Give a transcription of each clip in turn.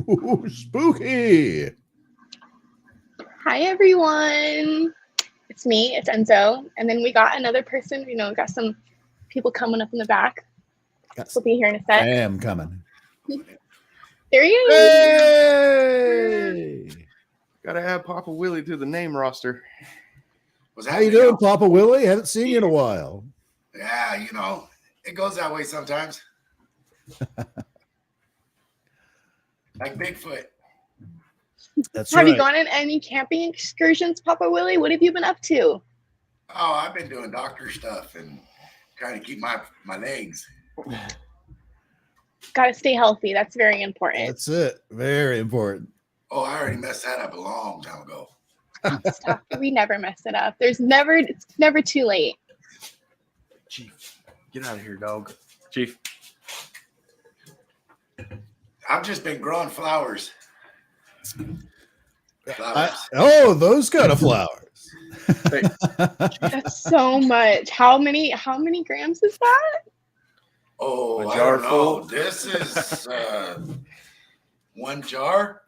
Ooh, spooky. Hi, everyone. It's me, it's Enzo. And then we got another person, got some people coming up in the back. We'll be here in a sec. Sam coming. There he is. Hey! Gotta add Papa Willie to the name roster. How you doing, Papa Willie? Haven't seen you in a while. Yeah, it goes that way sometimes. Like Bigfoot. That's Have right. you gone on any camping excursions, Papa Willie? What have you been up to? Oh, I've been doing doctor stuff and trying to keep my legs. Got to stay healthy. That's very important. That's it. Very important. Oh, I already messed that up a long time ago. Stop. We never mess it up. It's never too late. Chief, get out of here, dog. Chief. I've just been growing flowers. Those kind of flowers. Hey. That's so much. How many grams is that? Oh, A I jar don't know. full? This is one jar.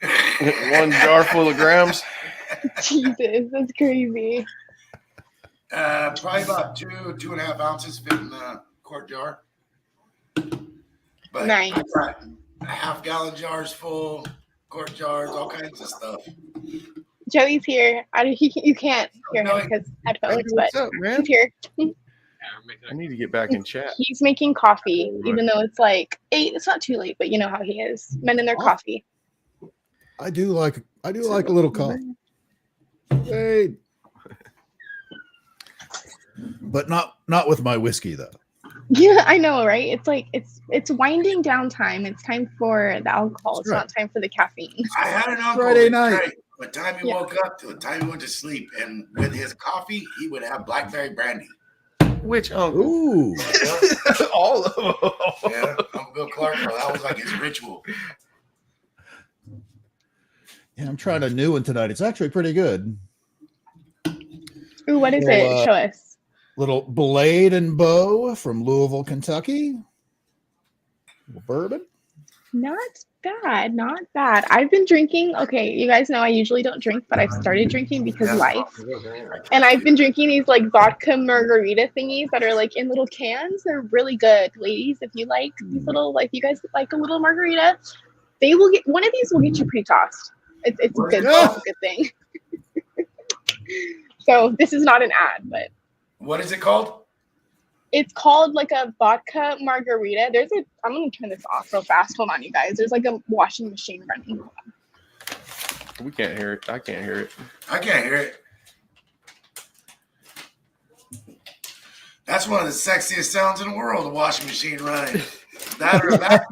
One jar full of grams. Jesus, that's crazy. Probably about 2.5 ounces fit in the quart jar. But Nice. I got half-gallon jars full, quart jars, all kinds of stuff. Joey's here. You can't hear him because headphones, but What's up, man? he's here. I need to get back in chat. He's making coffee, even though it's like 8. It's not too late, but you know how he is. Men and their coffee. I do like a little coffee. Hey. But not with my whiskey though. Yeah, I know, right? It's like it's winding down time. It's time for the alcohol. It's not time for the caffeine. I had an uncle Friday night. By the time he woke up to the time he went to sleep, and with his coffee, he would have blackberry brandy. Which uncle? Ooh. All of them. Yeah, Uncle Bill Clark. That was like his ritual. Yeah, I'm trying a new one tonight. It's actually pretty good. Ooh, what is it? Show us. Little Blade and Bow from Louisville, Kentucky. Little bourbon. Not bad. I've been drinking. Okay, you guys know I usually don't drink, but I've started drinking because life. And I've been drinking these like vodka margarita thingies that are like in little cans. They're really good, ladies. If you like these little, like you guys like a little margarita, they will get one of these will get you pre-tossed. It's a good thing. So this is not an ad, but what is it called? It's called like a vodka margarita. I'm gonna turn this off real fast. Hold on, you guys. There's like a washing machine running. We can't hear it. I can't hear it. I can't hear it. That's one of the sexiest sounds in the world, a washing machine running. That or that.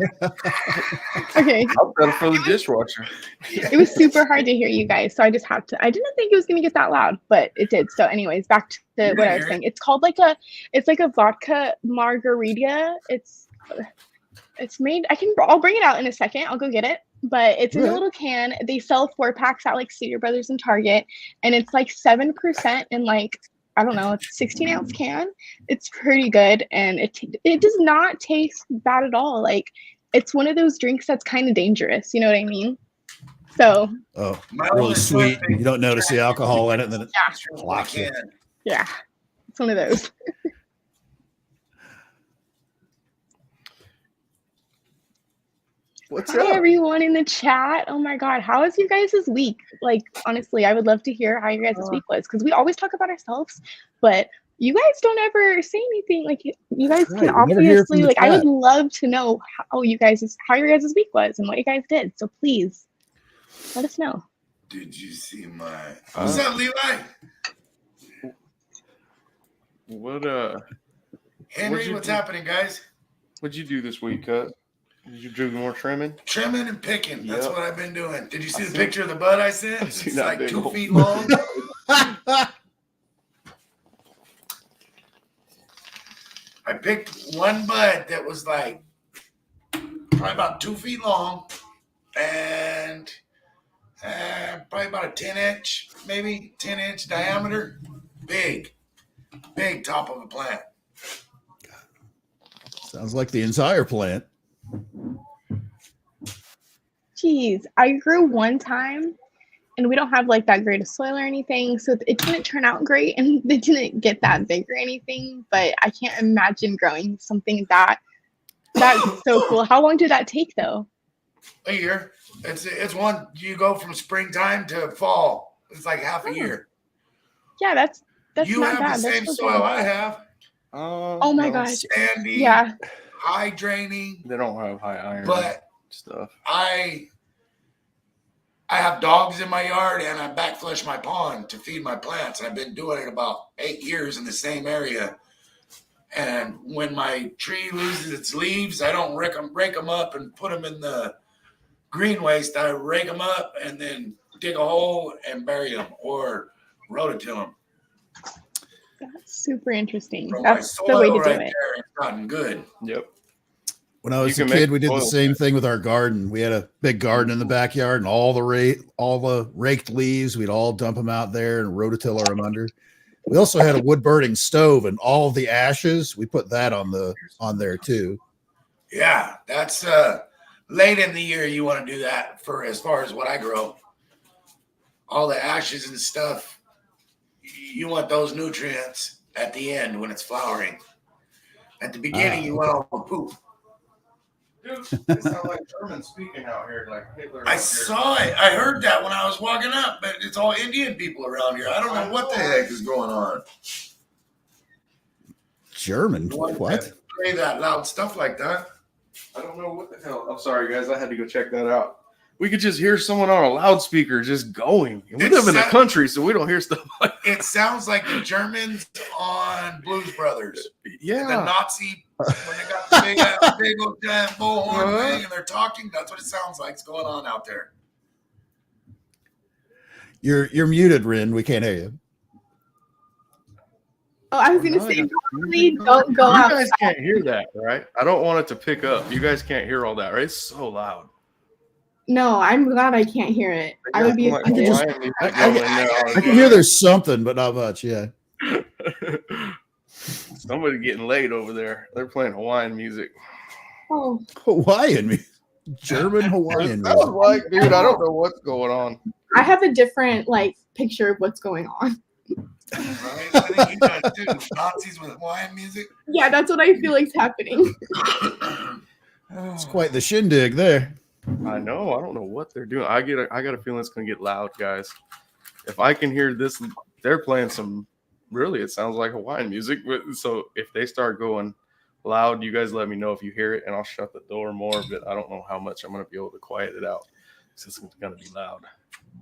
Okay. I'll better for the dishwasher. It was super hard to hear you guys, so I just had to. I didn't think it was gonna get that loud, but it did. So, anyways, back to what I was saying. It's called it's like a vodka margarita. It's made. I'll bring it out in a second. I'll go get it. But it's in a little can. They sell 4-packs at like Cedar Brothers and Target, and it's like 7% in like, I don't know, it's 16-ounce can. It's pretty good, and it does not taste bad at all. Like, it's one of those drinks that's kind of dangerous. You know what I mean? So. Oh, really sweet. You don't notice the alcohol in it, and then it clocks you. Yeah, it's one of those. What's Hi, up? everyone in the chat. Oh my God, how is you guys' week? Like, honestly, I would love to hear how you guys' week was, because we always talk about ourselves, but you guys don't ever say anything. Like, you guys can obviously, like, I would love to know how your guys' week was and what you guys did. So please let us know. Did you see my? What's up, Levi? What Henry, what's happening, guys? What'd you do this week, Cut? Did you do more trimming? Trimming and picking. That's what I've been doing. Did you see the picture of the bud I sent? It's like 2 feet long. I picked one bud that was like probably about 2 feet long and probably about a 10-inch, maybe 10-inch diameter. Big top of a plant. Sounds like the entire plant. Geez, I grew one time and we don't have like that great of soil or anything. So it didn't turn out great and it didn't get that big or anything. But I can't imagine growing something that's so cool. How long did that take though? A year. It's one you go from springtime to fall. It's like half a year. Yeah, that's you not have bad. the That's same so soil good. I have. Oh my gosh. Sandy, Yeah. high draining. They don't have high iron But stuff. I have dogs in my yard and I backflush my pond to feed my plants. I've been doing it about 8 years in the same area. And when my tree loses its leaves, I don't rake them up and put them in the green waste. I rake them up and then dig a hole and bury them or rototill them. That's super interesting. Bro, That's my the way to soil do right it. there has gotten good. Yep. When I was You a can make kid, we did the soil same thing with our garden. We had a big garden in the backyard, and all the raked leaves, we'd all dump them out there and rototiller them under. We also had a wood burning stove, and all of the ashes, we put that on there too. Yeah, that's late in the year. You want to do that for as far as what I grow. All the ashes and stuff. You want those nutrients at the end when it's flowering. At the beginning, you want all the poop. Dude, it sounds like German speaking out here, like Hitler. I saw it. I heard that when I was walking up, but it's all Indian people around here. I don't know what the heck is going on. German? What? Play that loud stuff like that. I don't know what the hell. I'm sorry, guys. I had to go check that out. We could just hear someone on a loudspeaker just going. And we live in the country, so we don't hear stuff like that. It sounds like the Germans on Blues Brothers. Yeah. The Nazi, when they got the big old giant bullhorn thing and they're talking, that's what it sounds like is going on out there. You're muted, Rin. We can't hear you. Oh, I was gonna say, probably don't go You out. guys can't hear that, right? I don't want it to pick up. You guys can't hear all that, right? It's so loud. No, I'm glad I can't hear it. I would be. Like I can just- Hawaiian music I going can now. hear there's something, but not much. Yeah. Somebody getting laid over there. They're playing Hawaiian music. Oh, Hawaiian music. German Hawaiian That music. was like, dude, I don't know what's going on. I have a different picture of what's going on. Right? I think you guys do. Nazis with Hawaiian music. Yeah, that's what I feel like's happening. It's quite the shindig there. I know. I don't know what they're doing. I got a feeling it's gonna get loud, guys. If I can hear this, they're playing some. Really, it sounds like Hawaiian music. So if they start going loud, you guys let me know if you hear it, and I'll shut the door more. But I don't know how much I'm gonna be able to quiet it out. It's gonna be loud.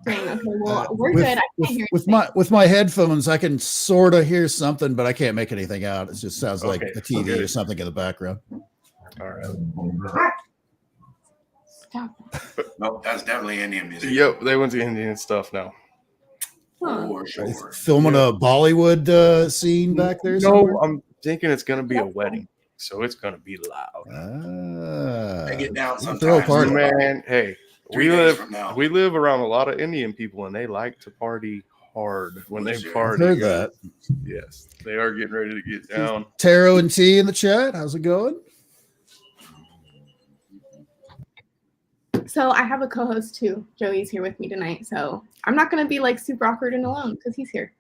Okay, well, we're good. I can't hear With my headphones, I can sort of hear something, but I can't make anything out. It just sounds like Okay, a TV okay. or something in the background. All right. Stop. Nope, that's definitely Indian music. Yep, they went to Indian stuff now. Huh. For sure. Filming a Bollywood scene back there somewhere? No, I'm thinking it's gonna be a wedding, so it's gonna be loud. Ah. I get down Throw a sometimes. party. Man, hey, 3 days from now. we live around a lot of Indian people, and they like to party hard when they Sure. I've party. heard that. Yes, they are getting ready to get down. Taro and T in the chat. How's it going? So I have a co-host too. Joey's here with me tonight, so I'm not gonna be super awkward and alone because he's here.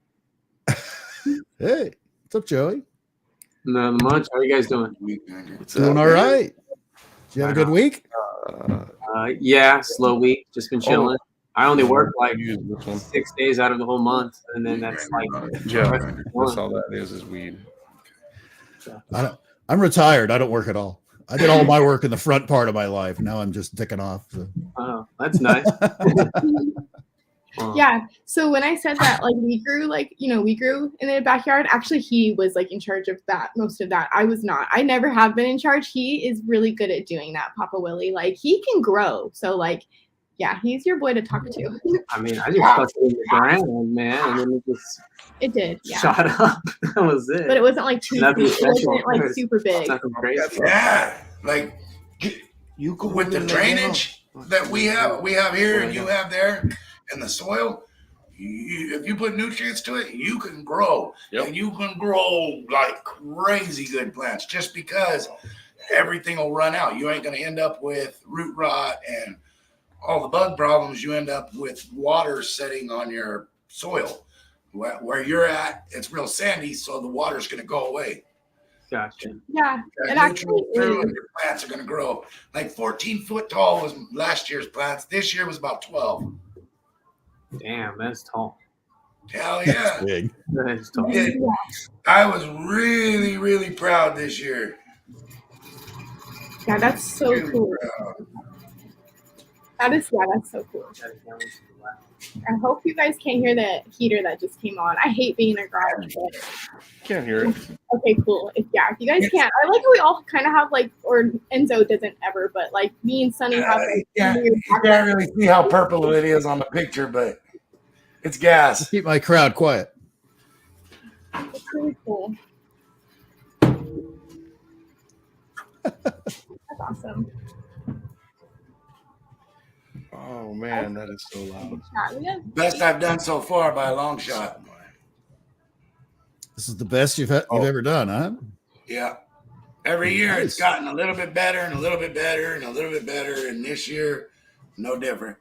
Hey, what's up, Joey? Not much. How are you guys doing? What's Doing up, all man? right. Did you have a good week? Yeah, slow week. Just been chilling. I only work Use this one. 6 days out of the whole month, and then that's Yeah, that's all that is weed. I'm retired. I don't work at all. I did all my work in the front part of my life. Now I'm just dicking off. So. oh, that's nice. Yeah. So when I said that, we grew, we grew in the backyard. Actually, he was in charge of that, most of that. I was not. I never have been in charge. He is really good at doing that, Papa Willie. He can grow. So yeah, he's your boy to talk to. I mean, I just stuck it in the ground, man, and then it just It did. Yeah. shot up. That was it. But it wasn't too Nothing big. It special. wasn't super big. Nothing crazy. Yeah, you go with the drainage that we have here and you have there, and the soil. If you put nutrients to it, you can grow, Yep. and you can grow like crazy good plants. Just because everything will run out, you ain't gonna end up with root rot and all the bug problems, you end up with water setting on your soil. Where you're at, it's real sandy, so the water's going to go away. Gotcha. Yeah, That it actually nutrients through, is. and your plants are going to grow. Like 14 foot tall was last year's plants. This year was about 12. Damn, that's tall. Hell yeah. That's big. That is tall. Yeah. I was really, really proud this year. Yeah, that's so Really cool. proud. That's so cool. I hope you guys can't hear the heater that just came on. I hate being in a garage, but Can't hear it. okay, cool. If you guys can't, I like how we all kind of have like, or Enzo doesn't ever, but like me and Sunny have like weird You can't really see how purple it is on the picture, but it's gas. Keep my crowd quiet. It's really cool. That's awesome. Oh man, that is so loud. Yeah, we have Best I've done so far by a long shot. This is the best you've ever done, huh? Yeah. Every year Nice. it's gotten a little bit better and a little bit better and a little bit better. And this year, no different.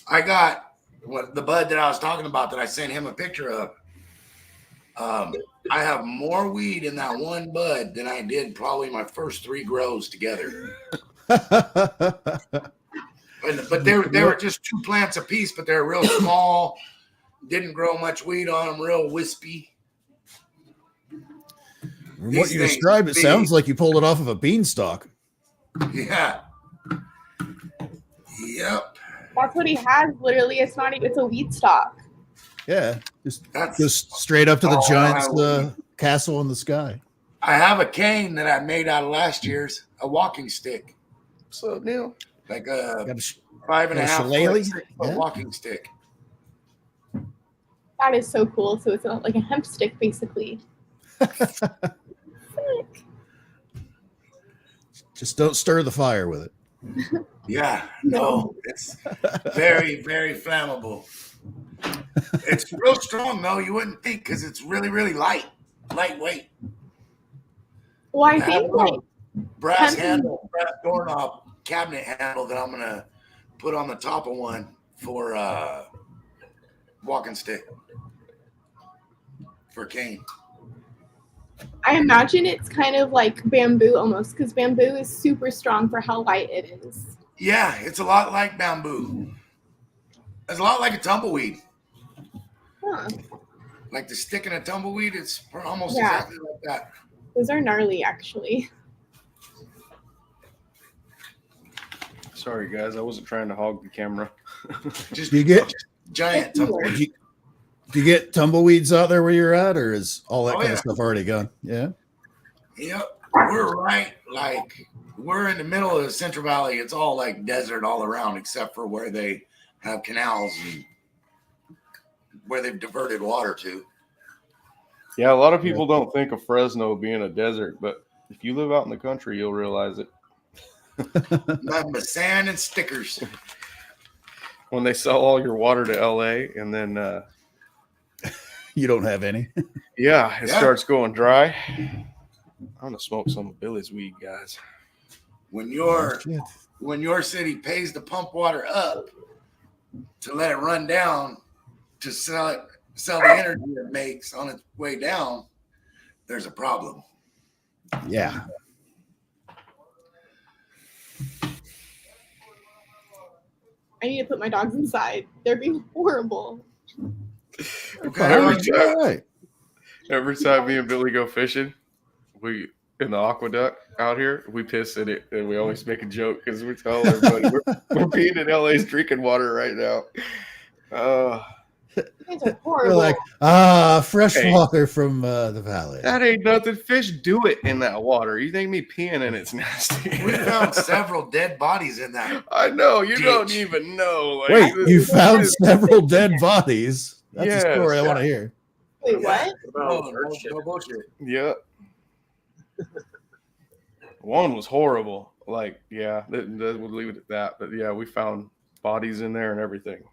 I got the bud that I was talking about that I sent him a picture of. I have more weed in that one bud than I did probably my first 3 grows together. But they were just 2 plants a piece, but they're real small. Didn't grow much weed on them, real wispy. From what These you things described, it big. sounds like you pulled it off of a beanstalk. Yeah. Yep. that's what he has. Literally, it's not even. It's a weed stalk. Yeah, just That's goes straight up to the Oh, giant's I- castle in the sky. I have a cane that I made out of last year's, a walking stick. What's up, Neil? Like a Got a 5.5 a foot, shillelagh? 6 foot Yeah. walking stick. That is so cool. So it's like a hemp stick, basically. Sick. Just don't stir the fire with it. Yeah, no, it's very, very flammable. It's real strong though. You wouldn't think because it's really, really lightweight. Well, I I have think a like brass Hemp- handle, brass doorknob cabinet handle that I'm gonna put on the top of one for walking stick for cane. I imagine it's kind of like bamboo almost, because bamboo is super strong for how light it is. Yeah, it's a lot like bamboo. It's a lot like a tumbleweed. Huh. Like the stick in a tumbleweed, it's almost Yeah. exactly like that. Those are gnarly, actually. Sorry guys, I wasn't trying to hog the camera. Just Do you get giant do tumbleweed. you, do you get tumbleweeds out there where you're at, or is all that Oh, kind yeah. of stuff already gone? Yeah. Yep, we're right. Like we're in the middle of the Central Valley. It's all like desert all around, except for where they have canals and where they've diverted water to. Yeah, a lot of people don't think of Fresno being a desert, but if you live out in the country, you'll realize it. Nothing but sand and stickers. When they sell all your water to LA and then You don't have any. it Yeah. starts going dry. I'm gonna smoke some of Billy's weed, guys. When your Shit. when your city pays to pump water up to let it run down to sell the energy it makes on its way down, there's a problem. Yeah. I need to put my dogs inside. They're being horrible. Okay, Every All time, right. every time me and Billy go fishing, we in the aqueduct out here, we piss in it, and we always make a joke because we tell everybody we're being in LA's drinking water right now. You guys are They're horrible. like, fresh Hey. water from the valley. That ain't nothing. Fish do it in that water. You think me peeing in it's nasty? we found several dead bodies in that. I know. You don't Ditch. even know. Like, Wait, you this found is- several dead bodies? That's Yes. a story I want to hear. Wait, what? No bullshit. Yeah. One was horrible. Like, yeah, that would leave it at that. But yeah, we found bodies in there and everything.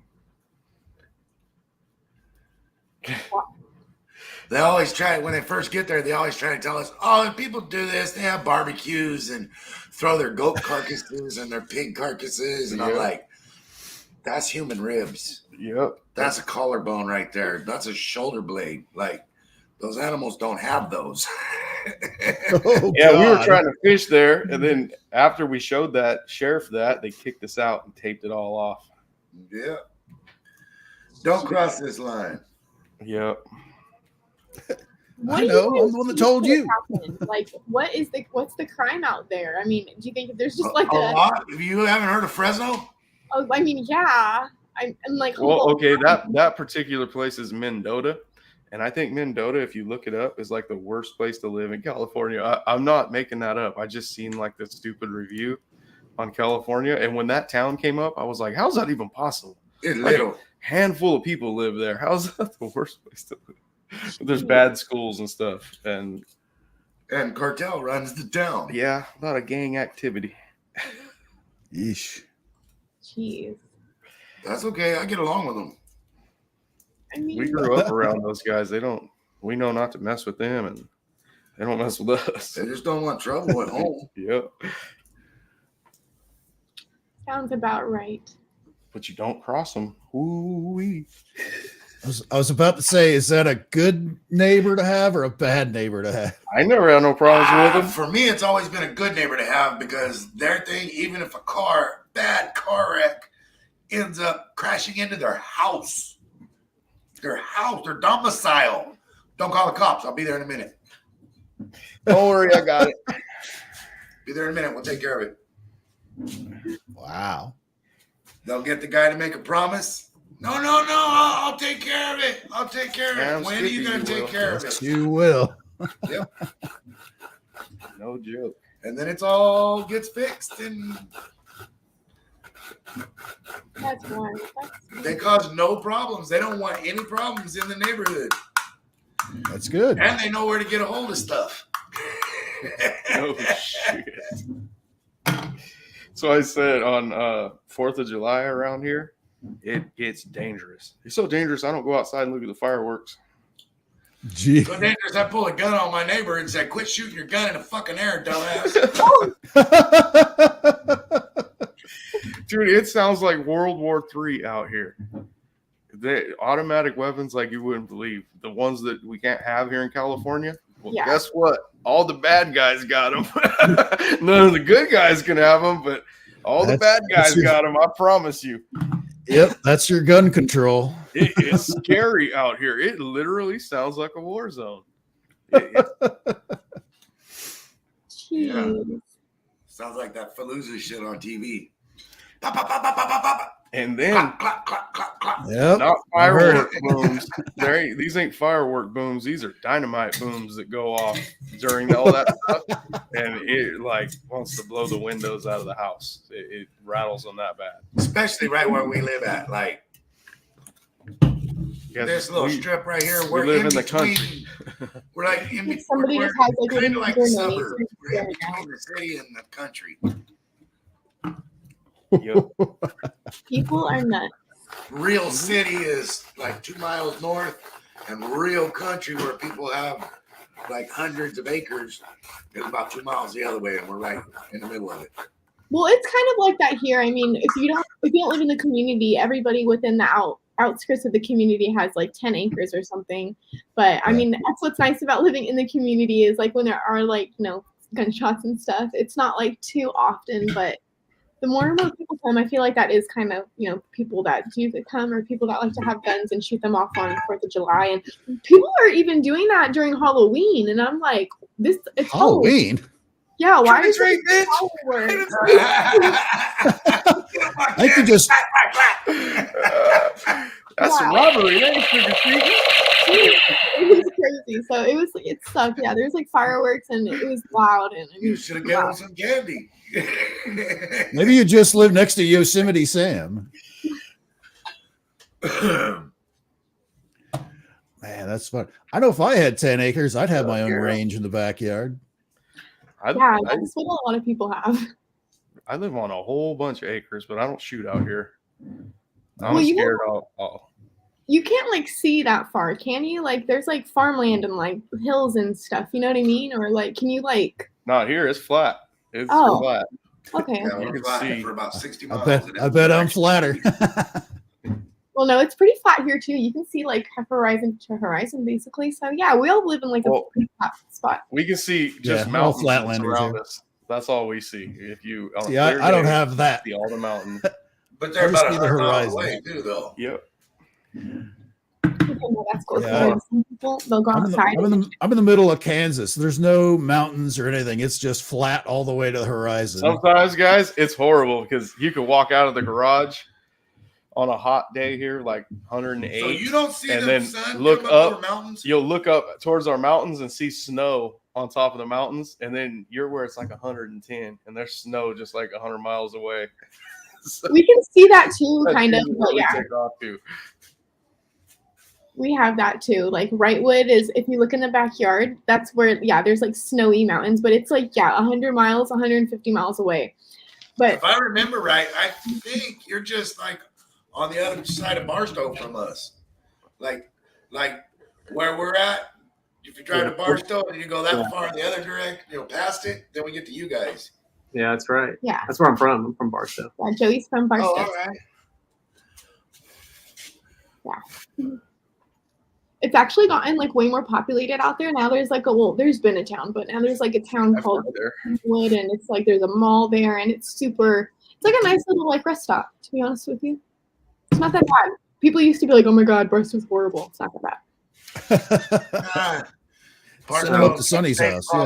They always try, when they first get there, they always try to tell us, oh, if people do this, they have barbecues and throw their goat carcasses and their pig carcasses. And I'm Yeah. like, That's human ribs. Yep. That's a collarbone right there. That's a shoulder blade. Like those animals don't have those. Oh, Yeah, we were God. trying to fish there, and then after we showed that sheriff that, they kicked us out and taped it all off. Yeah. Don't cross this line. Yep. What I do you know. guys I'm the one that think told could you. happen? Like, what's the crime out there? I mean, do you think if there's just A like lot. You haven't heard of Fresno? oh, I mean, yeah. I'm like, Well, okay, that particular place is Mendota, and I think Mendota, if you look it up, is like the worst place to live in California. I'm not making that up. I just seen like this stupid review on California, and when that town came up, I was like, how's that even possible? It's Like, little. handful of people live there. How's that the worst place to live? There's bad schools and stuff, and cartel runs the town. yeah, a lot of gang activity. Yeesh. jeez. That's okay. I get along with them. I mean, We grew up around those guys. We know not to mess with them, and they don't mess with us. They just don't want trouble at home. Yep. sounds about right. But you don't cross them. Ooh-wee. I was about to say, is that a good neighbor to have or a bad neighbor to have? I never had no problems with them. For me, it's always been a good neighbor to have because their thing, even if a bad car wreck ends up crashing into their house, their domicile. Don't call the cops. I'll be there in a minute. Don't worry, I got it. Be there in a minute. We'll take care of it. Wow. They'll get the guy to make a promise. No. I'll take care of it. I'll take care of it. Damn When are you going to skippy, take care of Yes, it? you will. Yep. No joke. And then it's all gets fixed and That's one. they cause no problems. They don't want any problems in the neighborhood. That's good. And they know where to get a hold of stuff. Oh shit. So I said on 4th of July around here, it gets dangerous. It's so dangerous I don't go outside and look at the fireworks. Gee. So dangerous, I pull a gun on my neighbor and say, "Quit shooting your gun in the fucking air, dumbass." Dude, it sounds like World War III out here. The automatic weapons like you wouldn't believe. The ones that we can't have here in California. Well, Yeah. guess what? All the bad guys got them. None of the good guys can have them, but all the bad guys got them. I promise you. Yep, that's your gun control. It is scary out here. It literally sounds like a war zone. Jeez. Sounds like that Fallujah shit on TV. Pop, pop, pop, pop, pop, pop, pop. And then Clap, clap, clap, clap, clap. Yep. not I heard firework booms. These ain't firework booms. These are dynamite booms that go off during all that stuff. And it like wants to blow the windows out of the house. It rattles them that bad. Especially right where we live at. Like Yes, this little we- strip right here. we We're live in in the between. country. We're like in between. Somebody We're just has like kind of like the their suburbs. names We're in right now. between the city and the country. Yep. People are nuts. Real city is like 2 miles north, and real country where people have like hundreds of acres is about 2 miles the other way, and we're right in the middle of it. Well, it's kind of like that here. I mean, if you don't live in the community, everybody within the outskirts of the community has like 10 acres or something. But I mean, that's what's nice about living in the community is like when there are like, gunshots and stuff, it's not like too often, but the more and more people come, I feel like that is kind of, people that do come or people that like to have guns and shoot them off on 4th of July. And people are even doing that during Halloween. And I'm like, it's Halloween. Halloween. Yeah, why is Trick it or fireworks? I could just That's a Wow. robbery. That ain't trick or treating. It was crazy. So it sucked. Yeah, there's like fireworks and it was loud. And I mean, You should have given him some candy. maybe you just live next to Yosemite Sam. Man, that's fun. I know if I had 10 acres, I'd have my own range in the backyard. yeah, that's what a lot of people have. I live on a whole bunch of acres, but I don't shoot out here. I'm Well, scared. You can't like see that far, can you? Like there's like farmland and like hills and stuff, you know what I mean? Or like can you like Not here. It's flat. It's Oh. flat. Okay. Yeah, You we're can flying see- for about 60 I miles. bet and I it's bet I'm like- flatter. Well, no, it's pretty flat here too. You can see like horizon to horizon, basically. So yeah, we all live in like a Well, pretty flat spot. We can see just Yeah, we're all mountains that flatlanders surround here. us. That's all we see. If you on a See, clear I don't day, have that. see all the mountains. But they're I just about see the 100 miles horizon. away, too, though. Yep. Okay, no, that's cool. Yeah, So, like, some people they'll go outside. I'm in the middle of Kansas. There's no mountains or anything. It's just flat all the way to the horizon. Sometimes, guys, it's horrible because you could walk out of the garage on a hot day here, like 108. So you don't see and the then sun look come up. over mountains? You'll look up towards our mountains and see snow on top of the mountains, and then you're where it's like 110, and there's snow just like 100 miles away. So We can see that too, that's kind of, usually but where we yeah, take off to. we have that too. Like Wrightwood is, if you look in the backyard, that's where, yeah, there's like snowy mountains, but it's like, yeah, 100 miles, 150 miles away. But If I remember right, I think you're just like on the other side of Barstow from us. Like where we're at, if you drive to Barstow and you go that far in the other direction, past it, then we get to you guys. Yeah, that's right. yeah, That's where I'm from. I'm from Barstow. Joey's from Barstow. Oh, all right. It's actually gotten like way more populated out there. Now there's like there's been a town, but now there's like a town I've called worked there. Wood, and it's like there's a mall there, and it's like a nice little like rest stop, to be honest with you. It's not that bad. People used to be like, oh my God, Barstow's horrible. It's not that bad. Send him up to Sonny's house. Yeah.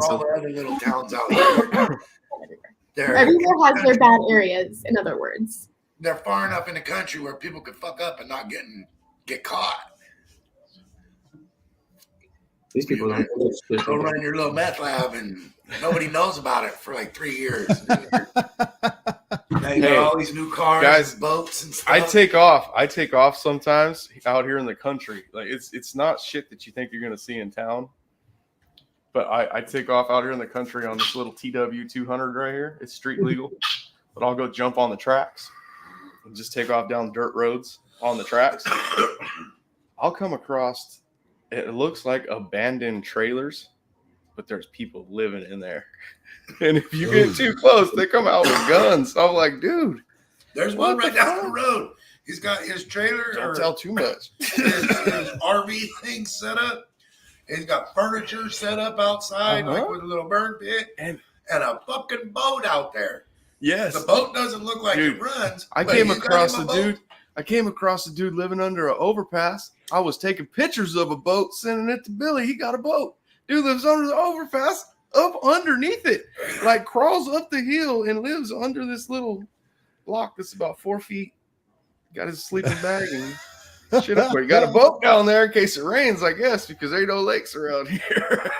All the other little towns out there. Everywhere has their bad areas, in other words. They're far enough in the country where people could fuck up and not get caught. These people don't. Go run your little meth lab and nobody knows about it for like 3 years. Now you got all these new cars, guys, and boats, and stuff. I take off sometimes out here in the country. Like it's not shit that you think you're gonna see in town. But I take off out here in the country on this little TW 200 right here. It's street legal, but I'll go jump on the tracks and just take off down dirt roads on the tracks. I'll come across. It looks like abandoned trailers, but there's people living in there. And if you get too close, they come out with guns. I'm like, dude, There's one right down the road. He's got his trailer don't or tell too much. his RV thing set up. He's got furniture set up outside, like with a little burn pit, and a fucking boat out there. Yes. The boat doesn't look like Dude, it runs. I but came he's got across him a a boat. dude. I came across a dude living under an overpass. I was taking pictures of a boat, sending it to Billy. He got a boat. Dude lives under the overpass, up underneath it, like crawls up the hill and lives under this little block that's about 4 feet. Got his sleeping bag and shit up there. He got a boat down there in case it rains, I guess, because there ain't no lakes around here.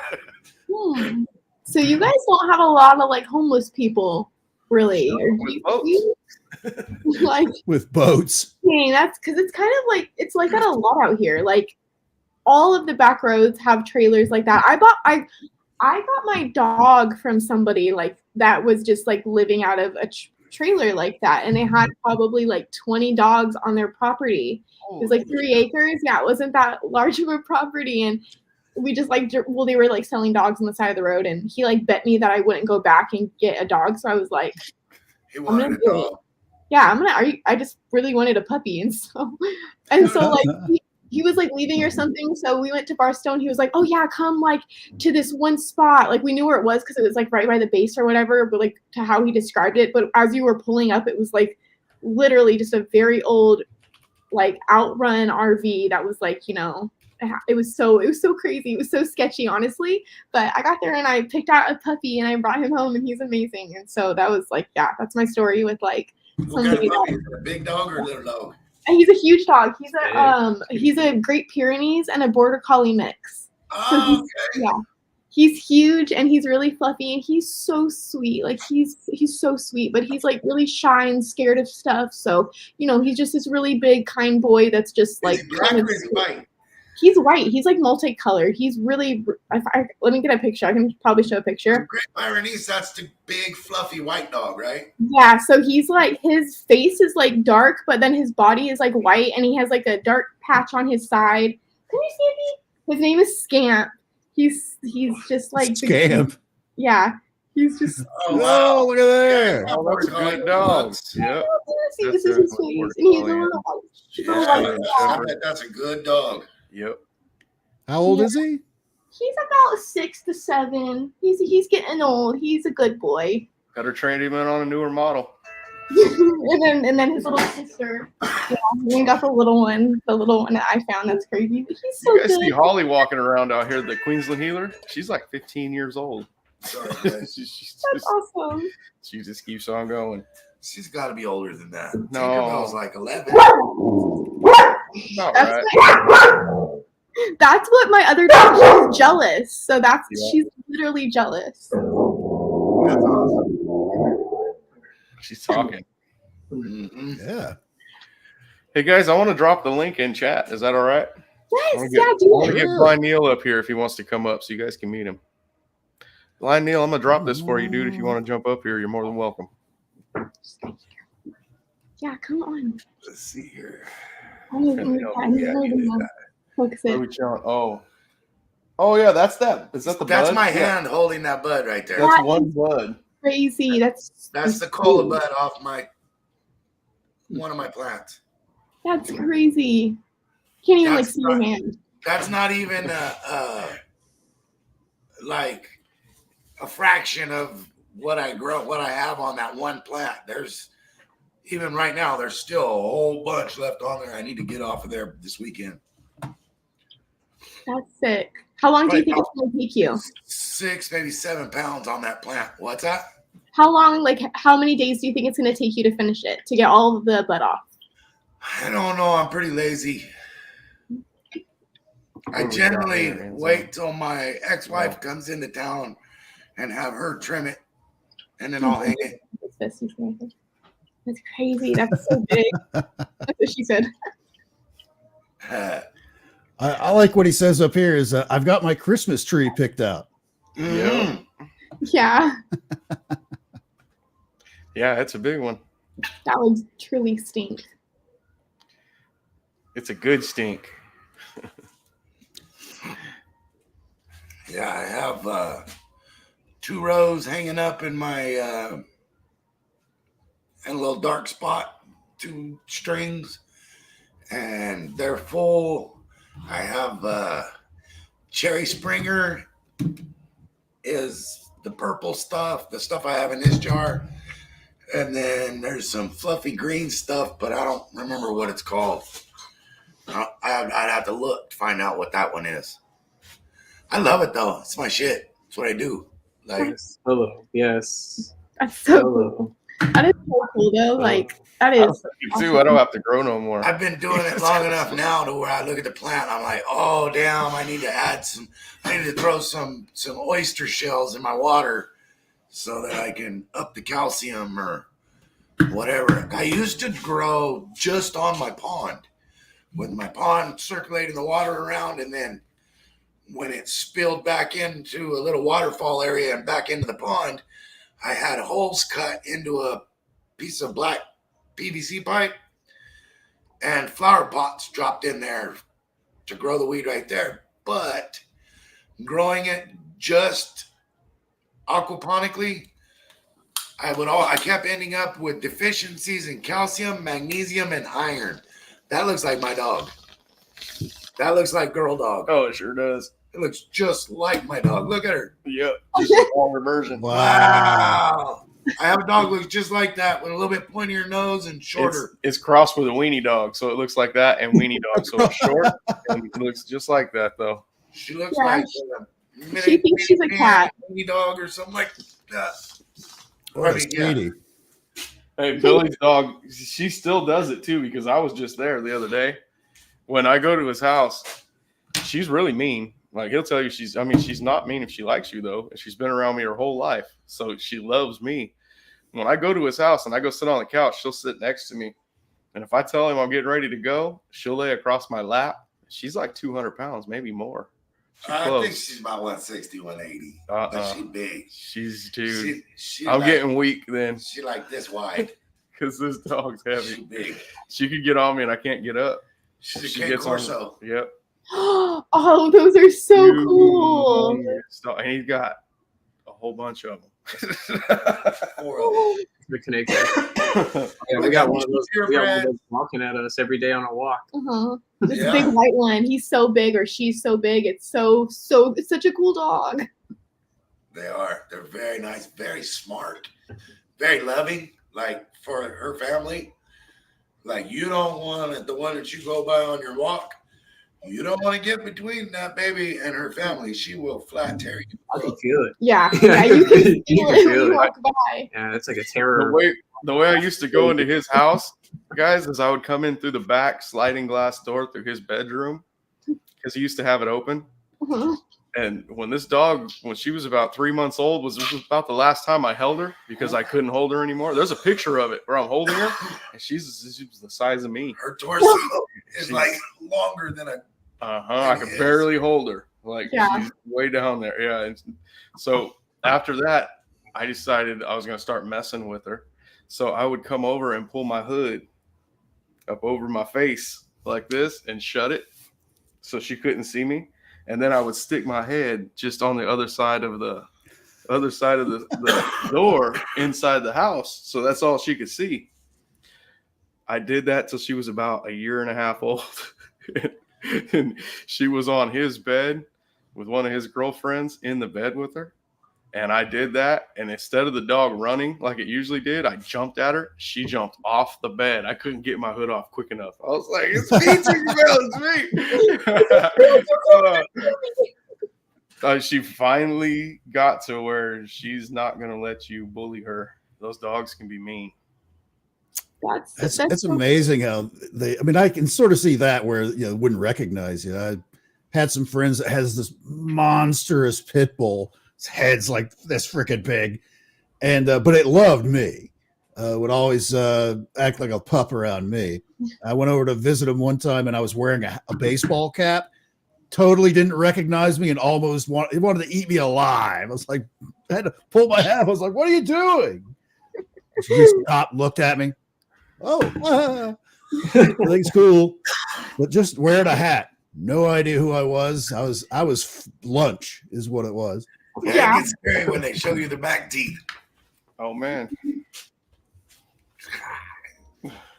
So you guys don't have a lot of like homeless people, really? No, Or with do boats. you? Like, With boats. dang, that's because it's kind of like it's like that a lot out here. Like all of the back roads have trailers like that. I got my dog from somebody like that was just like living out of a trailer like that, and they had probably like 20 dogs on their property. It was like 3 acres. Yeah, it wasn't that large of a property, and we just like they were like selling dogs on the side of the road, and he like bet me that I wouldn't go back and get a dog. So I was like, He wanted a do it. dog. yeah, I just really wanted a puppy, and so like he was like leaving or something. So we went to Barstow, and he was like, oh yeah, come like to this one spot. Like we knew where it was because it was like right by the base or whatever, but like to how he described it. But as you were pulling up, it was like literally just a very old like outrun RV that was like, it was so crazy. It was so sketchy, honestly. But I got there and I picked out a puppy and I brought him home, and he's amazing. And so that was like, yeah, that's my story with like What kind of somebody puppy? Is it a big dog or a little dog? And he's a huge dog. He's a Great Pyrenees and a Border Collie mix. Oh, okay. Yeah, he's huge and he's really fluffy and he's so sweet. Like he's so sweet, but he's like really shy and scared of stuff. So he's just this really big, kind boy that's just like Is he black or is he white? He's white. He's like multicolored. He's really. Let me get a picture. I can probably show a picture. Great Pyrenees, that's the big, fluffy white dog, right? Yeah. So he's like his face is like dark, but then his body is like white, and he has like a dark patch on his side. Can you see me? His name is Scamp. He's just like Scamp. Yeah. He's just. Oh, wow. Oh, look at there. Oh, that's a good dog. Yep. See, That's this is his definitely face, worth and he's a calling little. She's little Australian white I Shepherd. bet that's a good dog. Yep. How old Yeah. is he? He's about 6 to 7. He's getting old. He's a good boy. Got her trained him in on a newer model. and then his little sister. Yeah, we got the little one that I found. That's crazy. But he's so You guys good. see Holly walking around out here, the Queensland healer? She's like 15 years old. Sorry, guys. That's awesome. She just keeps on going. She's got to be older than that. No. Tinkerbell's like 11. About That's right. That's what my other dog. She's jealous. So Yeah. she's literally jealous. That's awesome. She's talking. Mm-hmm. Yeah. Hey guys, I want to drop the link in chat. Is that all right? Yes, I yeah, do want it. to get Blind Neil up here if he wants to come up so you guys can meet him. Blind Neil, I'm going to drop this for you, dude. If you want to jump up here, you're more than welcome. Yeah, come on. Let's see here. I need to focus Where are it. we chilling? Oh yeah, that's that. Is that the That's bud? my Yeah. hand holding that bud right there. That's one bud. Crazy. That's That's the cola bud off one of my plants. That's crazy. Can't even That's see your not- hand. That's not even like a fraction of what I have on that one plant. There's even right now, there's still a whole bunch left on there. I need to get off of there this weekend. That's sick. How long do you think it's gonna take you? 6, maybe 7 pounds on that plant. What's that? How long, like how many days do you think it's gonna take you to finish it, to get all of the bud off? I don't know. I'm pretty lazy. I generally wait till my ex-wife comes into town and have her trim it, and then I'll hang it. That's crazy. That's so big. That's what she said. I like what he says up here is I've got my Christmas tree picked out. Mhm. Yeah, Yeah, it's a big one. that would truly stink. It's a good stink. Yeah, I have 2 rows hanging up in my and a little dark spot, 2 strings, and they're full. I have Cherry Springer is the purple stuff, the stuff I have in this jar, and then there's some fluffy green stuff, but I don't remember what it's called. I'd have to look to find out what that one is. I love it though. It's my shit. It's what I do. Like, Hello. Yes. That's so Hello. cool. That is so cool though. Like that Me is. too. I don't have to grow no more. I've been doing it long enough now to where I look at the plant. I'm like, oh damn, I need to throw some oyster shells in my water so that I can up the calcium or whatever. I used to grow just on my pond, with my pond circulating the water around, and then when it spilled back into a little waterfall area and back into the pond, I had holes cut into a piece of black PVC pipe and flower pots dropped in there to grow the weed right there. But growing it just aquaponically, I kept ending up with deficiencies in calcium, magnesium, and iron. That looks like my dog. That looks like girl dog. Oh, it sure does. It looks just like my dog. Look at her. Yep. Just a longer version. Wow. I have a dog that looks just like that with a little bit pointier nose and shorter. It's crossed with a weenie dog, so it looks like that, and weenie dog, so it's short and it looks just like that, though. She looks Yeah. like She thinks she's a cat. mini dog or something like that. What a I mean, yeah. sweetie. Hey, Billy's dog, she still does it too because I was just there the other day. When I go to his house, she's really mean. Like he'll tell you she's not mean if she likes you though. She's been around me her whole life, so she loves me. When I go to his house and I go sit on the couch, she'll sit next to me. And if I tell him I'm getting ready to go, she'll lay across my lap. She's like 200 pounds, maybe more. She's I close. think she's about 160, 180. But she's big. She's dude. She I'm like, getting weak then She like this wide. because this dog's She's heavy. big. She could get on me and I can't get up. She's a She Ken gets Corso. on. Yep. Oh, those are so cool. And he's got a whole bunch of them. The connection. Yeah, we got one of those. We got one of those walking at us every day on a walk. This big white one. He's so big, or she's so big. It's it's such a cool dog. They are. They're very nice, very smart, very loving. Like for her family, like you don't want it, the one that you go by on your walk. You don't want to get between that baby and her family. She will flat tear you. I can feel it. Yeah, you can feel it when you walk by. Yeah, it's like a terror. The way I used to go into his house, guys, is I would come in through the back sliding glass door through his bedroom because he used to have it open. And when this dog, when she was about 3 months old, was about the last time I held her because I couldn't hold her anymore. There's a picture of it where I'm holding her, and she was the size of me. Her torso is like longer than a. I could barely hold her. Like she's way down there. Yeah. And so after that, I decided I was going to start messing with her. So I would come over and pull my hood up over my face like this and shut it so she couldn't see me. And then I would stick my head just on the other side of the door inside the house. So that's all she could see. I did that till she was about 1.5 years old. And she was on his bed with one of his girlfriends in the bed with her. And I did that. And instead of the dog running like it usually did, I jumped at her. She jumped off the bed. I couldn't get my hood off quick enough. I was like, it's me, it's me. She finally got to where she's not going to let you bully her. Those dogs can be mean. That's amazing how I can sort of see that where, wouldn't recognize you. I had some friends that has this monstrous pit bull. Its head's like this freaking big. And, but it loved me, would always act like a pup around me. I went over to visit him one time and I was wearing a baseball cap. Totally didn't recognize me and almost he wanted to eat me alive. I was like, I had to pull my hat. I was like, what are you doing? She just stopped, looked at me. Everything's cool, but just wearing a hat. No idea who I was. I was lunch is what it was. Yeah, it gets scary when they show you the back teeth. Oh man,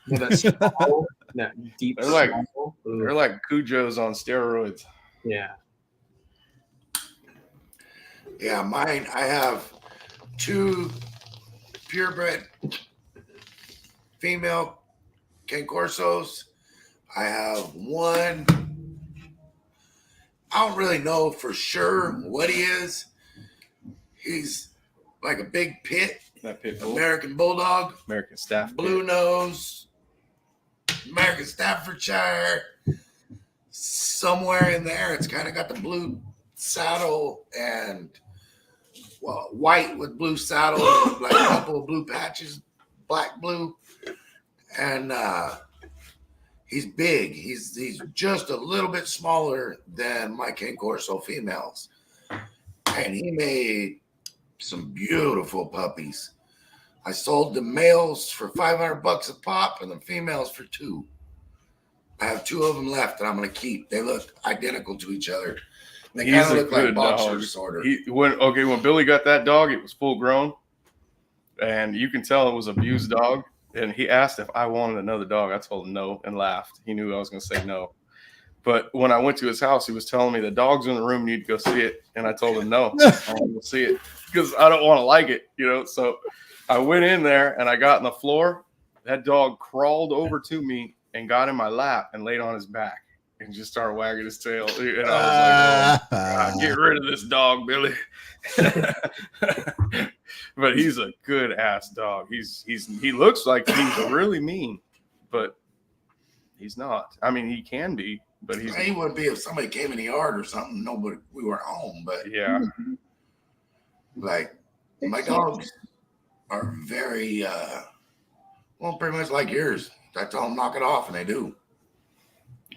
that deep. They're like Cujos on steroids. Yeah. Yeah, mine. I have 2 purebred female Cane Corsos. I have 1. I don't really know for sure what he is. He's like a big pit. That pit bull. American Bulldog. American Staff. Blue Nose. American Staffordshire. Somewhere in there, it's kind of got the blue saddle and white with blue saddle, like a couple of blue patches, black, blue. And he's big. He's just a little bit smaller than my Cane Corso females. And he made some beautiful puppies. I sold the males for $500 a pop and the females for $2. I have 2 of them left that I'm going to keep. They look identical to each other. They kind of look like boxers, sort of. When Billy got that dog, it was full grown. And you can tell it was an abused dog. And he asked if I wanted another dog. I told him no and laughed. He knew I was going to say no. But when I went to his house, he was telling me the dog's in the room, you need to go see it. And I told him no, I don't want to see it because I don't want to like it, So I went in there and I got on the floor. That dog crawled over to me and got in my lap and laid on his back and just started wagging his tail. And I was like, God, get rid of this dog, Billy. But he's a good ass dog. He looks like he's really mean, but he's not. I mean, he can be, but he would be if somebody came in the yard or something. Nobody, we were home, but yeah, like my dogs are very, pretty much like yours. I tell them knock it off, and they do.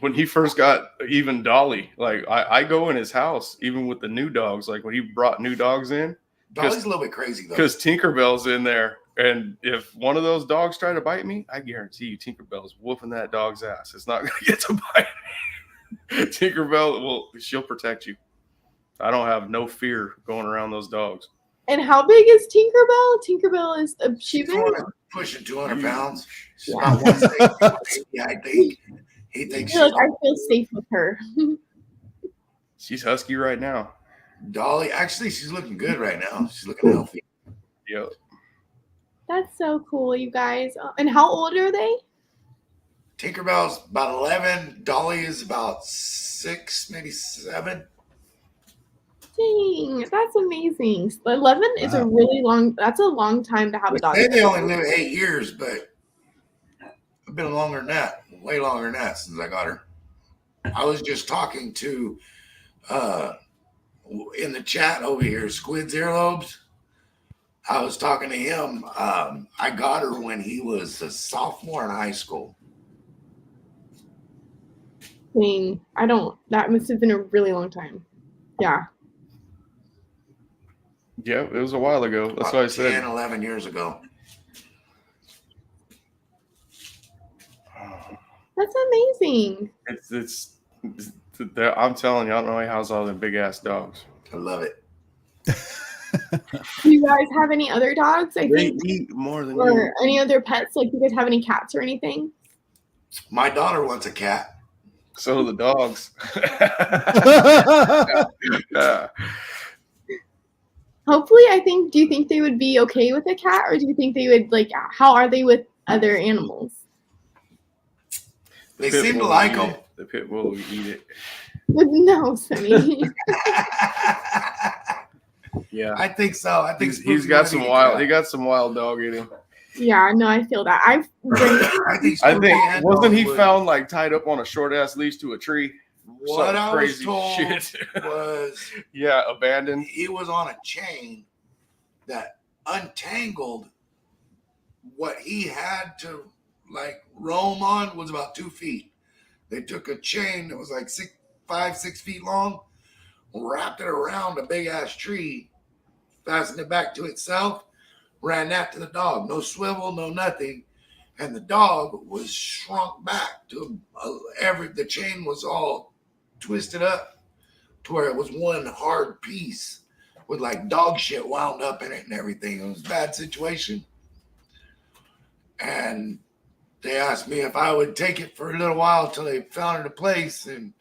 When he first got even Dolly, like I go in his house, even with the new dogs, like when he brought new dogs in. Dolly's a little bit crazy, though. Because Tinkerbell's in there. And if one of those dogs try to bite me, I guarantee you Tinkerbell's whooping that dog's ass. It's not going to get to bite me. Tinkerbell, she'll protect you. I don't have no fear going around those dogs. And how big is Tinkerbell? Tinkerbell is she big? Pushing 200 pounds. She's Yeah. about 160, I think. He thinks I feel safe with her. She's husky right now. Dolly, actually, she's looking good right now. She's looking healthy. Yep. That's so cool, you guys. And how old are they? Tinkerbell's about 11. Dolly is about 6, maybe 7. Dang, that's amazing. 11 is a Wow. really long. That's a long time to have a dog. They only live 8 years, but I've been longer than that, way longer than that since I got her. I was just talking to in the chat over here, Squid's Earlobes. I was talking to him. I got her when he was a sophomore in high school. Dang, that must have been a really long time. Yeah. Yeah, it was a while ago. That's About why I said 10, 11 years ago. That's amazing. it's I'm telling you, I don't know how he has all them big ass dogs. I love it. Do you guys have any other dogs? I They think, eat more than or you. any other pets? Like, do you guys have any cats or anything? My daughter wants a cat. So do the dogs. Yeah. Hopefully, do you think they would be okay with a cat, or do you think they would how are they with other animals? They Pit seem to bull like will them. eat it. The pit bull will eat it. No, Sonny. Yeah. I think so. I think He's got some wild. He got some wild dog in him. Yeah, no, I feel that. I think wasn't he found like tied up on a short ass leash to a tree? What I was Crazy told shit. was Yeah, abandoned. he was on a chain that untangled. What he had to roam on was about 2 feet. They took a chain that was like 5, 6 feet long, wrapped it around a big ass tree, fastened it back to itself, ran that to the dog. No swivel, no nothing. And the dog was shrunk back to the chain was all twisted up to where it was one hard piece with like dog shit wound up in it and everything. It was a bad situation. And they asked me if I would take it for a little while until they found it a place. And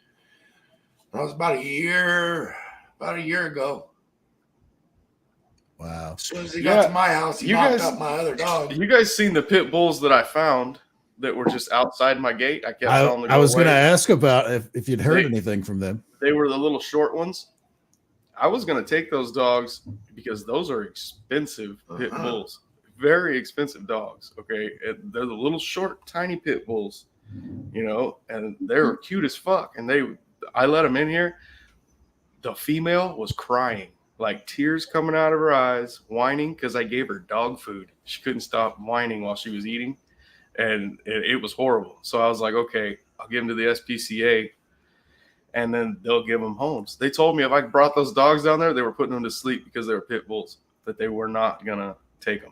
that was about a year ago. Wow. As soon as he got to my house, he knocked up my other dog. You guys seen the pit bulls that I found that were just outside my gate? I kept telling them to I was go away. going to ask about if you'd heard anything from them. They were the little short ones. I was going to take those dogs because those are expensive pit bulls. Very expensive dogs. Okay. They're the little short, tiny pit bulls, and they were cute as fuck. And I let them in here. The female was crying, like tears coming out of her eyes, whining because I gave her dog food. She couldn't stop whining while she was eating. And it was horrible. So I was like, okay, I'll give them to the SPCA and then they'll give them homes. They told me if I brought those dogs down there, they were putting them to sleep because they were pit bulls, that they were not going to take them.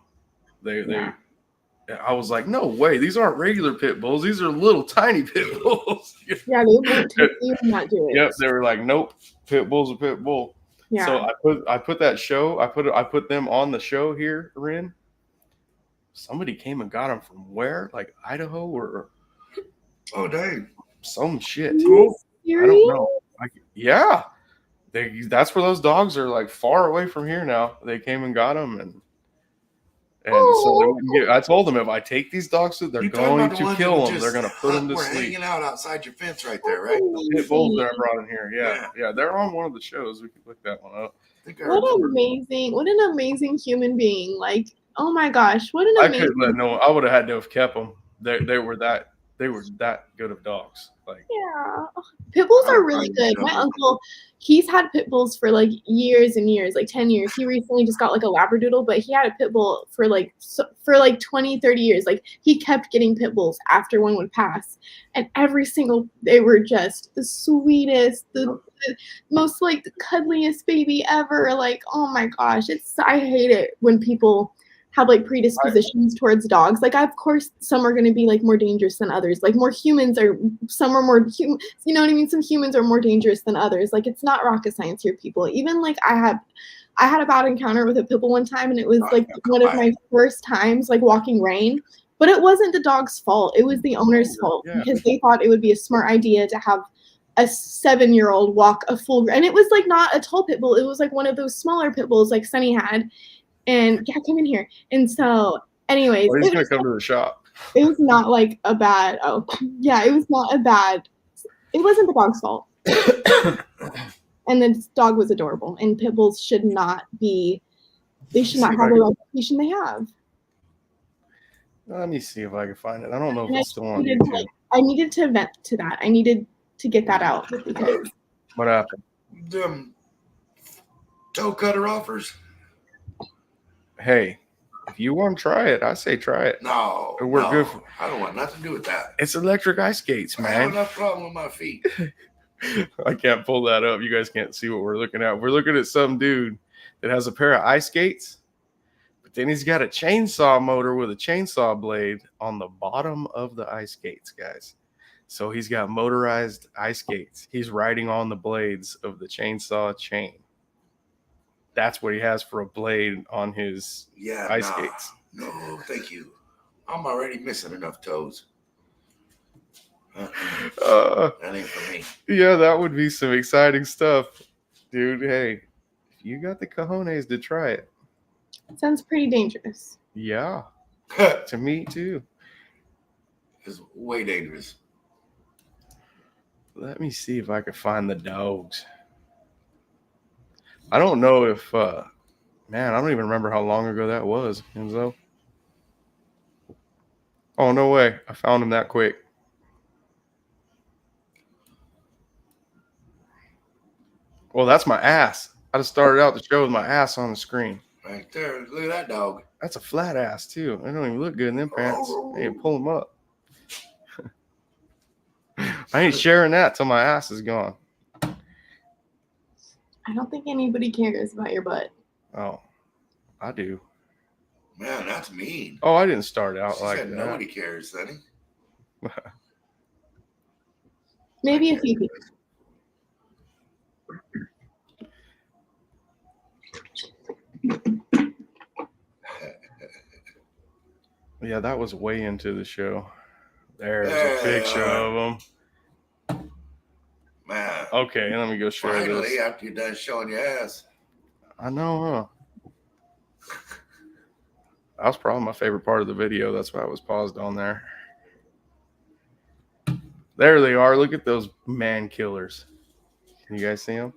I was like, no way. These aren't regular pit bulls. These are little tiny pit bulls. Yeah, they won't take you and not do it. Yep. They were like, nope, pit bull's a pit bull. Yeah. So I put that show. I put them on the show here, Rin. Somebody came and got them from where? Like Idaho or dang, some shit. I don't know. Yeah, that's where those dogs are, like far away from here now. They came and got them, and so they wouldn't get. I told them if I take these dogs, they're going to kill them. They're going to put them to sleep. We're hanging out outside your fence right there, right? The pit bulls that I brought in here. Yeah. They're on one of the shows. We could look that one up. What an amazing human being! Like, oh my gosh, what an amazing. I couldn't let no. I would have had to have kept them. They were that good of dogs. Like, yeah, pit bulls are really good. My uncle, he's had pit bulls for like years and years, like 10 years. He recently just got like a Labradoodle, but he had a pit bull for like 20, 30 years. Like, he kept getting pit bulls after one would pass, and they were just the sweetest, the most like the cuddliest baby ever. Like, oh my gosh, I hate it when people have like predispositions towards dogs. Like, of course, some are going to be like more dangerous than others. Like some are more human. You know what I mean? Some humans are more dangerous than others. Like, it's not rocket science here, people. Even like I had a bad encounter with a pit bull one time, and it was like one of my first times like walking Rain. But it wasn't the dog's fault. It was the owner's fault because they thought it would be a smart idea to have a 7-year-old walk a full. And it was like not a tall pit bull. It was like one of those smaller pit bulls like Sunny had. And yeah, come in here. And so, anyways, Well, he's gonna come to the shop. It was not like a bad. Oh, yeah, it was not a bad. It wasn't the dog's fault. And the dog was adorable. And pit bulls should not be. They should not have the reputation they have. Let me see if I can find it. I don't know if And it's still on YouTube. I needed to vent to that. I needed to get that out because. What happened? Them toe cutter offers. Hey, if you want to try it, I say try it. No, We're good for. I don't want nothing to do with that. It's electric ice skates, I have man. enough problem with my feet. I can't pull that up. You guys can't see what we're looking at. We're looking at some dude that has a pair of ice skates, but then he's got a chainsaw motor with a chainsaw blade on the bottom of the ice skates, guys. So he's got motorized ice skates. He's riding on the blades of the chainsaw chain. That's what he has for a blade on his ice skates. No, thank you. I'm already missing enough toes. That ain't for me. Yeah, that would be some exciting stuff, dude. Hey, if you got the cojones to try it. Sounds pretty dangerous. Yeah, to me too. It's way dangerous. Let me see if I can find the dogs. I don't know if, man, I don't even remember how long ago that was, Enzo. Oh, no way. I found him that quick. Well, that's my ass. I just started out the show with my ass on the screen. Right there. Look at that dog. That's a flat ass, too. They don't even look good in them pants. Hey, pull them up. I ain't sharing that till my ass is gone. I don't think anybody cares about your butt. Oh, I do. Man, that's mean. Oh, I didn't start out She like said that. nobody cares, Sonny. Maybe a few people. Yeah, that was way into the show. There's a picture of them. Man. Okay, let me go share Finally, this. after you're done showing your ass. I know, huh? That was probably my favorite part of the video. That's why I was paused on there. There they are. Look at those man killers. Can you guys see them?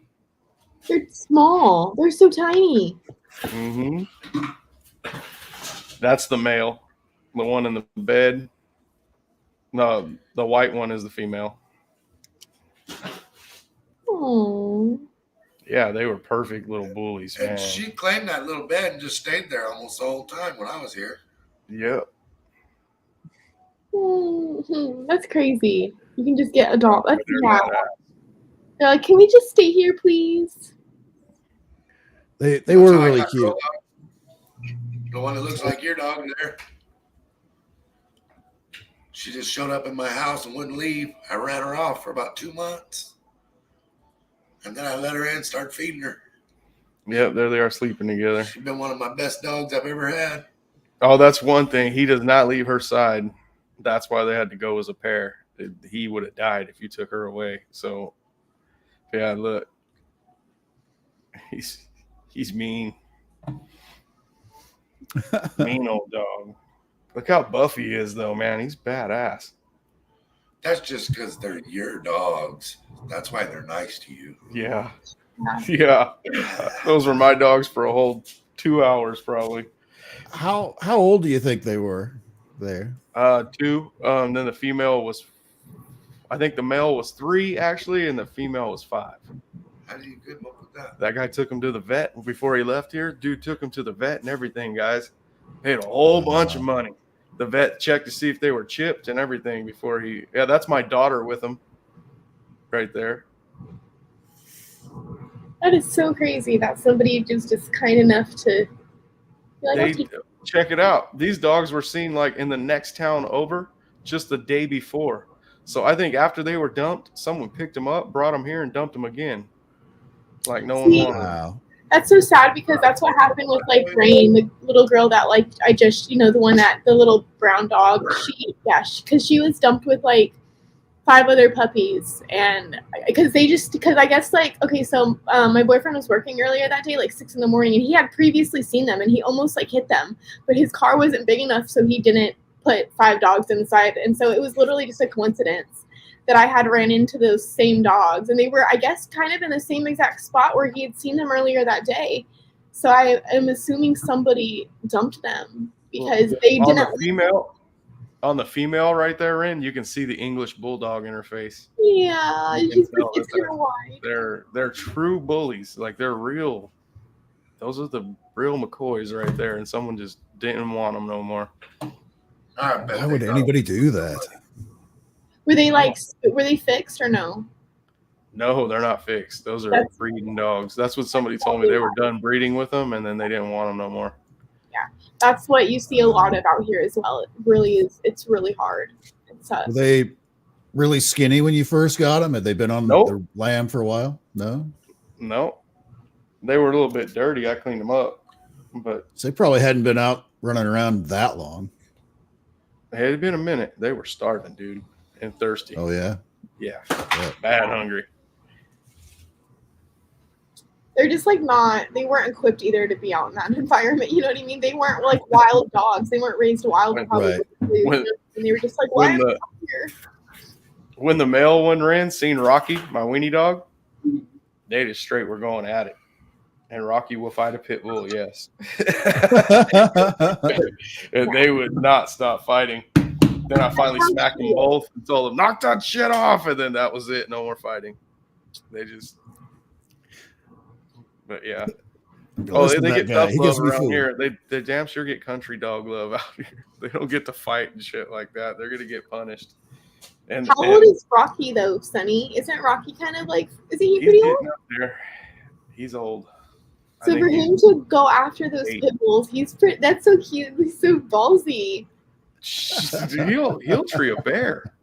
They're small. They're so tiny. Mm-hmm. That's the male. The one in the bed. No, the white one is the female. Oh. Yeah, they were perfect little bullies, man. And she claimed that little bed and just stayed there almost the whole time when I was here. Yep. That's crazy. You can just get adult. That's, yeah. They're like, can we just stay here, please? They were really cute. The one that looks like your dog there. She just showed up in my house and wouldn't leave. I ran her off for about 2 months. And then I let her in, start feeding her. Yep, there they are sleeping together. She's been one of my best dogs I've ever had. Oh, that's one thing. He does not leave her side. That's why they had to go as a pair. He would have died if you took her away. So, yeah, look. He's mean. Mean old dog. Look how buff he is, though, man. He's badass. That's just because they're your dogs. That's why they're nice to you. Yeah. Yeah. Those were my dogs for a whole 2 hours, probably. How old do you think they were there? 2. Then the female was, I think the male was 3, actually, and the female was 5. How do you come up with that? That guy took him to the vet before he left here. Dude took him to the vet and everything, guys. Paid a whole bunch of money. The vet checked to see if they were chipped and everything before he. Yeah, that's my daughter with him, right there. That is so crazy that somebody just is kind enough to. Be like, check it out. These dogs were seen like in the next town over just the day before. So I think after they were dumped, someone picked them up, brought them here, and dumped them again. Like no one wanted them. Wow. That's so sad because that's what happened with like Rain, the little girl that like I just the one that the little brown dog. Because she was dumped with like 5 other puppies, and because I guess like okay, so my boyfriend was working earlier that day, like 6 a.m, and he had previously seen them, and he almost like hit them, but his car wasn't big enough, so he didn't put 5 dogs inside, and so it was literally just a coincidence that I had ran into those same dogs, and they were, I guess, kind of in the same exact spot where he had seen them earlier that day. So I am assuming somebody dumped them because they didn't. On the female right there, Ren, you can see the English bulldog in her face. Yeah, it's kind of wide. They're true bullies. Like they're real. Those are the real McCoys right there, and someone just didn't want them no more. Why would anybody do that? Were they fixed or no? No, they're not fixed. Those are breeding dogs. That's what somebody told me. They were done breeding with them, and then they didn't want them no more. Yeah, that's what you see a lot of out here as well. It really is. It's really hard. Were they really skinny when you first got them? Had they been on the lamb for a while? No? No. They were a little bit dirty. I cleaned them up. But so they probably hadn't been out running around that long. It had been a minute. They were starving, dude, and thirsty. Oh, yeah? Yeah. Bad hungry. They're just like they weren't equipped either to be out in that environment. You know what I mean? They weren't like wild dogs. They weren't raised wild. Right. And they were just like, why am I out here? When the male one ran, seen Rocky, my weenie dog, they just straight were going at it. And Rocky will fight a pit bull, yes. And they would not stop fighting. Then I finally smacked them both and told them, knock that shit off. And then that was it. No more fighting. They just... But yeah. They get tough love around here. They damn sure get country dog love out here. They don't get to fight and shit like that. They're gonna get punished. And how old is Rocky though, Sonny? Isn't Rocky kind of like? Isn't he pretty old? He's old. So for him to go after those pit bulls, that's so cute. He's so ballsy. Dude, he'll tree a bear.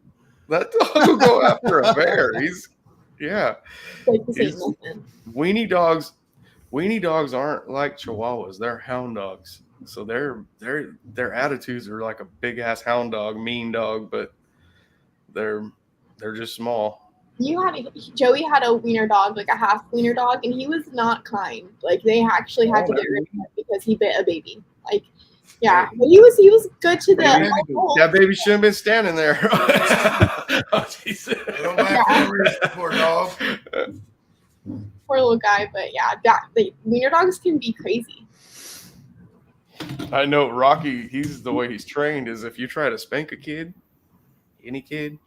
That dog will go after a bear. Weenie dogs aren't like Chihuahuas. They're hound dogs. So their attitudes are like a big ass hound dog, mean dog, but they're just small. Joey had a wiener dog, like a half wiener dog, and he was not kind. Like they actually had to get rid of him because he bit a baby. Like, yeah, but he was good to the. That baby shouldn't have been standing there. Oh, Jesus. Poor dog. Poor little guy, but yeah, wiener dogs can be crazy. I know Rocky. The way he's trained is if you try to spank a kid, any kid,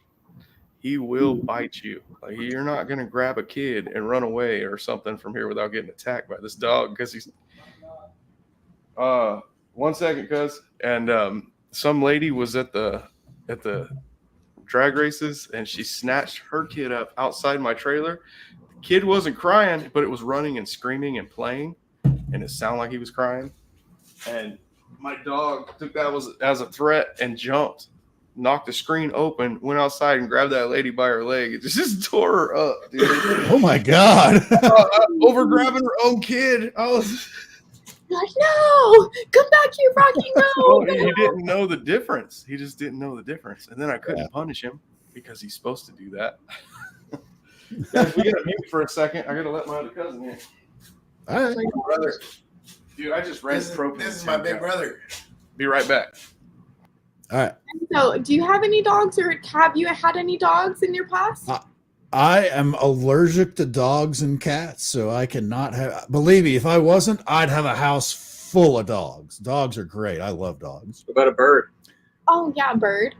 he will bite you. Like you're not gonna grab a kid and run away or something from here without getting attacked by this dog because he's. 1 second, cuz. And some lady was at the drag races and she snatched her kid up outside my trailer. The kid wasn't crying, but it was running and screaming and playing, and it sounded like he was crying. And my dog took that as a threat and jumped, knocked the screen open, went outside and grabbed that lady by her leg. It just tore her up, dude. Oh my God. Over grabbing her own kid. I was like, no, come back here, Rocky, no. He didn't know the difference. He just didn't know the difference. And then I couldn't punish him because he's supposed to do that. Guys, we got to mute for a second. I got to let my other cousin in. All right. My brother. Dude, I just ran propane. This is my big brother. Be right back. All right. So, do you have any dogs, or have you had any dogs in your past? I am allergic to dogs and cats, so I cannot have. Believe me, if I wasn't, I'd have a house full of dogs. Dogs are great. I love dogs. What about a bird? Oh yeah, bird.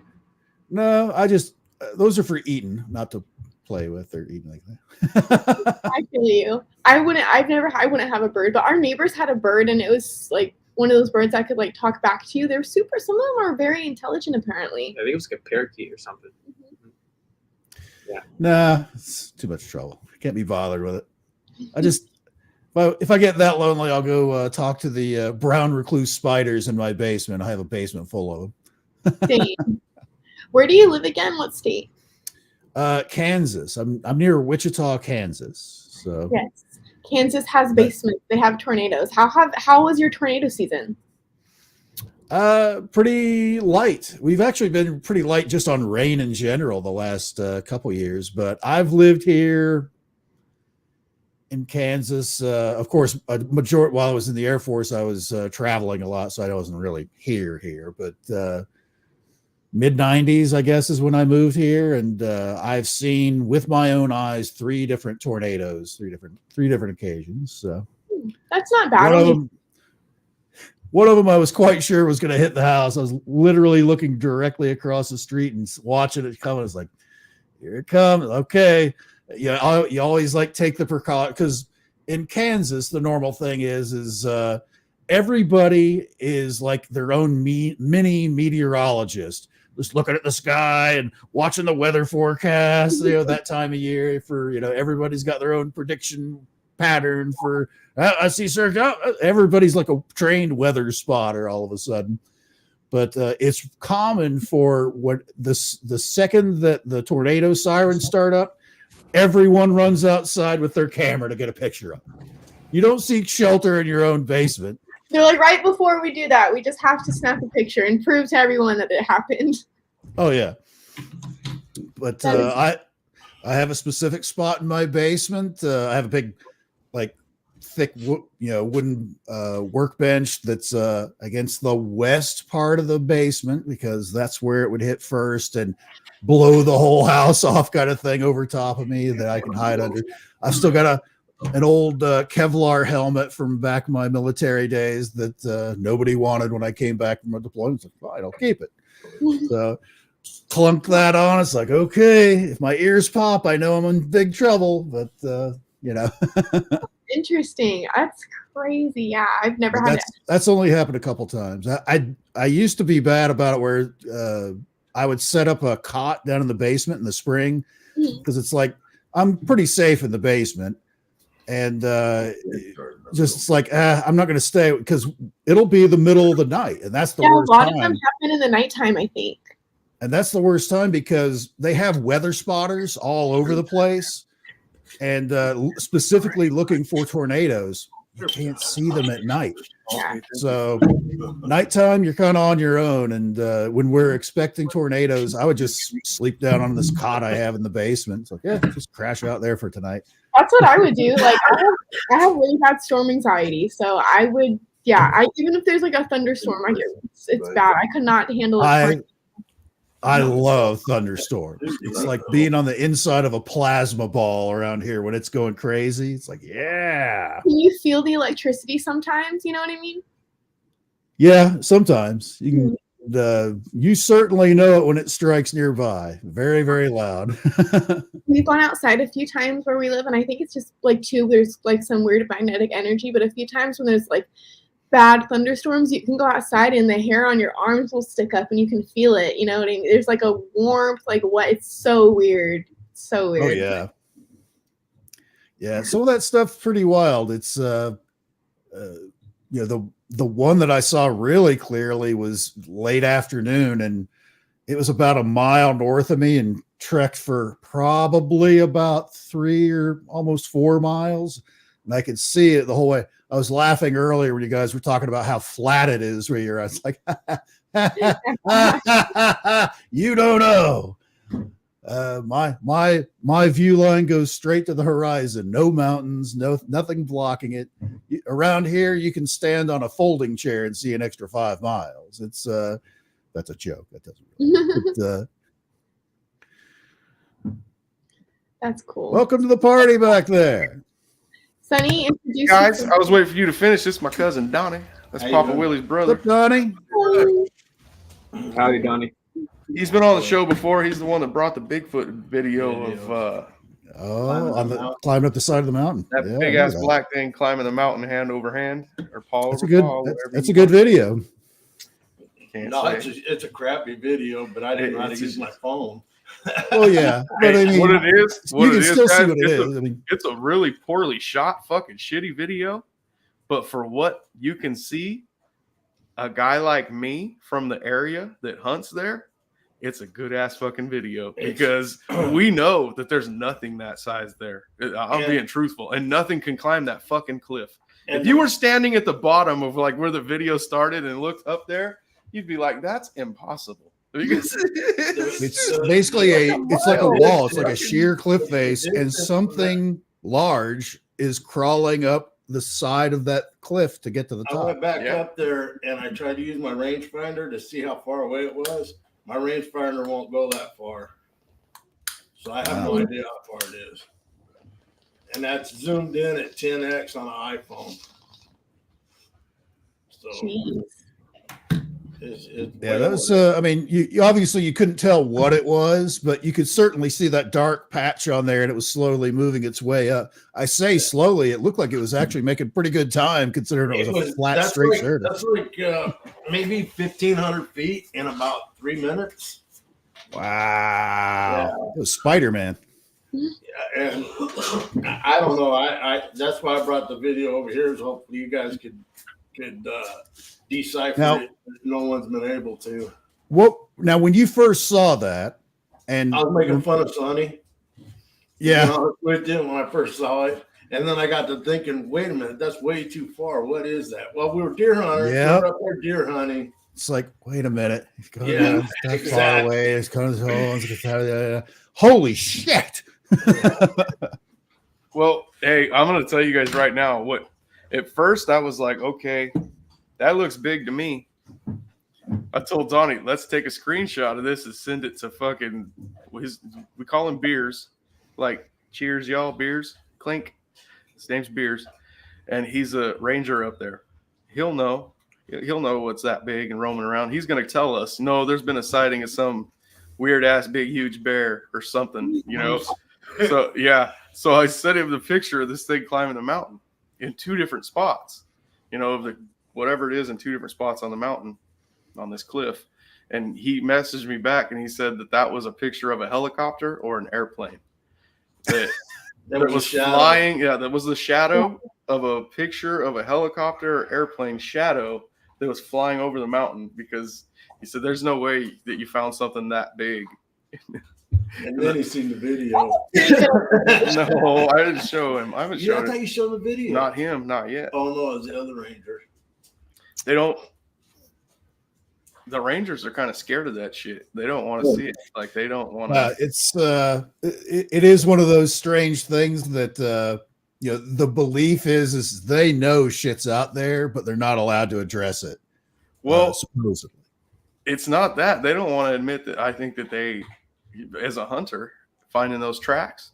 No, I just those are for eating, not to play with or eating like that. I feel you. I wouldn't have a bird, but our neighbors had a bird, and it was like one of those birds that could like talk back to you. They're some of them are very intelligent, apparently. I think it was like a parakeet or something. Yeah. Nah, it's too much trouble. Can't be bothered with it. But if I get that lonely, I'll go talk to the brown recluse spiders in my basement. I have a basement full of them. Same. Where do you live again? What state? Kansas. I'm near Wichita, Kansas. So Yes. Kansas has basements. They have tornadoes. How was your tornado season? pretty light. We've actually been pretty light just on rain in general the last couple years, but I've lived here in Kansas. Of course, a majority while I was in the Air Force, I was traveling a lot, so I wasn't really here. But mid 90s, I guess, is when I moved here, and I've seen with my own eyes 3 different tornadoes, three different occasions. So that's not bad. One of them I was quite sure was going to hit the house. I was literally looking directly across the street and watching it come. I was like, here it comes. Okay. Yeah, you always like take the precaution, because in Kansas, the normal thing is everybody is like their own mini meteorologist, just looking at the sky and watching the weather forecast, that time of year for, everybody's got their own prediction pattern for, I see, sir. Everybody's like a trained weather spotter all of a sudden. But it's common for what the second that the tornado sirens start up, everyone runs outside with their camera to get a picture of it. You don't seek shelter in your own basement. They're like, right before we do that, we just have to snap a picture and prove to everyone that it happened. Oh yeah. But I have a specific spot in my basement. I have a big, thick, wooden workbench that's against the west part of the basement, because that's where it would hit first and blow the whole house off, kind of thing, over top of me that I can hide under. I've still got an old Kevlar helmet from back in my military days that nobody wanted when I came back from a deployment. It's like, fine, I'll keep it. So clunk that on. It's like, okay, if my ears pop, I know I'm in big trouble, but Interesting. That's crazy. Yeah, I've never had it. That's only happened a couple times. I used to be bad about it, where I would set up a cot down in the basement in the spring, because it's like I'm pretty safe in the basement, and just it's like I'm not going to stay, because it'll be the middle of the night, and that's the worst time. A lot of them happen in the nighttime, I think. And that's the worst time, because they have weather spotters all over the place. And specifically looking for tornadoes. You can't see them at night. So nighttime, you're kind of on your own. And when we're expecting tornadoes, I would just sleep down on this cot I have in the basement. It's like, yeah, just crash out there for tonight. That's what I would do. Like, I have really bad storm anxiety. So I would, even if there's like a thunderstorm, it's bad. I could not handle it. I love thunderstorms. It's like being on the inside of a plasma ball around here when it's going crazy. It's like, yeah. Can you feel the electricity sometimes? You know what I mean? Yeah, sometimes. You can. You certainly know it when it strikes nearby. Very, very loud. We've gone outside a few times where we live, and I think it's just there's like some weird magnetic energy. But a few times when there's like bad thunderstorms, you can go outside and the hair on your arms will stick up and you can feel it. You know what I mean? There's like a warmth, like what? It's so weird. So weird. Oh yeah. Yeah. Some of that stuff's pretty wild. It's the one that I saw really clearly was late afternoon, and it was about a mile north of me and trekked for probably about 3 or almost 4 miles. And I could see it the whole way. I was laughing earlier when you guys were talking about how flat it is where you're at. It's like, you don't know. My view line goes straight to the horizon. No mountains, nothing blocking it. Around here, you can stand on a folding chair and see an extra 5 miles. It's that's a joke. That doesn't really, that's cool. Welcome to the party back there. Sonny, introduce guys. I was waiting for you to finish. This is my cousin Donnie. That's Papa Willie's brother. What's up, Donnie? Howdy, Donnie. He's been on the show before. He's the one that brought the Bigfoot video of climbing up the side of the mountain. That big ass black thing climbing the mountain hand over hand or paw over paw. That's a good video. It's a crappy video, but I didn't know how to use my phone. Well, yeah, but I mean, what it is, you can still see guys, what it is. I mean, it's a really poorly shot, fucking shitty video. But for what you can see, a guy like me from the area that hunts there, it's a good ass fucking video because we know that there's nothing that size there. I'm being truthful, and nothing can climb that fucking cliff. If you were standing at the bottom of like where the video started and looked up there, you'd be like, "That's impossible." Because it's basically it's like a wall. It's like a sheer cliff face, and something large is crawling up the side of that cliff to get to the I top. went back up there and I tried to use my rangefinder to see how far away it was. My rangefinder won't go that far. So I have no idea how far it is. And that's zoomed in at 10x on an iPhone. So Jeez. Yeah, that was. I mean, you obviously you couldn't tell what it was, but you could certainly see that dark patch on there, and it was slowly moving its way up. I say slowly; it looked like it was actually making pretty good time, considering it was a flat, straight surface. That's like maybe 1,500 feet in about 3 minutes. Wow, yeah. It was Spider-Man. Yeah, and I don't know. I that's why I brought the video over here, so hopefully you guys could decipher it. No one's been able to. What now? When you first saw that, and I was making fun of Sonny. Yeah, I was with him when I first saw it, and then I got to thinking, wait a minute, that's way too far. What is that? Well, we were deer hunters. Yeah, we were up there deer hunting. It's like, wait a minute, it's going down that far away. It's coming home. Holy shit! Well, hey, I'm gonna tell you guys right now. What at first I was like, okay, that looks big to me. I told Donnie, let's take a screenshot of this and send it to fucking we call him Beers. Like, cheers, y'all, Beers. Clink. His name's Beers. And he's a ranger up there. He'll know what's that big and roaming around. He's gonna tell us, no, there's been a sighting of some weird ass big huge bear or something, you know. So yeah. So I sent him the picture of this thing climbing the mountain in 2 different spots, you know, of the whatever it is in 2 different spots on the mountain, on this cliff. And he messaged me back and he said that was a picture of a helicopter or an airplane that was flying. Yeah, that was the shadow of a picture of a helicopter or airplane shadow that was flying over the mountain, because he said there's no way that you found something that big. And then he seen the video. No, I didn't show him. I haven't shown I thought you showed the video. Not him, not yet. Oh no, it was the other ranger. They don't. The Rangers are kind of scared of that shit. They don't want to see it. Like, they don't want to. It is one of those strange things that you know, the belief is they know shit's out there, but they're not allowed to address it. Well, supposedly, it's not that they don't want to admit that. I think that they, as a hunter, finding those tracks,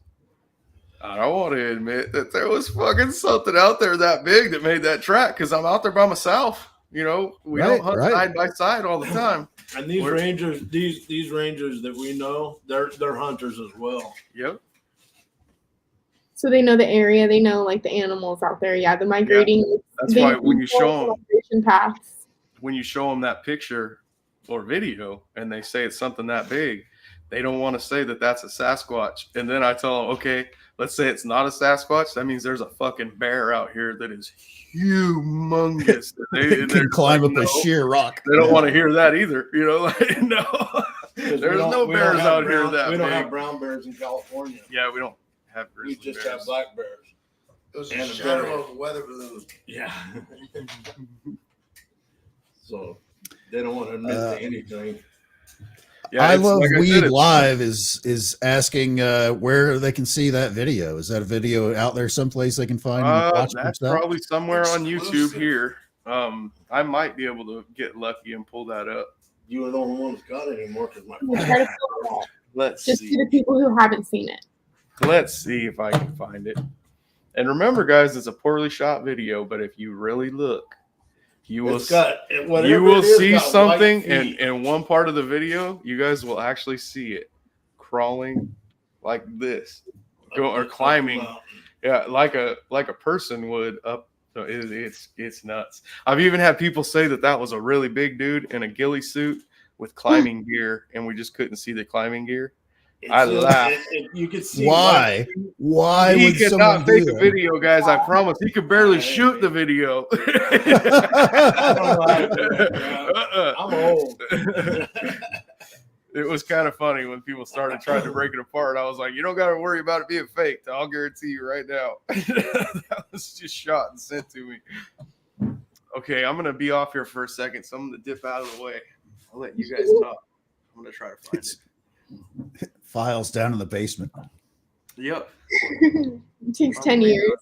I don't want to admit that there was fucking something out there that big that made that track, because I'm out there by myself. You know, we don't hunt side by side all the time. And these rangers, these rangers that we know, they're hunters as well. Yep. So they know the area. They know like the animals out there. Yeah, the migrating. Yeah. That's why when you show them migration paths, when you show them that picture or video, and they say it's something that big, they don't want to say that that's a Sasquatch. And then I tell them, okay, let's say it's not a Sasquatch. That means there's a fucking bear out here that is humongous. They can climb up a sheer rock. They don't want to hear that either. You know, like, no, there's no bears out here that we don't big. have brown bears in California. Yeah, we don't have we just bears. have black bears. It was a shadow of a weather balloon. Yeah. So they don't want to admit to anything. Yeah, I love like Weed Live is asking where they can see that video. Is that a video out there someplace they can find? And watch that's themselves? probably somewhere on YouTube Exclusive. here. I might be able to get lucky and pull that up. You are the only one that's got it anymore because my we'll try to fill it out. Let's Just see. to the people who haven't seen it. Let's see if I can find it. And remember, guys, it's a poorly shot video, but if you really look, you will see something in one part of the video. You guys will actually see it crawling like this, or climbing, yeah, like a person would up. So it's nuts. I've even had people say that was a really big dude in a ghillie suit with climbing gear, and we just couldn't see the climbing gear. I laughed. You could see Why? Why He would could someone not do fake a that? video, guys. I promise. He could barely shoot the video. I'm old. It was kind of funny when people started trying to break it apart. I was like, you don't got to worry about it being faked. I'll guarantee you right now. That was just shot and sent to me. Okay, I'm going to be off here for a second, so I'm going to dip out of the way. I'll let you guys talk. I'm going to try to find it. Files down in the basement. Yep. It takes 10 years.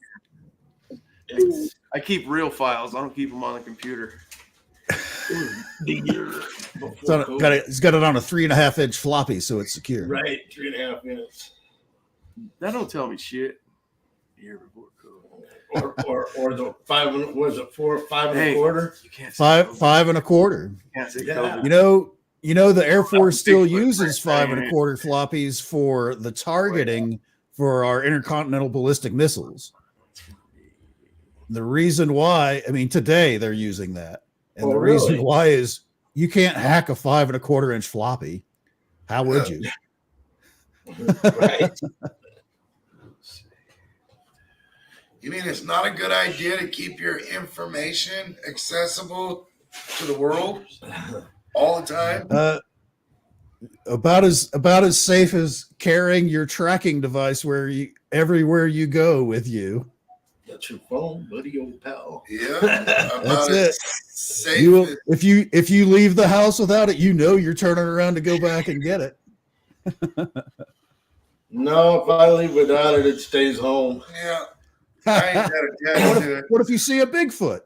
I keep real files. I don't keep them on the computer. It's got it on a 3.5-inch floppy, so it's secure. Right, 3.5 minutes. That don't tell me shit. Year before code. Or the 5 was it 5 and Hey. a quarter? You can't say Five code. 5.25. You can't say Yeah. code. You know the Air Force still Bigfoot uses print. 5.25 floppies for the targeting for our intercontinental ballistic missiles. The reason why, I mean, today they're using that. And the reason Really? why is you can't hack a 5.25-inch floppy. How would you? Right. You mean it's not a good idea to keep your information accessible to the world all the time? About as safe as carrying your tracking device everywhere you go with you. That's your phone, buddy, old pal. Yeah, That's about it. as safe. You will, if you leave the house without it, you're turning around to go back and get it. No, if I leave without it, it stays home. Yeah, I ain't got attached to it. What if you see a Bigfoot?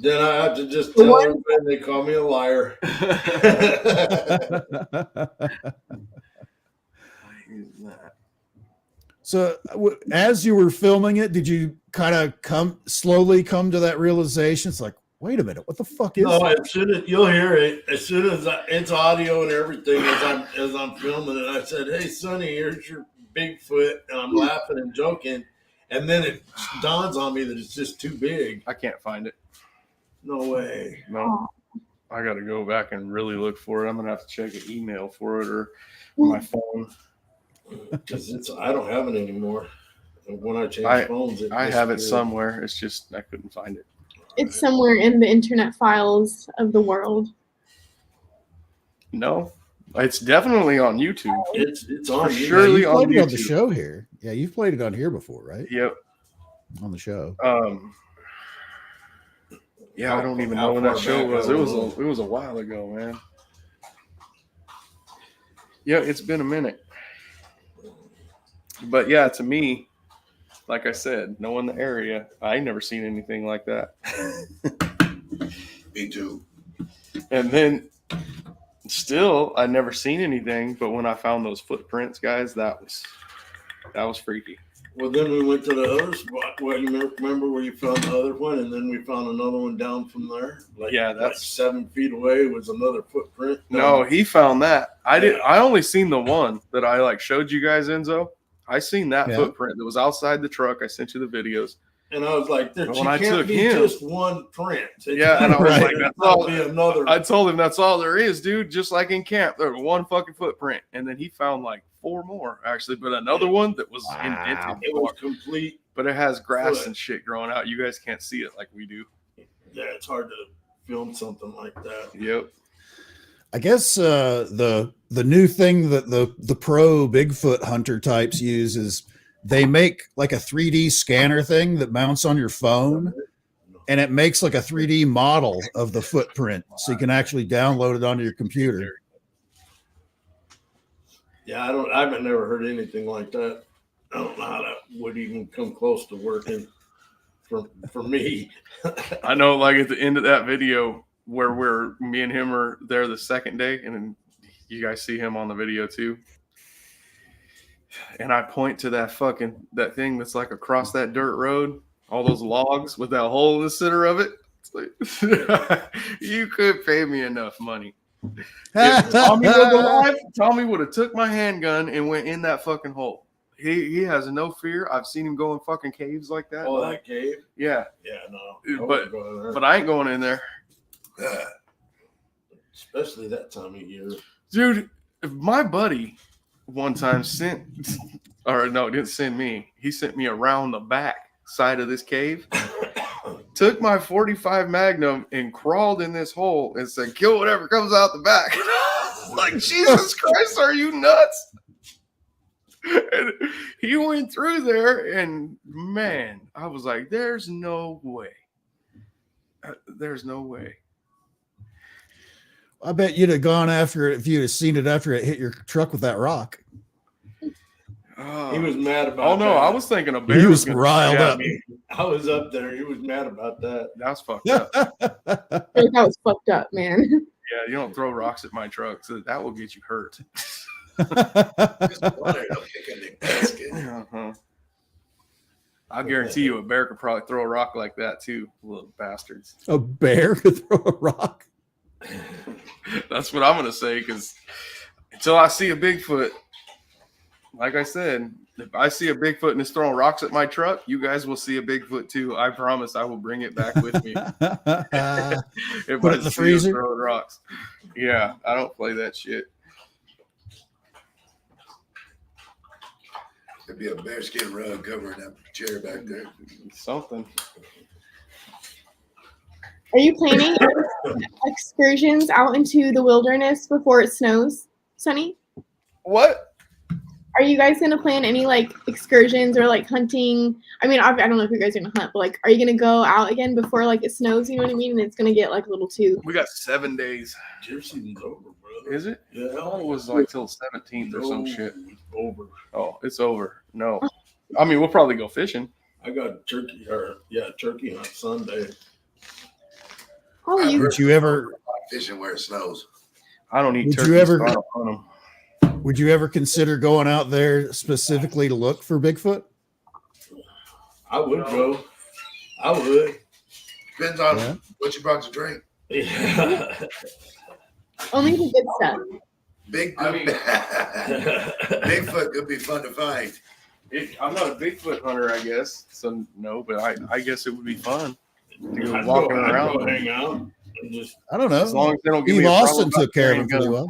Then I have to just tell everybody they call me a liar. So, as you were filming it, did you kind of slowly come to that realization? It's like, wait a minute, what the fuck is No, that? as soon as you'll hear it, as soon as it's audio and everything as I'm filming it, I said, "Hey, Sonny, here's your Bigfoot," and I'm laughing and joking, and then it dawns on me that it's just too big. I can't find it. No way. No. I got to go back and really look for it. I'm going to have to check an email for it or my phone. Because I don't have it anymore. And when I change phones, I have it disappeared. somewhere. It's just I couldn't find it. It's somewhere in the internet files of the world. No, it's definitely on YouTube. It's on For you. surely you on played it on the YouTube. show here. Yeah, you've played it on here before, right? Yep. On the show. Yeah, I don't even How know when that far show back? was. I It don't was a while ago, man. Yeah, it's been a minute. But yeah, to me, like I said, knowing the area, I ain't never seen anything like that. Me too. And then still, I never seen anything. But when I found those footprints, guys, that was freaky. Well, then we went to the other spot. Well, you remember where you found the other one, and then we found another one down from there. Yeah, like that's 7 feet away was another footprint. no. He found that. I only seen the one that I showed you guys, Enzo. I seen that footprint that was outside the truck. I sent you the videos. And I was like, "There When I can't took be him- just one print." Yeah, and I was like, "That's all." Be another. I told him that's all there is, dude. Just like in camp, there was one fucking footprint, and then he found like 4 more actually, but another one that was indented. It was complete. But it has grass foot. and shit growing out. You guys can't see it like we do. Yeah, it's hard to film something like that. Yep. I guess the new thing that the pro Bigfoot hunter types use is they make like a 3D scanner thing that mounts on your phone, and it makes like a 3D model of the footprint, so you can actually download it onto your computer. Yeah, I've never heard anything like that. I don't know how that would even come close to working for me. I know, like at the end of that video where me and him are there the second day, and then you guys see him on the video too. And I point to that thing that's like across that dirt road, all those logs with that hole in the center of it. It's like, you could pay me enough money. If Tommy was alive, Tommy would have took my handgun and went in that fucking hole. He has no fear. I've seen him go in fucking caves like that. Oh, that cave? Yeah. Yeah, no. But I ain't going in there. Especially that time of year. Dude, if my buddy one time sent, or no, didn't send me. He sent me around the back side of this cave. Took my 45 Magnum and crawled in this hole and said, "Kill whatever comes out the back." Like, Jesus Christ, are you nuts? And he went through there, and man, I was like, "There's no way. There's no way." I bet you'd have gone after it if you'd have seen it after it hit your truck with that rock. He was mad about Oh, no, that. I was thinking a bear He was gonna riled stab up. me. I was up there. He was mad about that. That's fucked up. That was fucked up, man. Yeah, you don't throw rocks at my truck, so that will get you hurt. Just wanted to kick in the basket. Uh-huh. I guarantee you a bear could probably throw a rock like that too, little bastards. A bear could throw a rock. That's what I'm going to say, because until I see a Bigfoot, like I said, if I see a Bigfoot and it's throwing rocks at my truck, you guys will see a Bigfoot too. I promise I will bring it back with me. If Put I it in the see freezer? throwing rocks. Yeah, I don't play that shit. There'd be a bearskin rug covering that chair back there. Something. Are you planning excursions out into the wilderness before it snows, Sonny? What? Are you guys gonna plan any like excursions or like hunting? I mean, I don't know if you guys are gonna hunt, but like, are you gonna go out again before like it snows? You know what I mean? And it's gonna get like a little too. We got 7 days. Deer season's over, brother. Is it? Yeah. I thought it was like till 17th or some shit. It's over. Oh, it's over. No. I mean, we'll probably go fishing. I got turkey on Sunday. Oh, you Would you ever Fishing where it snows. I don't eat Would you turkeys. ever- So I don't hunt 'em. would you ever consider going out there specifically to look for Bigfoot? I would go. I would. Depends on Yeah. what you brought to drink. Yeah. only the good stuff. Bigfoot could be fun to find. I'm not a Bigfoot hunter, I guess. So no, but I guess it would be fun to go I'd walking I'd around. go hang out and just I don't know. As long as they don't give Steve me a problem Austin about took care of carrying him pretty guns. well.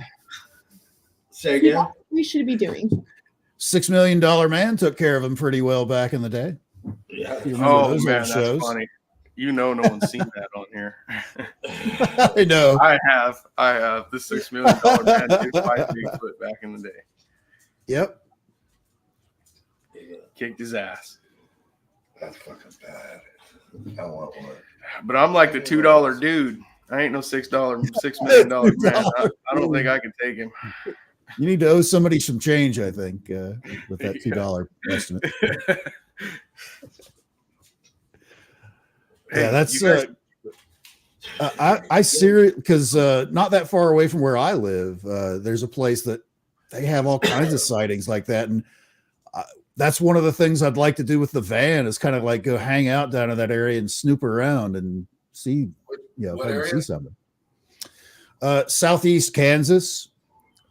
say again. We should be doing. $6 Million Man took care of him pretty well back in the day. Yeah. You remember Oh those man, old that's shows? funny. You know, no one's seen that on here. I know. I have. The $6 million man did fight Bigfoot back in the day. Yep. Kicked his ass. That's fucking bad. I want one. But I'm like the $2 dude. I ain't no $6 $6 million man. I don't think I can take him. You need to owe somebody some change, I think, with that $2 estimate. Yeah, that's you guys- I seriously, because not that far away from where I live, there's a place that they have all kinds of sightings like that, and that's one of the things I'd like to do with the van is kind of like go hang out down in that area and snoop around and see, What if I can area? see something. Southeast Kansas.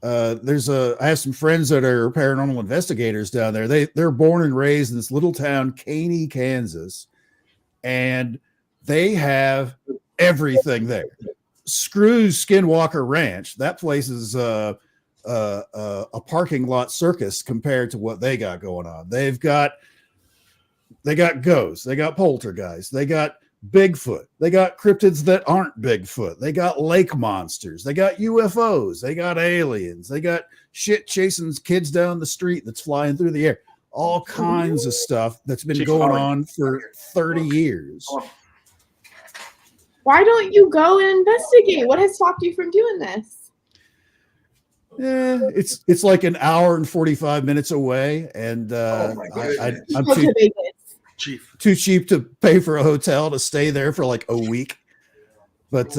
I have some friends that are paranormal investigators down there. They're born and raised in this little town, Caney, Kansas, and they have everything there. Screw Skinwalker Ranch. That place is a parking lot circus compared to what they got going on. They got ghosts, they got poltergeists, they got Bigfoot, they got cryptids that aren't Bigfoot, they got lake monsters, they got UFOs, they got aliens, they got shit chasing kids down the street that's flying through the air. All kinds of stuff that's been going on for 30 years. Why don't you go and investigate? What has stopped you from doing this? Yeah, it's like an hour and 45 minutes away, and Oh my goodness. I'm Go to Vegas. Chief. too cheap to pay for a hotel to stay there for like a week. But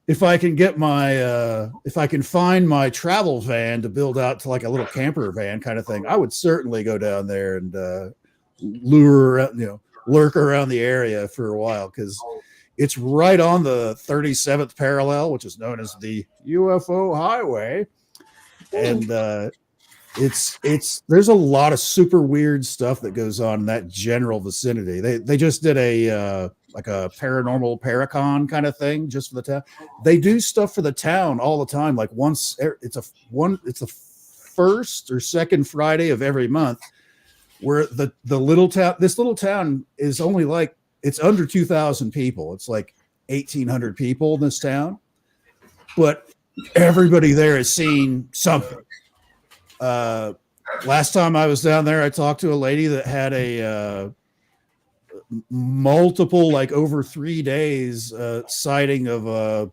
if I can get if I can find my travel van to build out to like a little camper van kind of thing, I would certainly go down there and lure around, lurk around the area for a while, because it's right on the 37th parallel, which is known as the UFO highway. And there's a lot of super weird stuff that goes on in that general vicinity. They just did a paranormal paracon kind of thing just for the town. They do stuff for the town all the time. Like it's a first or second Friday of every month, where the little town, this little town is only like, it's under 2,000 people. It's like 1,800 people in this town, but everybody there has seen something. Last time I was down there, I talked to a lady that had a multiple, like over 3 days, sighting of a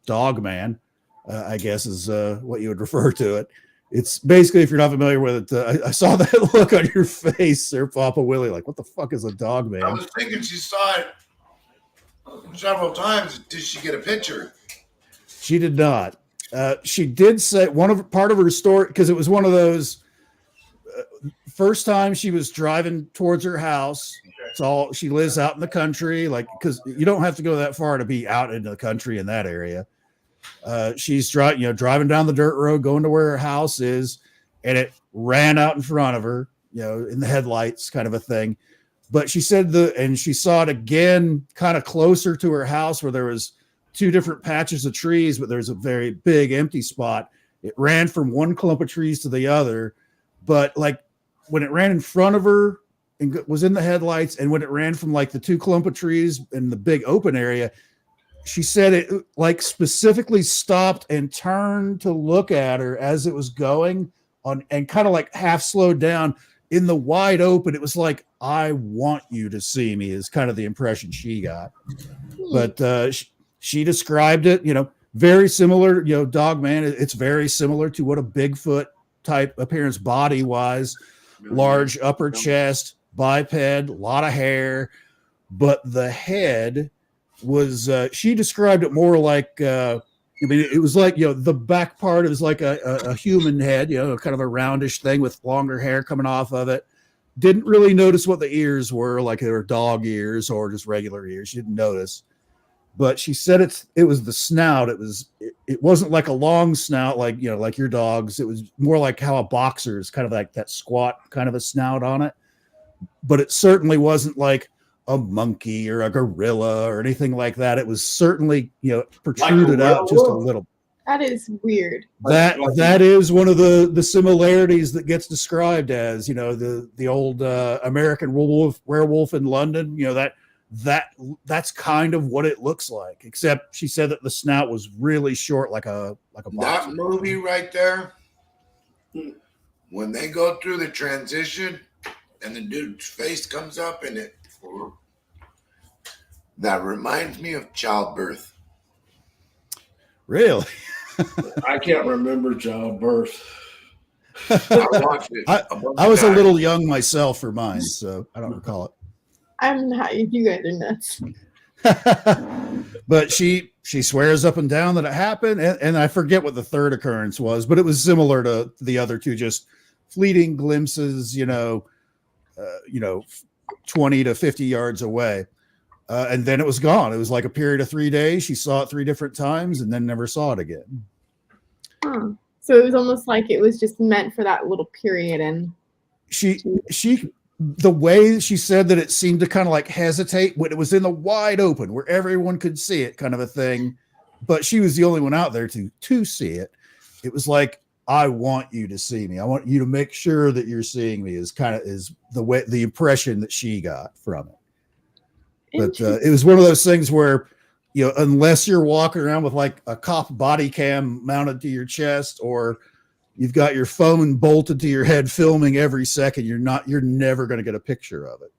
dog man, I guess is what you would refer to it. It's basically, if you're not familiar with it, I saw that look on your face there, Papa Willie, like, what the fuck is a dog man? I was thinking she saw it several times. Did she get a picture? She did not. She did say part of her story, because it was one of those first time she was driving towards her house. It's all, she lives out in the country, like, because you don't have to go that far to be out in the country in that area. She's driving down the dirt road, going to where her house is, and it ran out in front of her, in the headlights, kind of a thing. But she said and she saw it again, kind of closer to her house, where there was 2 different patches of trees, but there's a very big empty spot. It ran from one clump of trees to the other, but like when it ran in front of her and was in the headlights, and when it ran from like the 2 clump of trees in the big open area, she said it like specifically stopped and turned to look at her as it was going on, and kind of like half slowed down in the wide open. It was like, I want you to see me, is kind of the impression she got. But she described it, very similar, dog man. It's very similar to what a Bigfoot type appearance body wise, large upper chest, biped, a lot of hair, but the head was, she described it more like, it was like, the back part is like a human head, kind of a roundish thing with longer hair coming off of it. Didn't really notice what the ears were, like they were dog ears or just regular ears. She didn't notice. But she said it was the snout. It wasn't like a long snout, like, like your dog's. It was more like how a boxer's, kind of like that squat kind of a snout on it. But it certainly wasn't like a monkey or a gorilla or anything like that. It was certainly, protruded out just a little. That is weird. That is one of the similarities that gets described as, the old American werewolf in London, that's kind of what it looks like, except she said that the snout was really short, like a boxer. That movie right there, when they go through the transition and the dude's face comes up in it, that reminds me of childbirth. Really? I can't remember childbirth. I watched it. I was a little young myself for mine, so I don't recall it. I'm not. You guys are nuts. But she swears up and down that it happened, and I forget what the third occurrence was, but it was similar to the other 2, just fleeting glimpses, 20 to 50 yards away, and then it was gone. It was like a period of 3 days. She saw it 3 different times, and then never saw it again. Huh. So it was almost like it was just meant for that little period, and the way she said that it seemed to kind of like hesitate when it was in the wide open where everyone could see it, kind of a thing. But she was the only one out there to see it. It was like, I want you to see me. I want you to make sure that you're seeing me, is the impression that she got from it. But it was one of those things where, unless you're walking around with like a cop body cam mounted to your chest, or you've got your phone bolted to your head filming every second, you're never going to get a picture of it.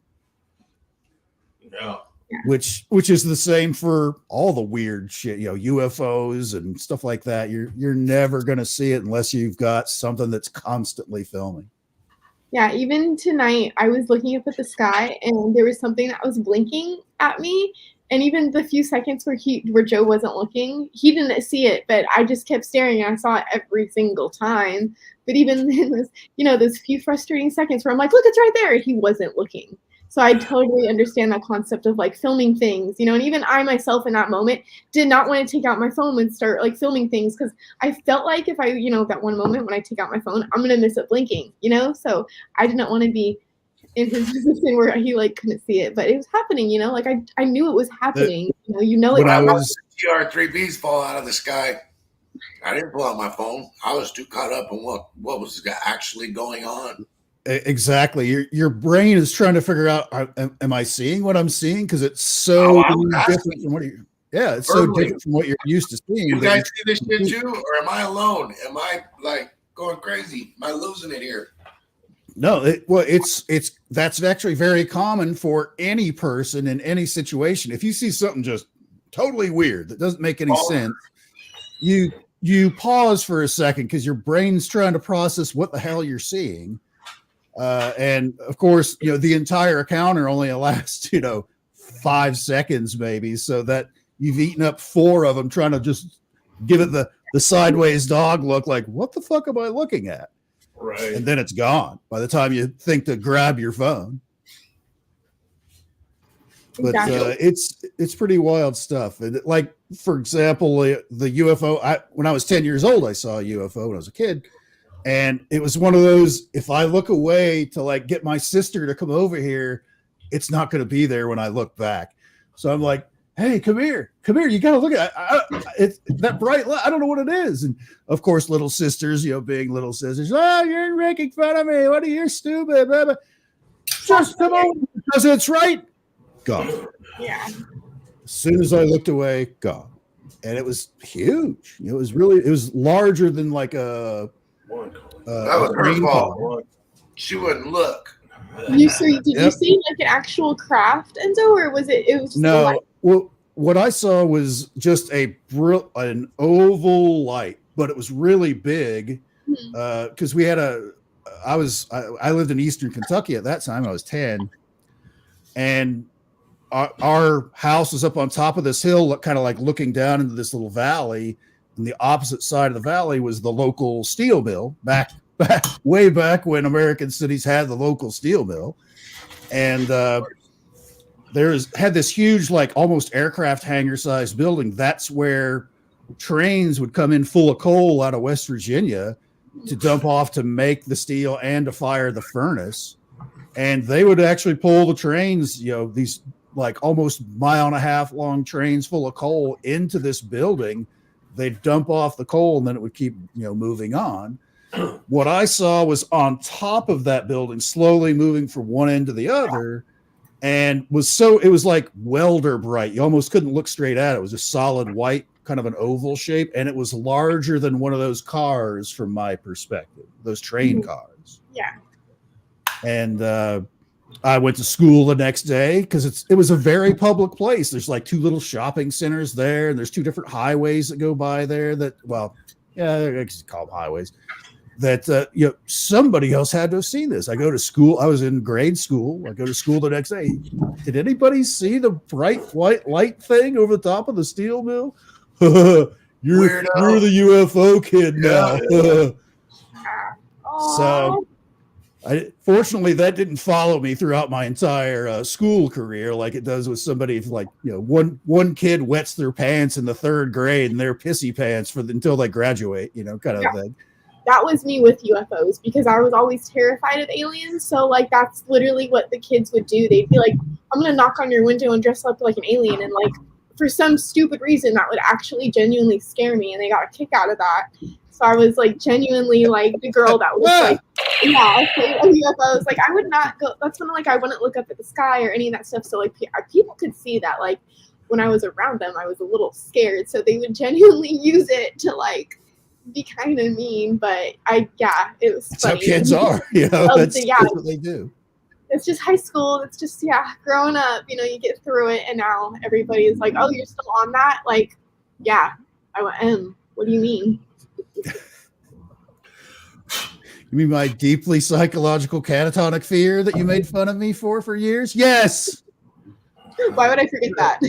Yeah. Which is the same for all the weird shit, UFOs and stuff like that. You're never going to see it unless you've got something that's constantly filming. Yeah, even tonight I was looking up at the sky and there was something that was blinking at me. And even the few seconds where Joe wasn't looking, he didn't see it, but I just kept staring and I saw it every single time. But even in those few frustrating seconds where I'm like, look, it's right there, and he wasn't looking. So I totally understand that concept of like filming things, and even I myself in that moment did not want to take out my phone and start like filming things, because I felt like if I, that one moment when I take out my phone, I'm going to miss it blinking, so I did not want to be in his position where he like couldn't see it, but it was happening, like I knew it was happening. When I was TR3Bs fall out of the sky. I didn't pull out my phone. I was too caught up in what was actually going on. Exactly. Your brain is trying to figure out, am I seeing what I'm seeing? Because it's Oh, so I was different asking. from what you. Yeah, it's so Verbally. different from what you're used to seeing. You that guys see this shit too, or am I alone? Am I like going crazy? Am I losing it here? No, it's that's actually very common for any person in any situation. If you see something just totally weird that doesn't make any sense, you pause for a second because your brain's trying to process what the hell you're seeing. And of course, the entire encounter only lasts, 5 seconds maybe, so that you've eaten up 4 of them trying to just give it the sideways dog look, like, what the fuck am I looking at? Right. And then it's gone by the time you think to grab your phone. But Exactly. it's pretty wild stuff. And like, for example, the UFO, when I was 10 years old, I saw a UFO when I was a kid. And it was one of those, if I look away to like get my sister to come over here, it's not going to be there when I look back. So I'm like, hey, come here. You got to look at it. It's that bright light. I don't know what it is. And of course, little sisters, being little sisters, oh, you're making fun of me. What are you stupid? Blah, blah. Just come over because it's right. Gone. Yeah. As soon as I looked away, gone. And it was huge. It was larger than like a. That was her fault. She wouldn't look. Did you see like an actual craft, Enzo, or was it was just no? Well, what I saw was just an oval light, but it was really big because we had I lived in Eastern Kentucky at that time. I was 10, and our house was up on top of this hill, kind of like looking down into this little valley. And the opposite side of the valley was the local steel mill, way back when American cities had the local steel mill. And had this huge, like almost aircraft hangar sized building. That's where trains would come in full of coal out of West Virginia to dump off to make the steel and to fire the furnace. And they would actually pull the trains, these like almost 1.5 mile long trains full of coal into this building. They'd dump off the coal and then it would keep, moving on. What I saw was on top of that building, slowly moving from one end to the other, and it was like welder bright. You almost couldn't look straight at it. It was a solid white, kind of an oval shape, and it was larger than one of those cars from my perspective, those train cars. Yeah. And I went to school the next day because it was a very public place. There's like 2 little shopping centers there, and there's 2 different highways that go by there I guess you call them highways. That somebody else had to have seen this. I go to school. I was in grade school. I go to school the next day. Did anybody see the bright white light thing over the top of the steel mill? You're the UFO kid now. So. Fortunately, that didn't follow me throughout my entire school career like it does with somebody if, like, one kid wets their pants in the 3rd grade and they're pissy pants until they graduate, kind of thing. That was me with UFOs because I was always terrified of aliens. So like that's literally what the kids would do. They'd be like, I'm gonna knock on your window and dress up like an alien, and like for some stupid reason that would actually genuinely scare me, and they got a kick out of that. So I was like genuinely like the girl that was like, afraid of UFOs. Like I would not go. That's when like I wouldn't look up at the sky or any of that stuff. So like people could see that like when I was around them, I was a little scared. So they would genuinely use it to like be kind of mean. But it was. That's funny. how kids are. That's what they do. It's just high school. It's just growing up. You get through it, and now everybody is like, "Oh, you're still on that?" Like, I am. What do you mean? You mean my deeply psychological catatonic fear that you made fun of me for years? Yes. Why would I forget that?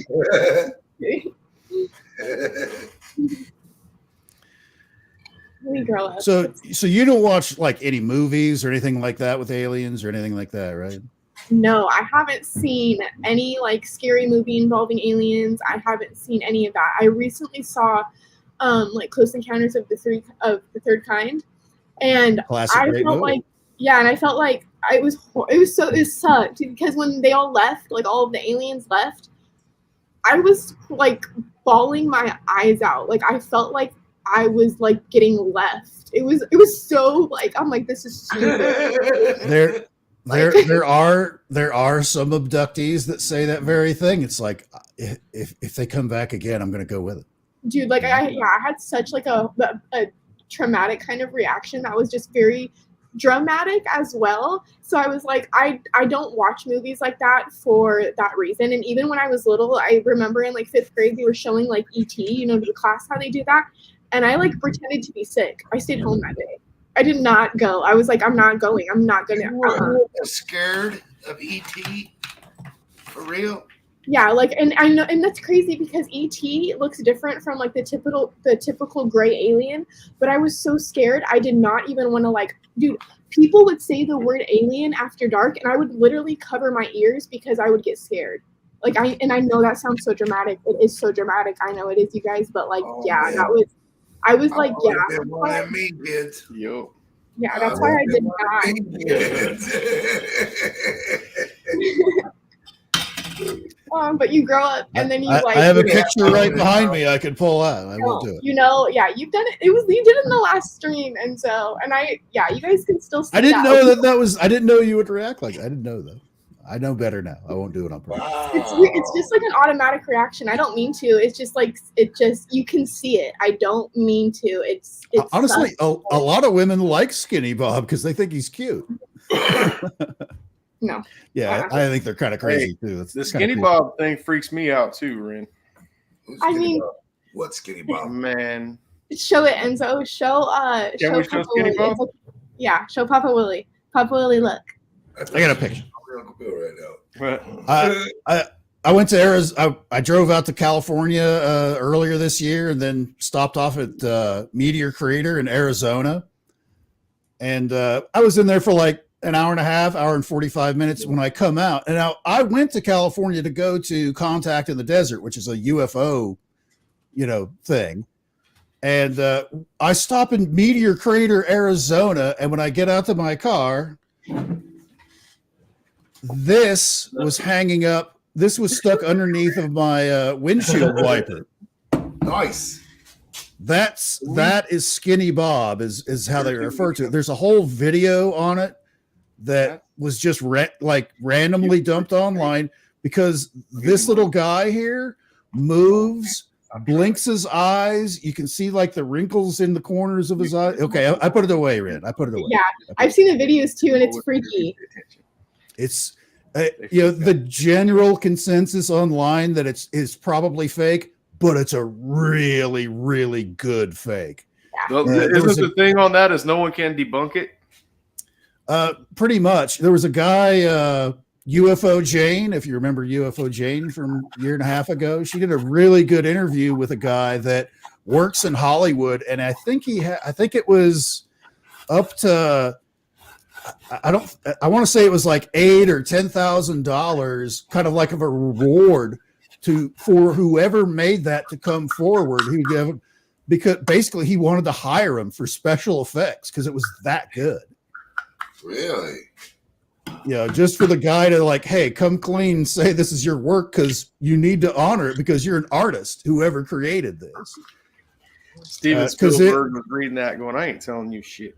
So you don't watch like any movies or anything like that with aliens or anything like that, right? No, I haven't seen any like scary movie involving aliens. I haven't seen any of that. I recently saw like Close Encounters of the Third Kind. And Classic, I felt like, and I felt like it sucked because when they all left, like all of the aliens left, I was like bawling my eyes out. Like I felt like I was like getting left. It was so like, I'm like, this is stupid. There are some abductees that say that very thing. It's like, if they come back again, I'm going to go with it. Dude, like I had such like a traumatic kind of reaction that was just very dramatic as well. So I was like, I don't watch movies like that for that reason. And even when I was little, I remember in like 5th grade they were showing like ET, you know, to the class how they do that, and I like pretended to be sick. I stayed home that day. I did not go. I was like, I'm not going. I'm not gonna. You were scared of ET for real? Yeah, like, and I know, and that's crazy because ET looks different from like the typical gray alien. But I was so scared, I did not even want to like, dude. People would say the word alien after dark, and I would literally cover my ears because I would get scared. Like I know that sounds so dramatic. It is so dramatic. I know it is, you guys. But like, yeah, man. that was. I was like, yeah. That's why I mean, kids. Yo. Yeah, that's why I did not. But you grow up and then you like. I have a picture right behind me I can pull out. I won't do it. You know, yeah, you've done it. You did it in the last stream, and so, and you guys can still. See I didn't know that was. I didn't know you would react like that. I didn't know that. I know better now. I won't do it on purpose. Wow. It's just like an automatic reaction. I don't mean to. It's just like you can see it. I don't mean to. It's honestly a lot of women like Skinny Bob because they think he's cute. No. Yeah, I think they're kind of crazy too. It's the Skinny Bob thing freaks me out too, Ren. I mean, what's Skinny Bob? Man, show it, Enzo. Show Can we show Skinny Bob? Yeah, show Papa Willie. Papa Willie, look. I got a picture. Right now. I went to Arizona. I drove out to California earlier this year, and then stopped off at Meteor Crater in Arizona. And I was in there for like an hour and a half, hour and 45 minutes when I come out. And now I went to California to go to Contact in the Desert, which is a UFO, thing. And I stop in Meteor Crater, Arizona. And when I get out to my car, this was hanging up. This was stuck underneath of my windshield wiper. Nice. That is Skinny Bob is how they refer to it. There's a whole video on it that was just randomly dumped online because this little guy here moves, blinks his eyes. You can see like the wrinkles in the corners of his eyes. Okay, I put it away, Ren. I put it away. Yeah, I've seen the videos too, and it's freaky. It's the general consensus online that it's probably fake, but it's a really, really good fake. Yeah. Isn't the thing on that is no one can debunk it? Pretty much. There was a guy, UFO Jane, if you remember UFO Jane from a year and a half ago. She did a really good interview with a guy that works in Hollywood, and I think it was up to. I want to say it was like $8,000 or $10,000, kind of like of a reward for whoever made that to come forward. He would give, because basically he wanted to hire him for special effects because it was that good. Really? Just for the guy to like, hey, come clean and say this is your work because you need to honor it because you're an artist, whoever created this. Steven Spielberg was reading that going, I ain't telling you shit.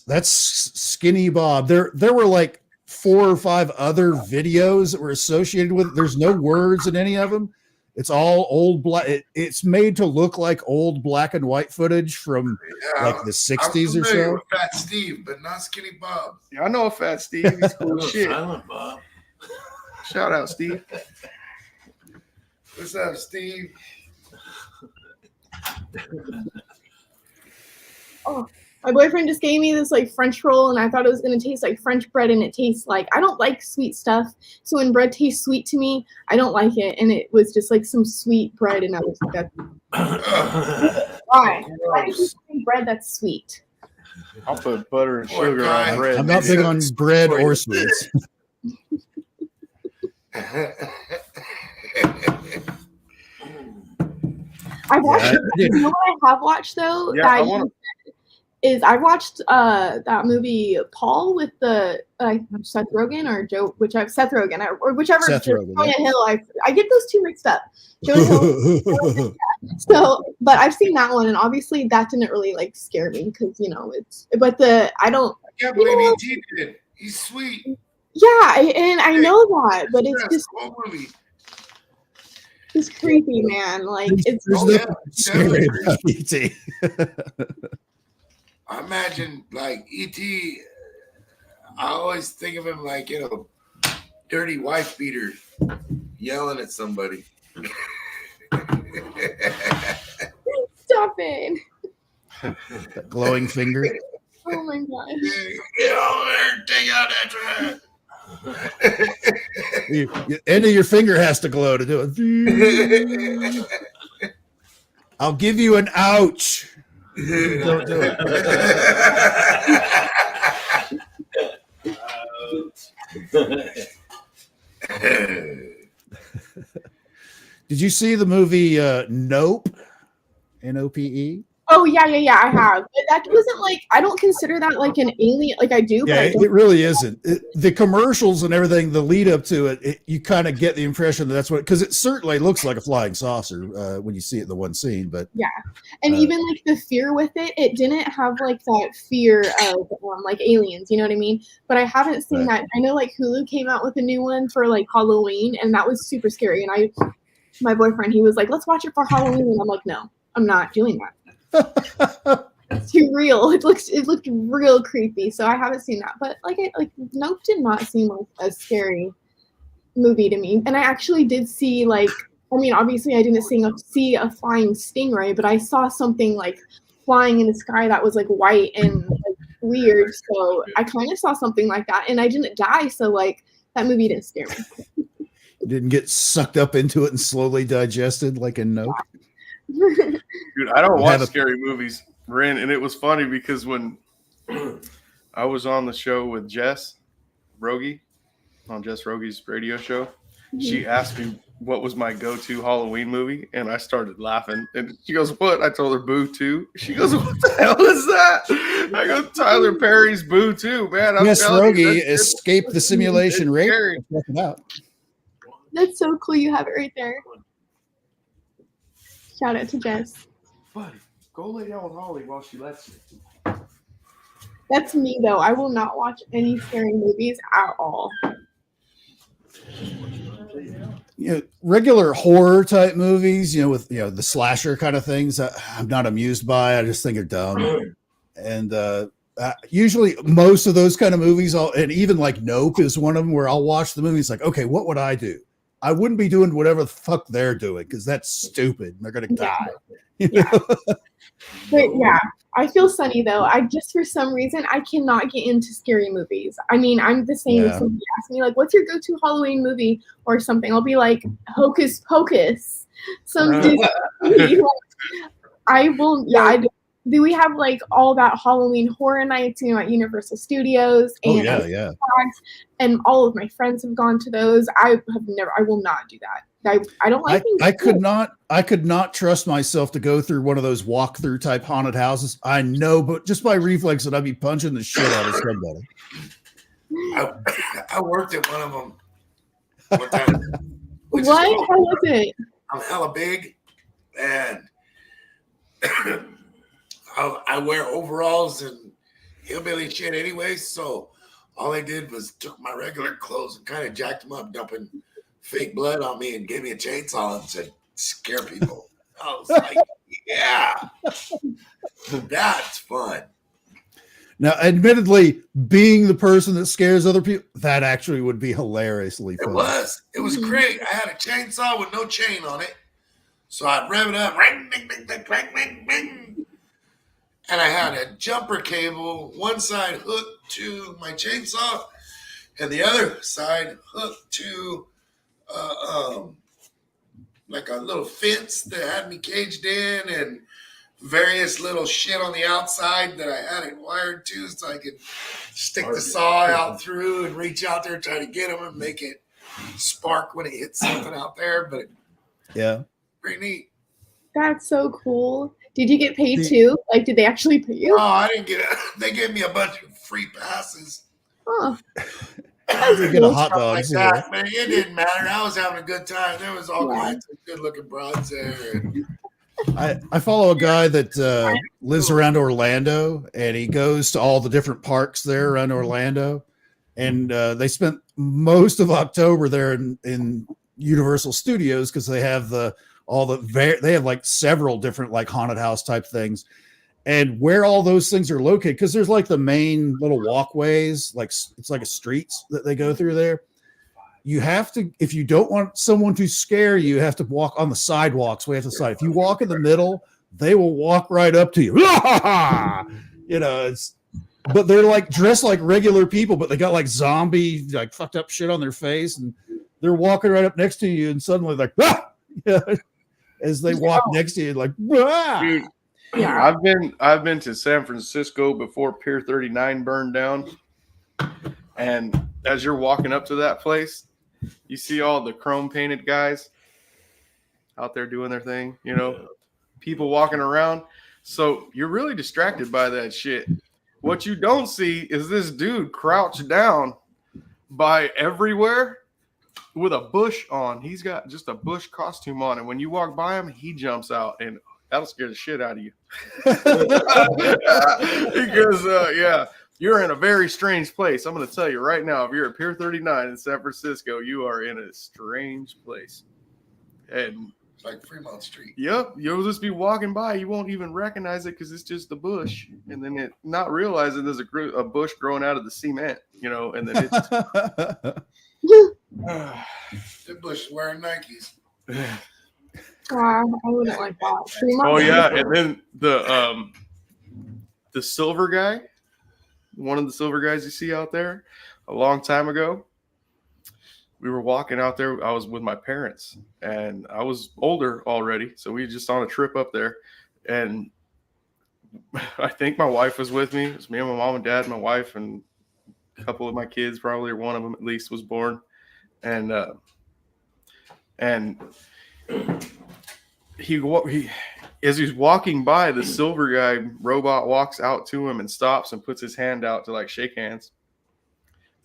That's Skinny Bob. There were like 4 or 5 other videos that were associated with it. There's no words in any of them. It's all old black. It's made to look like old black and white footage from like the 60s or so. With Fat Steve, but not Skinny Bob. Yeah, I know a Fat Steve. He's cool shit. Silent Bob. Shout out, Steve. What's up, Steve? Oh, my boyfriend just gave me this like French roll, and I thought it was gonna taste like French bread, and it tastes like, I don't like sweet stuff. So when bread tastes sweet to me, I don't like it. And it was just like some sweet bread, and I was like, why? Why is this bread that's sweet? I'll put butter and sugar on bread. I'm not big on bread or sweets. I watched. You know what I have watched though? Yeah, is I watched that movie Paul with the Seth Rogen or Joe, whichever Seth Rogen or whichever. Seth Rogen, Jonah yeah. Hill. I get those two mixed up. Jonah Hill. So, but I've seen that one, and obviously that didn't really like scare me because it's. But I don't. I can't believe E.T. did it. He's sweet. Yeah, and I know that, but it's just whole movie. it's creepy, man. Like it's. There's nothing scary about E.T. I imagine like E.T. I always think of him like dirty wife beater yelling at somebody. Stop it! That glowing finger. Oh my gosh! Get over there and take out that trash. End of your finger has to glow to do it. I'll give you an ouch. Don't do it. Did you see the movie Nope? N-O-P-E? Oh yeah, I have. But that wasn't like I don't consider that like an alien. Like I do, Yeah, but I don't. it really isn't. The commercials and everything, the lead up to it, you kind of get the impression that that's what, because it certainly looks like a flying saucer when you see it in the one scene. But yeah, and even like the fear with it didn't have like that fear of like aliens. You know what I mean? But I haven't seen that. I know like Hulu came out with a new one for like Halloween, and that was super scary. And my boyfriend, he was like, "Let's watch it for Halloween," and I'm like, "No, I'm not doing that." It's too real. It looked real creepy, so I haven't seen that. But Nope did not seem like a scary movie to me. And I actually did see obviously I didn't see a flying stingray, but I saw something like flying in the sky that was like white and like weird. So I kind of saw something like that, and I didn't die. So like that movie didn't scare me. didn't get sucked up into it and slowly digested like a Nope. Dude, I don't watch scary movies, Ren, and it was funny because when I was on the show with Jess Rogie, on Jess Rogie's radio show, she asked me what was my go-to Halloween movie, and I started laughing. And she goes, "What?" I told her Boo 2. She goes, "What the hell is that?" I go, "Tyler Perry's Boo 2, man." Yes, Rogie escaped the simulation rate. Check it out. That's so cool. You have it right there. Shout out to Jess. Buddy, go lay down with Holly while she lets you. That's me though. I will not watch any scary movies at all. Regular horror type movies, with the slasher kind of things, I'm not amused by. I just think they're dumb. And usually most of those kind of movies, and even like Nope is one of them where I'll watch the movie. It's like, okay, what would I do? I wouldn't be doing whatever the fuck they're doing because that's stupid. And they're going to die. Yeah. But yeah, I feel Sunny though. I just, for some reason, I cannot get into scary movies. I mean, I'm the same. If somebody asks me like, what's your go-to Halloween movie or something, I'll be like, Hocus Pocus. Some Disney. I will. Yeah. We have like all that Halloween horror nights, at Universal Studios. And and all of my friends have gone to those. I will not do that. I don't like. I could not trust myself to go through one of those walkthrough type haunted houses. I know, but just by reflex that I'd be punching the shit out of somebody. I worked at one of them. One time, what? How was it? I'm hella big, and I wear overalls and hillbilly shit anyway. So all I did was took my regular clothes and kind of jacked them up, dumping fake blood on me, and gave me a chainsaw and said, "Scare people." I was like, "Yeah, that's fun." Now, admittedly, being the person that scares other people, that actually would be hilariously fun. It was great. I had a chainsaw with no chain on it. So I'd rev it up, ring, ding, ding, ding, ding, ding, ding. And I had a jumper cable, one side hooked to my chainsaw, and the other side hooked to like a little fence that had me caged in, and various little shit on the outside that I had it wired to, so I could stick the saw out through and reach out there, try to get them and make it spark when it hits something out there. But yeah, pretty neat. That's so cool. Did you get paid The- too? Like, did they actually pay you? Oh, I didn't get it. They gave me a bunch of free passes. Oh, You get a hot Stuff dog. like that, man. It didn't matter. I was having a good time. There was all Yeah. kinds of good-looking broads there. I follow a guy that lives around Orlando, and he goes to all the different parks there around Orlando. And they spent most of October there in Universal Studios because they have they have like several different like haunted house type things. And where all those things are located, because there's like the main little walkways, like it's like a streets that they go through there. You have to, if you don't want someone to scare you, you have to walk on the sidewalks way off the side. If you walk in the middle, they will walk right up to you. You know, but they're like dressed like regular people, but they got like zombie, like fucked up shit on their face, and they're walking right up next to you, and suddenly like, yeah, as they walk next to you, like, Dude, yeah. I've been to San Francisco before Pier 39 burned down, and as you're walking up to that place, you see all the chrome painted guys out there doing their thing, you know, people walking around. So you're really distracted by that shit. What you don't see is this dude crouched down by everywhere with a bush on. He's got just a bush costume on, and when you walk by him, he jumps out, and that'll scare the shit out of you. Because yeah, you're in a very strange place. I'm going to tell you right now, if you're at Pier 39 in San Francisco, you are in a strange place. And It's like Fremont Street. yep, you'll just be walking by. You won't even recognize it because it's just a bush. And then it not realizing there's a bush growing out of the cement, you know, and then it's The bush is wearing Nikes. I wouldn't like that. oh yeah, and then the silver guy, one of the silver guys you see out there, a long time ago, we were walking out there. I was with my parents, and I was older already, so we were just on a trip up there, and I think my wife was with me. It was me and my mom and dad, my wife, and a couple of my kids, probably, or one of them at least, was born, and he as he's walking by, the silver guy robot walks out to him and stops and puts his hand out to like shake hands.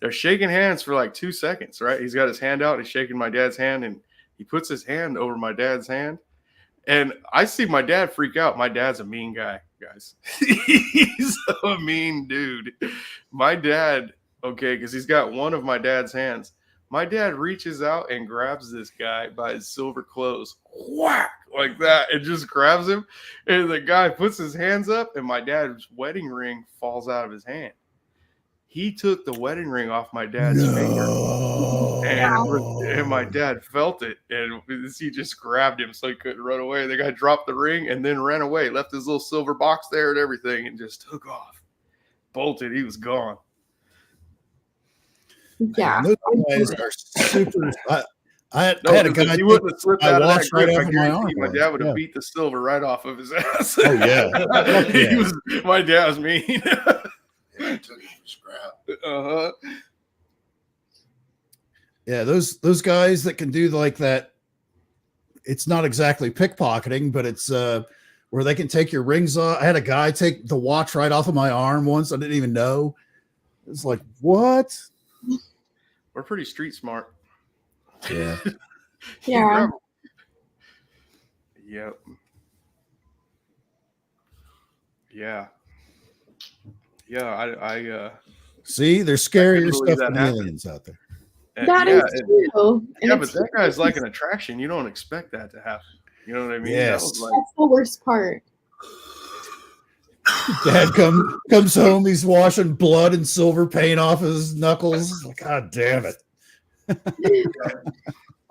They're shaking hands for like 2 seconds, right? He's got his hand out, he's shaking my dad's hand, and he puts his hand over my dad's hand. And I see my dad freak out. My dad's a mean guy, guys. He's a mean dude. My dad, okay, because he's got one of my dad's hands. My dad reaches out and grabs this guy by his silver clothes, whack, like that, and just grabs him. And the guy puts his hands up, and my dad's wedding ring falls out of his hand. He took the wedding ring off my dad's finger, and my dad felt it, and he just grabbed him so he couldn't run away. The guy dropped the ring and then ran away, left his little silver box there and everything, and just took off, bolted. He was gone. Yeah. Those guys are super. I had a guy. He wouldn't have slipped I out of watched that grip. right I off of my guarantee arm. my dad would have Yeah. beat the silver right off of his ass. Oh yeah. He was, my dad was mean. Yeah, I took it for scrap. Uh-huh. Yeah, those guys that can do like that. It's not exactly pickpocketing, but it's where they can take your rings off. I had a guy take the watch right off of my arm once. I didn't even know. It's like, what? We're pretty street smart. Yeah. Yeah. Yep. Yeah. Yeah. I See, there's scarier believe stuff that than happened. aliens out there. That yeah, is true. And yeah, but it's- that guy's like an attraction. You don't expect that to happen. You know what I mean? Yes. That was like, That's the worst part. Dad comes home. He's washing blood and silver paint off his knuckles. God damn it!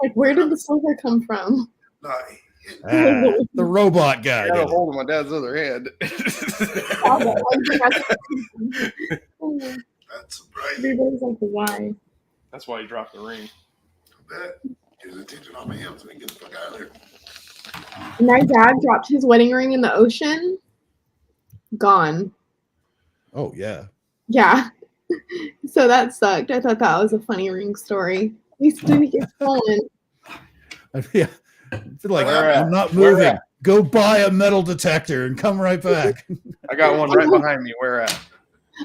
Like, where did the silver come from? No, The robot guy. I got a Did it. hold of my dad's other hand. that's surprising. Everybody's like, why? That's why he dropped the ring. That gives attention off of him so he can get the fuck out of there. My dad dropped his wedding ring in the ocean. Gone. Oh yeah. Yeah. So that sucked. I thought that was a funny ring story. At least didn't get stolen. Yeah. I feel like Where at? I'm not Where moving. at? Go buy a metal detector and come right back. I got one right behind me. Where at?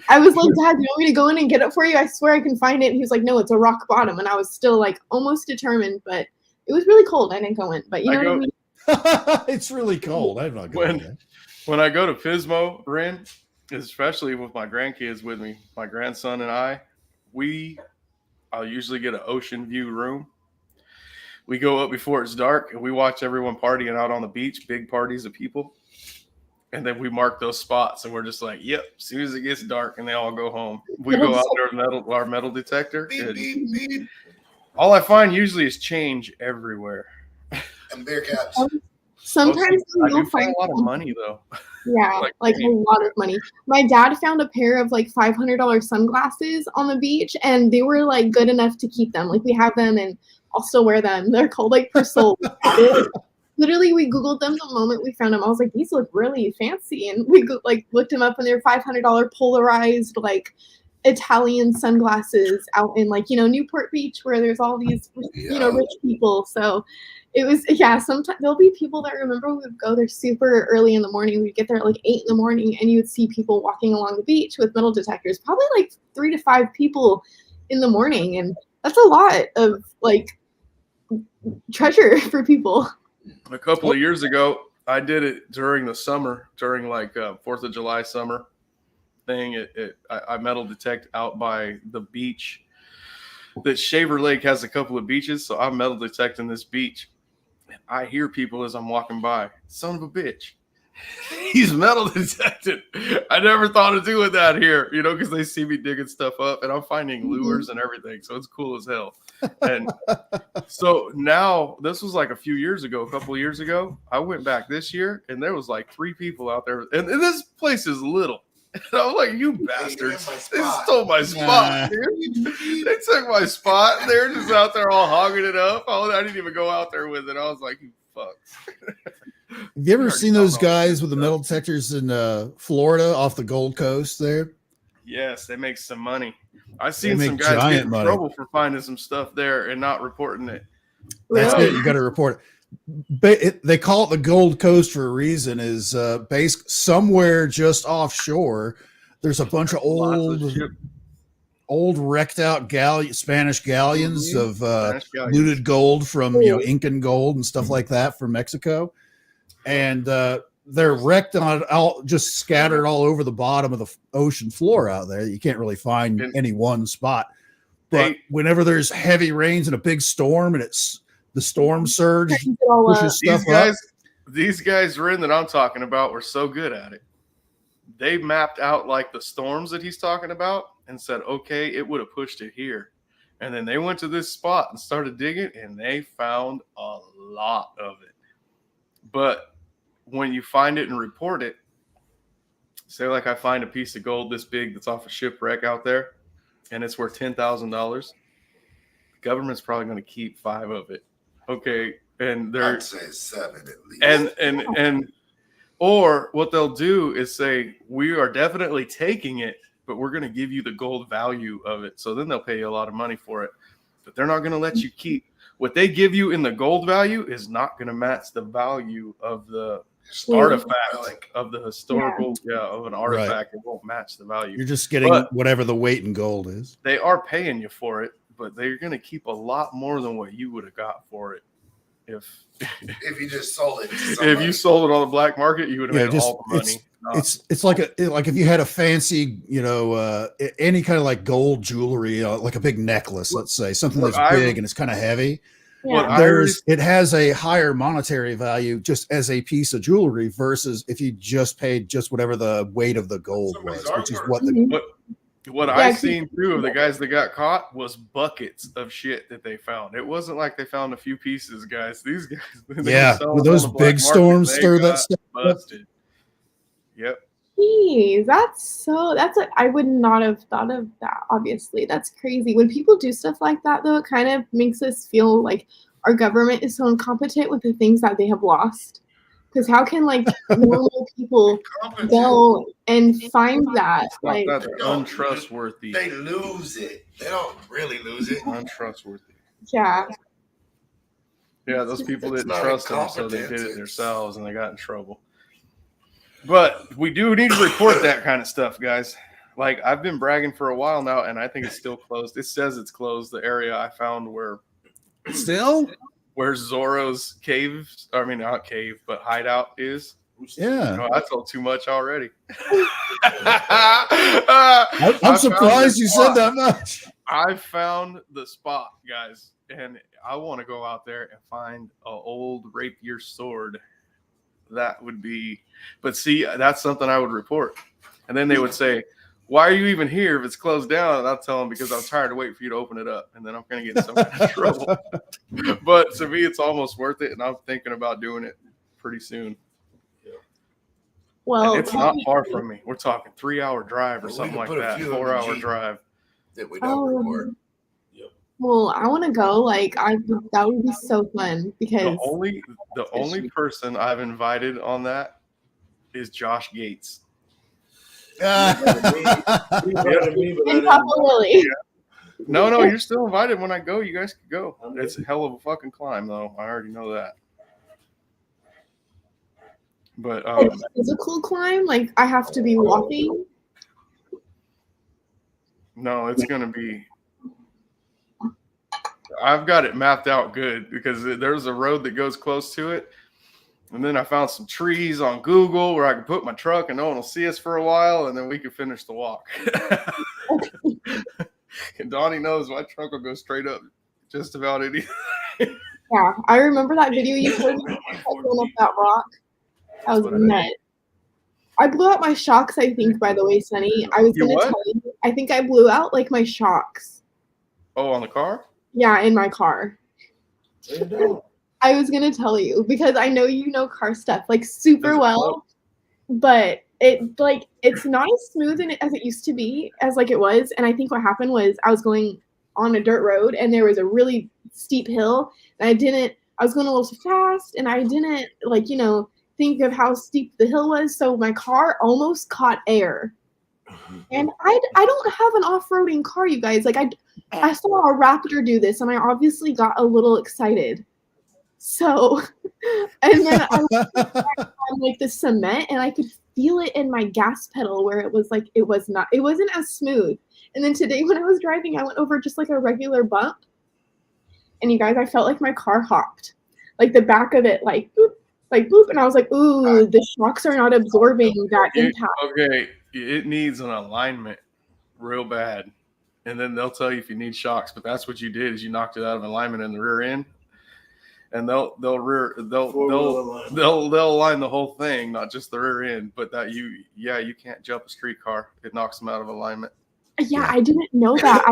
I was like, Dad, you want me to go in and get it for you? I swear I can find it. And he was like, no, it's a rock bottom. And I was still like almost determined, but it was really cold. I didn't go in, but you know what I mean? It's really cold. I'm not going there. When I go to Pismo, Ren, especially with my grandkids with me, my grandson and I'll usually get an ocean view room. We go up before it's dark and we watch everyone partying out on the beach, big parties of people. And then we mark those spots and we're just like, yep, as soon as it gets dark and they all go home, we go out there with our metal detector. Beep, beep, beep. All I find usually is change everywhere. And beer caps. Sometimes I you'll do find find a lot of money though. Yeah, like a lot of money. My dad found a pair of like $500 sunglasses on the beach, and they were like good enough to keep them. Like we have them, and I'll still wear them. They're called like Persol. Literally, we Googled them the moment we found them. I was like, these look really fancy, and we like looked them up, and they're $500 polarized like Italian sunglasses out in like Newport Beach, where there's all these rich people. So it was sometimes there'll be people that remember we would go there super early in the morning. We'd get there at like 8 in the morning, and you would see people walking along the beach with metal detectors, probably like 3 to 5 people in the morning, and that's a lot of like treasure for people. A couple of years ago, I did it during the summer, during like 4th of July summer thing. I metal detect out by the beach. That Shaver Lake has a couple of beaches, so I'm metal detecting this beach. I hear people as I'm walking by. Son of a bitch. He's metal detected. I never thought of doing that here, because they see me digging stuff up and I'm finding lures and everything. So it's cool as hell. And so now this was like a couple of years ago. I went back this year and there was like 3 people out there. And this place is little. And I'm like, you bastards. They stole my spot, dude. They took my spot. They're just out there all hogging it up. Oh, I didn't even go out there with it. I was like, you fucks. Have you ever seen those guys with the metal detectors in Florida off the Gold Coast there? Yes, they make some money. I've seen some guys get in trouble for finding some stuff there and not reporting it. That's it. You got to report it. They call it the Gold Coast for a reason. Is based somewhere just offshore. There's a bunch of old wrecked out Spanish galleons of looted gold from Incan gold and stuff like that from Mexico, and they're wrecked just scattered all over the bottom of the ocean floor out there. You can't really find any one spot. But whenever there's heavy rains and a big storm and the storm surge pushes stuff up. These guys, Ren, that I'm talking about were so good at it. They mapped out like the storms that he's talking about and said, okay, it would have pushed it here. And then they went to this spot and started digging and they found a lot of it. But when you find it and report it, say like I find a piece of gold this big that's off a shipwreck out there and it's worth $10,000, the government's probably going to keep 5 of it. Okay. And I'd say 7 at least. And or what they'll do is say, we are definitely taking it, but we're going to give you the gold value of it. So then they'll pay you a lot of money for it, but they're not going to let you keep what they give you in the gold value is not going to match the value of the artifact of the historical of an artifact. Right. It won't match the value. You're just getting whatever the weight in gold is. They are paying you for it, but they're going to keep a lot more than what you would have got for it if you just sold it to somebody. If you sold it on the black market, you would have made all the money. It's like if you had a fancy, any kind of like gold jewelry, like a big necklace, let's say something that's big and it's kind of heavy. Yeah. It has a higher monetary value just as a piece of jewelry versus if you just paid just whatever the weight of the gold was, which is what I've seen too of the guys that got caught was buckets of shit that they found. It wasn't like they found a few pieces, guys. These guys, with those big storms stir that stuff busted. Yep. Jeez, I would not have thought of that. Obviously, that's crazy. When people do stuff like that, though, it kind of makes us feel like our government is so incompetent with the things that they have lost. Because how can like normal people go and find that? Like that's untrustworthy. They lose it. They don't really lose it. Untrustworthy. Yeah. Yeah, those people It's didn't not trust them, so they did incompetence, it it's- themselves, and they got in trouble. But we do need to report that kind of stuff, guys. Like, I've been bragging for a while now, and I think it's still closed. It says it's closed. The area I found where Zorro's caves, I mean, not cave, but hideout is. Yeah. Oh, I told too much already. I'm surprised you said that much. I found the spot, guys, and I want to go out there and find an old rapier sword. That would be, but see, that's something I would report. And then they would say, why are you even here if it's closed down? And I'll tell them because I'm tired of waiting for you to open it up. And then I'm going to get in some kind of trouble. But to me, it's almost worth it. And I'm thinking about doing it pretty soon. Well, And it's not far from me. We're talking 3-hour drive or Well, we something can like put a that. few in the 4-hour Jeep. drive. That we don't report. well, I want to go. Like, that would be so fun because The only person I've invited on that is Josh Gates. and Papa Willie. No, you're still invited when I go. You guys could go. It's a hell of a fucking climb, though. I already know that. But Physical climb, like I have to be walking. no, it's gonna be. I've got it mapped out good because there's a road that goes close to it, and then I found some trees on Google where I can put my truck and no one will see us for a while, and then we can finish the walk. And Donnie knows my truck will go straight up just about anything. Yeah, I remember that video you put going up that rock. That was nuts. I blew out my shocks, I think, by the way, Sonny. I was You going to what? tell you. I think I blew out like my shocks. Oh, on the car? Yeah, in my car. I was going to tell you because I know you know car stuff like super Does it well, float? but it's not as smooth as it used to be as like it was. And I think what happened was I was going on a dirt road and there was a really steep hill and I was going a little too fast and I didn't think of how steep the hill was, so my car almost caught air. And I don't have an off-roading car, you guys. Like I saw a Raptor do this, and I obviously got a little excited. So, and then I was on like the cement, and I could feel it in my gas pedal where it wasn't as smooth. And then today when I was driving, I went over just like a regular bump, and you guys, I felt like my car hopped, like the back of it, like boop, and I was like, ooh, the shocks are not absorbing that impact. Okay, it needs an alignment real bad. And then they'll tell you if you need shocks, but that's what you did is you knocked it out of alignment in the rear end. And they'll align the whole thing, not just the rear end, but that you can't jump a street car. It knocks them out of alignment. Yeah, I didn't know that.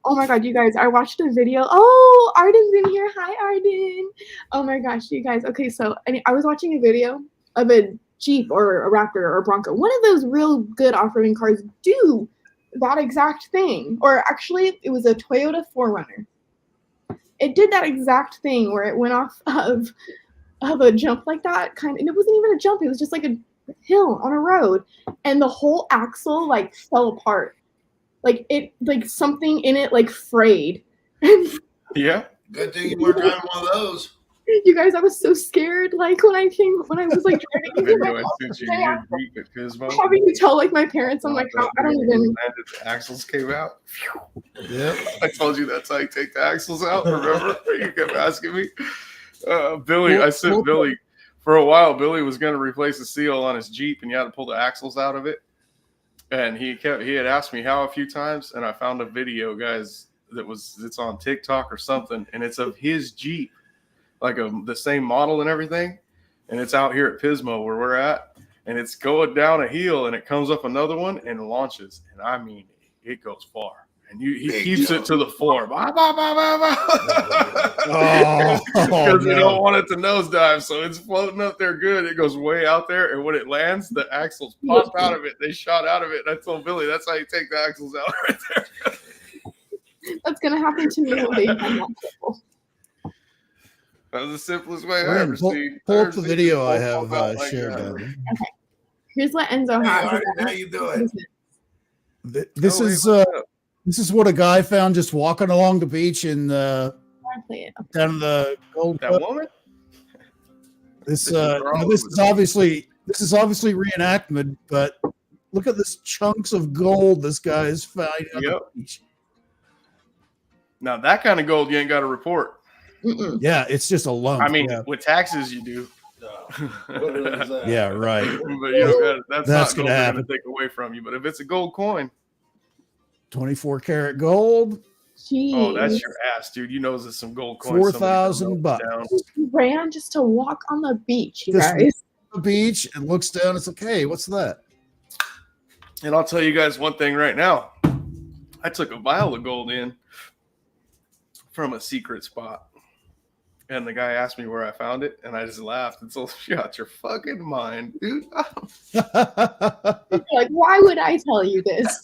Oh my god, you guys, I watched a video. Oh, Arden's in here. Hi, Arden. Oh my gosh, you guys. Okay, so I was watching a video of a Jeep or a Raptor or a Bronco. One of those real good off-roading cars do that exact thing. Or actually, it was a Toyota 4Runner. It did that exact thing where it went off of a jump like that, and it wasn't even a jump. It was just like a hill on a road. And the whole axle like fell apart. Like something in it like frayed. Yeah. Good thing you weren't driving one of those. You guys, I was so scared. Like when I was like driving into my house today, having to tell like my parents, I'm like, I don't even. The axles came out. Yep. I told you that's how you take the axles out. Remember? You kept asking me. Billy, I said Billy for a while. Billy was going to replace the seal on his Jeep, and you had to pull the axles out of it. And he had asked me how a few times, and I found a video, guys, it's on TikTok or something, and it's of his Jeep, like the same model and everything, and it's out here at Pismo where we're at, and it's going down a hill, and it comes up another one and launches, and I mean, it goes far. And he keeps it to the floor. Because we don't want it to nosedive. So it's floating up there good. It goes way out there. And when it lands, the axles pop out of it. They shot out of it. And I told Billy, that's how you take the axles out right there. That's going to happen to me one day. That was the simplest way I ever seen. Pull up the video I have shared. Okay. Here's what Enzo has. How you doing? This is what a guy found just walking along the beach in I play it. down in the gold. That woman? This They're all this over is the- obviously reenactment, but look at this chunks of gold this guy is finding on the Yep. beach. Now that kind of gold you ain't got to report. Mm-mm. Yeah, it's just a lump. I mean, yeah, with taxes you do. What is that? yeah, right. But you know, that's That's not gonna gold they're happen. gonna take away from you. But if it's a gold coin, 24 karat gold, Jeez. oh, that's your ass, dude. You know there's some gold coins. $4,000. Ran just to walk on the beach, you Just guys. The beach and looks down. It's like, hey, what's that? And I'll tell you guys one thing right now. I took a vial of gold in from a secret spot. And the guy asked me where I found it, and I just laughed and said, "You out your fucking mind, dude." Like, why would I tell you this?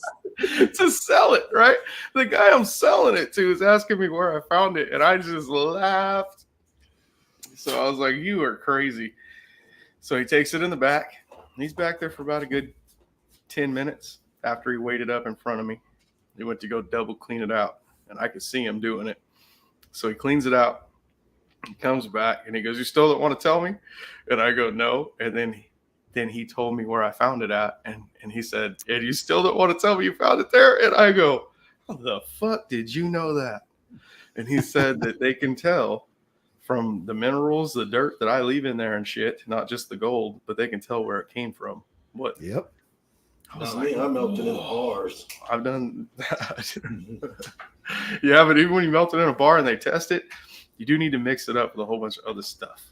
To sell it, right? The guy I'm selling it to is asking me where I found it, and I just laughed. So I was like, "You are crazy." So he takes it in the back. He's back there for about a good 10 minutes after he waited up in front of me. He went to go double clean it out, and I could see him doing it. So he cleans it out. He comes back and he goes, "You still don't want to tell me?" And I go, "No." And then he told me where I found it at, and he said, "And you still don't want to tell me you found it there?" And I go, "How the fuck did you know that?" And he said that they can tell from the minerals, the dirt that I leave in there and shit, not just the gold, but they can tell where it came from. What? Yep. I was Not me, I melted in bars. I've done that. Yeah, but even when you melt it in a bar and they test it, you do need to mix it up with a whole bunch of other stuff.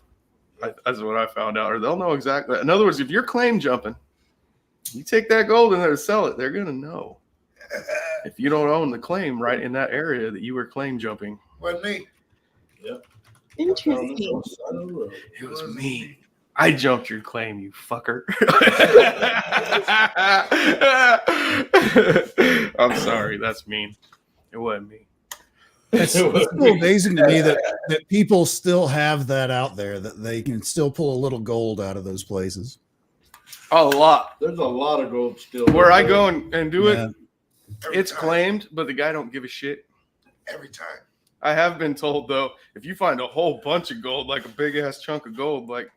That's what I found out. Or they'll know exactly. In other words, if you're claim jumping, you take that gold in there to sell it, they're going to know. If you don't own the claim right in that area that you were claim jumping. Wasn't me. Interesting. It was me. I jumped your claim, you fucker. I'm sorry. That's mean. It wasn't me. It's still amazing to me that people still have that out there, that they can still pull a little gold out of those places. A lot. There's a lot of gold still. Where I go and do Yeah. it, Every it's time. claimed, but the guy don't give a shit. Every time. I have been told, though, if you find a whole bunch of gold, like a big ass chunk of gold, like,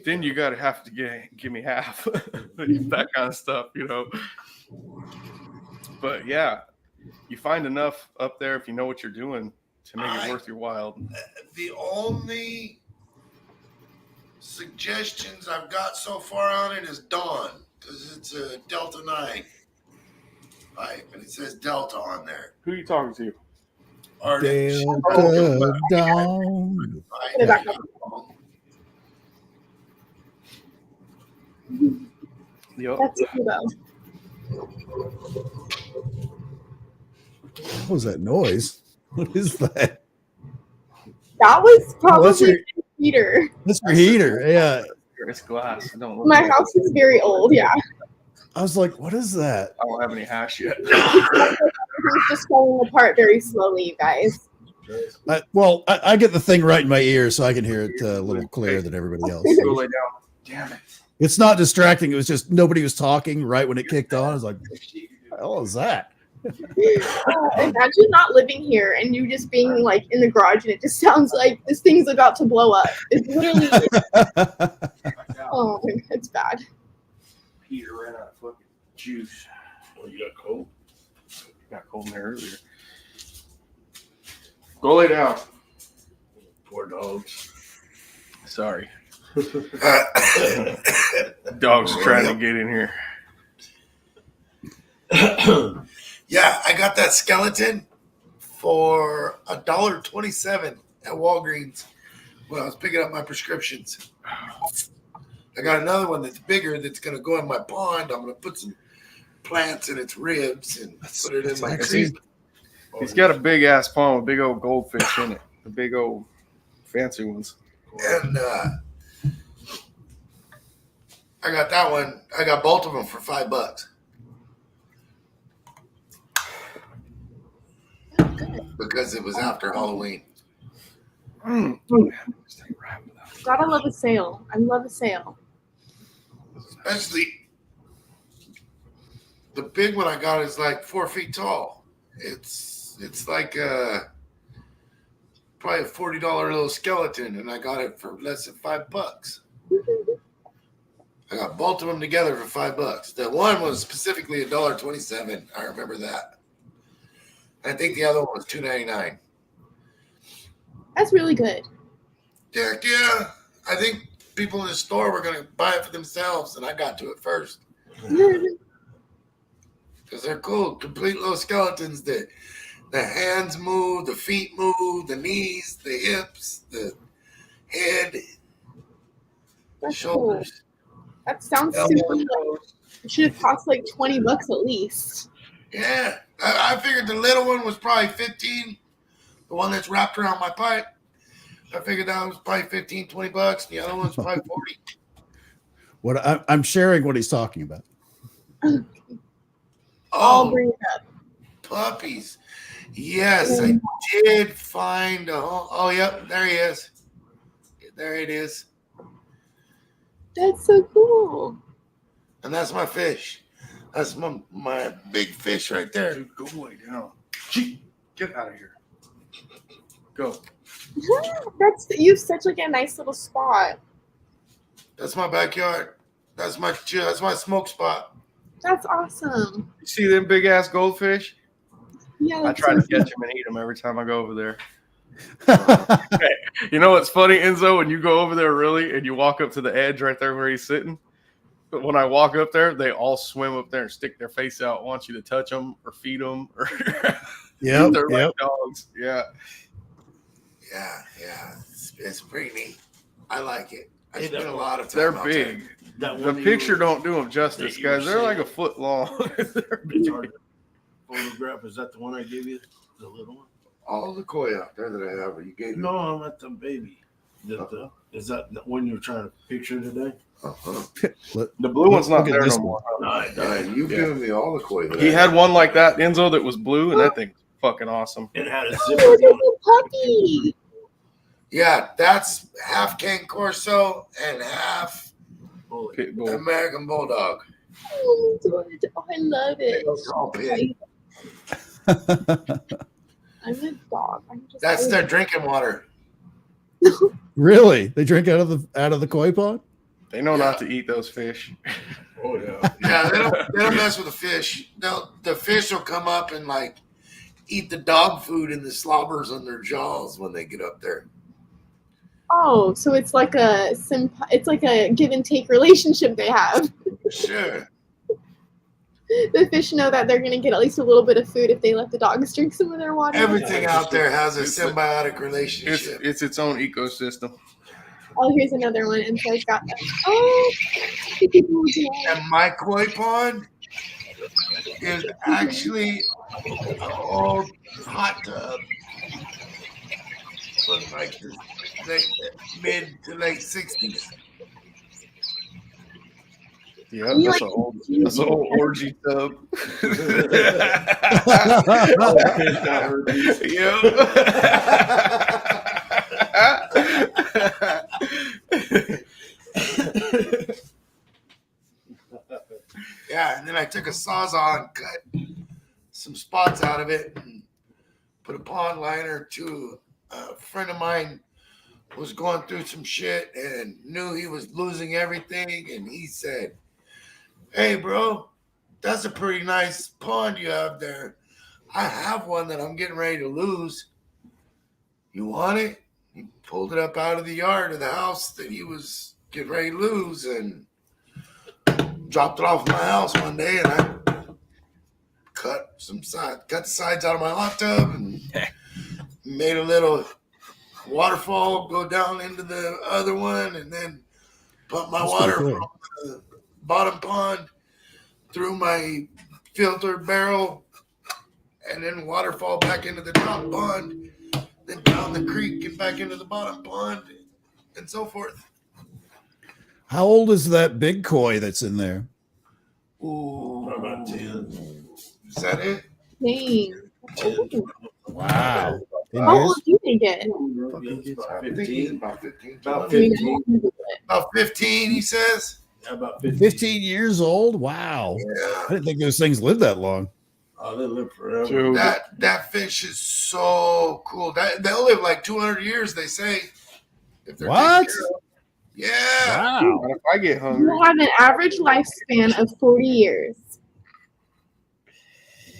then you gotta have to give me half. That kind of stuff, you know. But yeah, you find enough up there if you know what you're doing to make it worth your while. The only suggestions I've got so far on it is Dawn, because it's a Delta 9 pipe, and it says Delta on there. Who are you talking to? Delta Dawn. Put it back up. Yep. That's cool, though. What was that noise? What is that? That was probably that's your- the heater. That's your heater. Yeah. It's glass. I don't look My like it. house is very old, yeah. I was like, what is that? I don't have any hash yet. Everything's just falling apart very slowly, you guys. I get the thing right in my ear, so I can hear it a little clearer than everybody else. Go lay down. Damn it. It's not distracting. It was just nobody was talking right when it kicked on. I was like, what the hell is that? Imagine not living here and you just being like in the garage and it just sounds like this thing's about to blow up. It's literally, oh, it's bad. Peter ran out of fucking juice. Oh, you got cold? Got cold in there earlier. Go lay down. Poor dogs. Sorry. Dog's trying to get in here. Yeah, I got that skeleton for $1.27 at Walgreens when I was picking up my prescriptions. I got another one that's bigger that's going to go in my pond. I'm going to put some plants in its ribs and put it in my creek. He's got a big ass pond with big old goldfish in it. The big old fancy ones. And I got that one. I got both of them for $5 because it was after Halloween. Gotta love a sale. I love a sale. Especially the big one I got is like 4 feet tall. It's like probably a $40 little skeleton, and I got it for less than $5. I got both of them together for $5. The one was specifically $1.27. I remember that. I think the other one was $2.99. That's really good. Heck yeah. I think people in the store were going to buy it for themselves, and I got to it first. Because they're cool. Complete little skeletons that the hands move, the feet move, the knees, the hips, the head, That's shoulders. cool. That sounds elbows, super cool. It should have cost like $20 at least. Yeah. I figured the little one was probably 15. The one that's wrapped around my pipe. I figured that was probably 15, $20. The other one's probably 40. What I'm sharing what he's talking about. I'll bring it up. Puppies. Yes, I did find a home. Oh, yep, there he is. There it is. That's so cool. And that's my fish. That's my big fish right there. Dude, go lay down. Gee, get out of here. Go. You have such like a nice little spot. That's my backyard. That's my smoke spot. That's awesome. You see them big ass goldfish? Yeah, I that's try so to catch them and eat them every time I go over there. You know what's funny, Enzo? When you go over there really and you walk up to the edge right there where he's sitting, but when I walk up there, they all swim up there and stick their face out, want you to touch them or feed them. Or Yep, they're yep. like dogs. Yeah. Yeah. It's pretty neat. I like it. I Hey, spent a lot of time They're out big. That The one you picture were- don't do them justice, that you were guys. They're like a saying. foot long. They're It's big. hard to photograph. Is that the one I gave you? The little one? all the koi out there that I have. You gave me. No, I'm at the baby. Is that the one you were trying to picture today? Uh-huh. The blue one's not Look at there this no more. Yeah, you've given me all the koi. That He I had have. one like that, Enzo, that was blue, and that thing's fucking awesome. It had a Oh, zipper. look at on it. the puppy. Yeah, that's half Cane Corso and half Holy- Pit bull. American Bulldog. Oh, I love it. They're all pit. I'm a dog. That's their drinking water. Really? They drink out of the koi pond? They know not to eat those fish. Oh yeah. Yeah, they don't mess with the fish. The fish will come up and like eat the dog food and the slobbers on their jaws when they get up there. Oh, so it's like a give and take relationship they have. Sure. The fish know that they're going to get at least a little bit of food if they let the dogs drink some of their water. Everything out there has a It's symbiotic relationship. It's its own ecosystem. Oh, here's another one. And so I've got that. Oh, people do that. And my koi pond is actually an old hot tub from like the mid to late 60s. Yeah, You that's like- an old orgy tub. Yeah, and then I took a Sawzall and cut some spots out of it and put a pond liner to a friend of mine was going through some shit and knew he was losing everything. And he said, "Hey, bro, that's a pretty nice pond you have there. I have one that I'm getting ready to lose. You want it?" He pulled it up out of the yard of the house that he was getting ready to lose and dropped it off at my house one day, and I cut the sides out of my hot tub and made a little waterfall go down into the other one, and then pump my That's water pretty cool. from the bottom pond through my filtered barrel, and then waterfall back into the top pond, then down the creek and back into the bottom pond, and so forth. How old is that big koi that's in there? Ooh, About 10. is that it? Dang. Wow. 10 How years? old do they get? Yeah, it's about I think he's 15. about 15. About Do you 15. know? About 15, he says. Yeah, about 15. 15 years old? Wow. Yeah. I didn't think those things lived that long. Oh, they live forever. Dude. That fish is so cool. They'll live like 200 years, they say. If they're What? taken care of. Yeah. Wow. If I get hungry, You have an average lifespan of 40 years.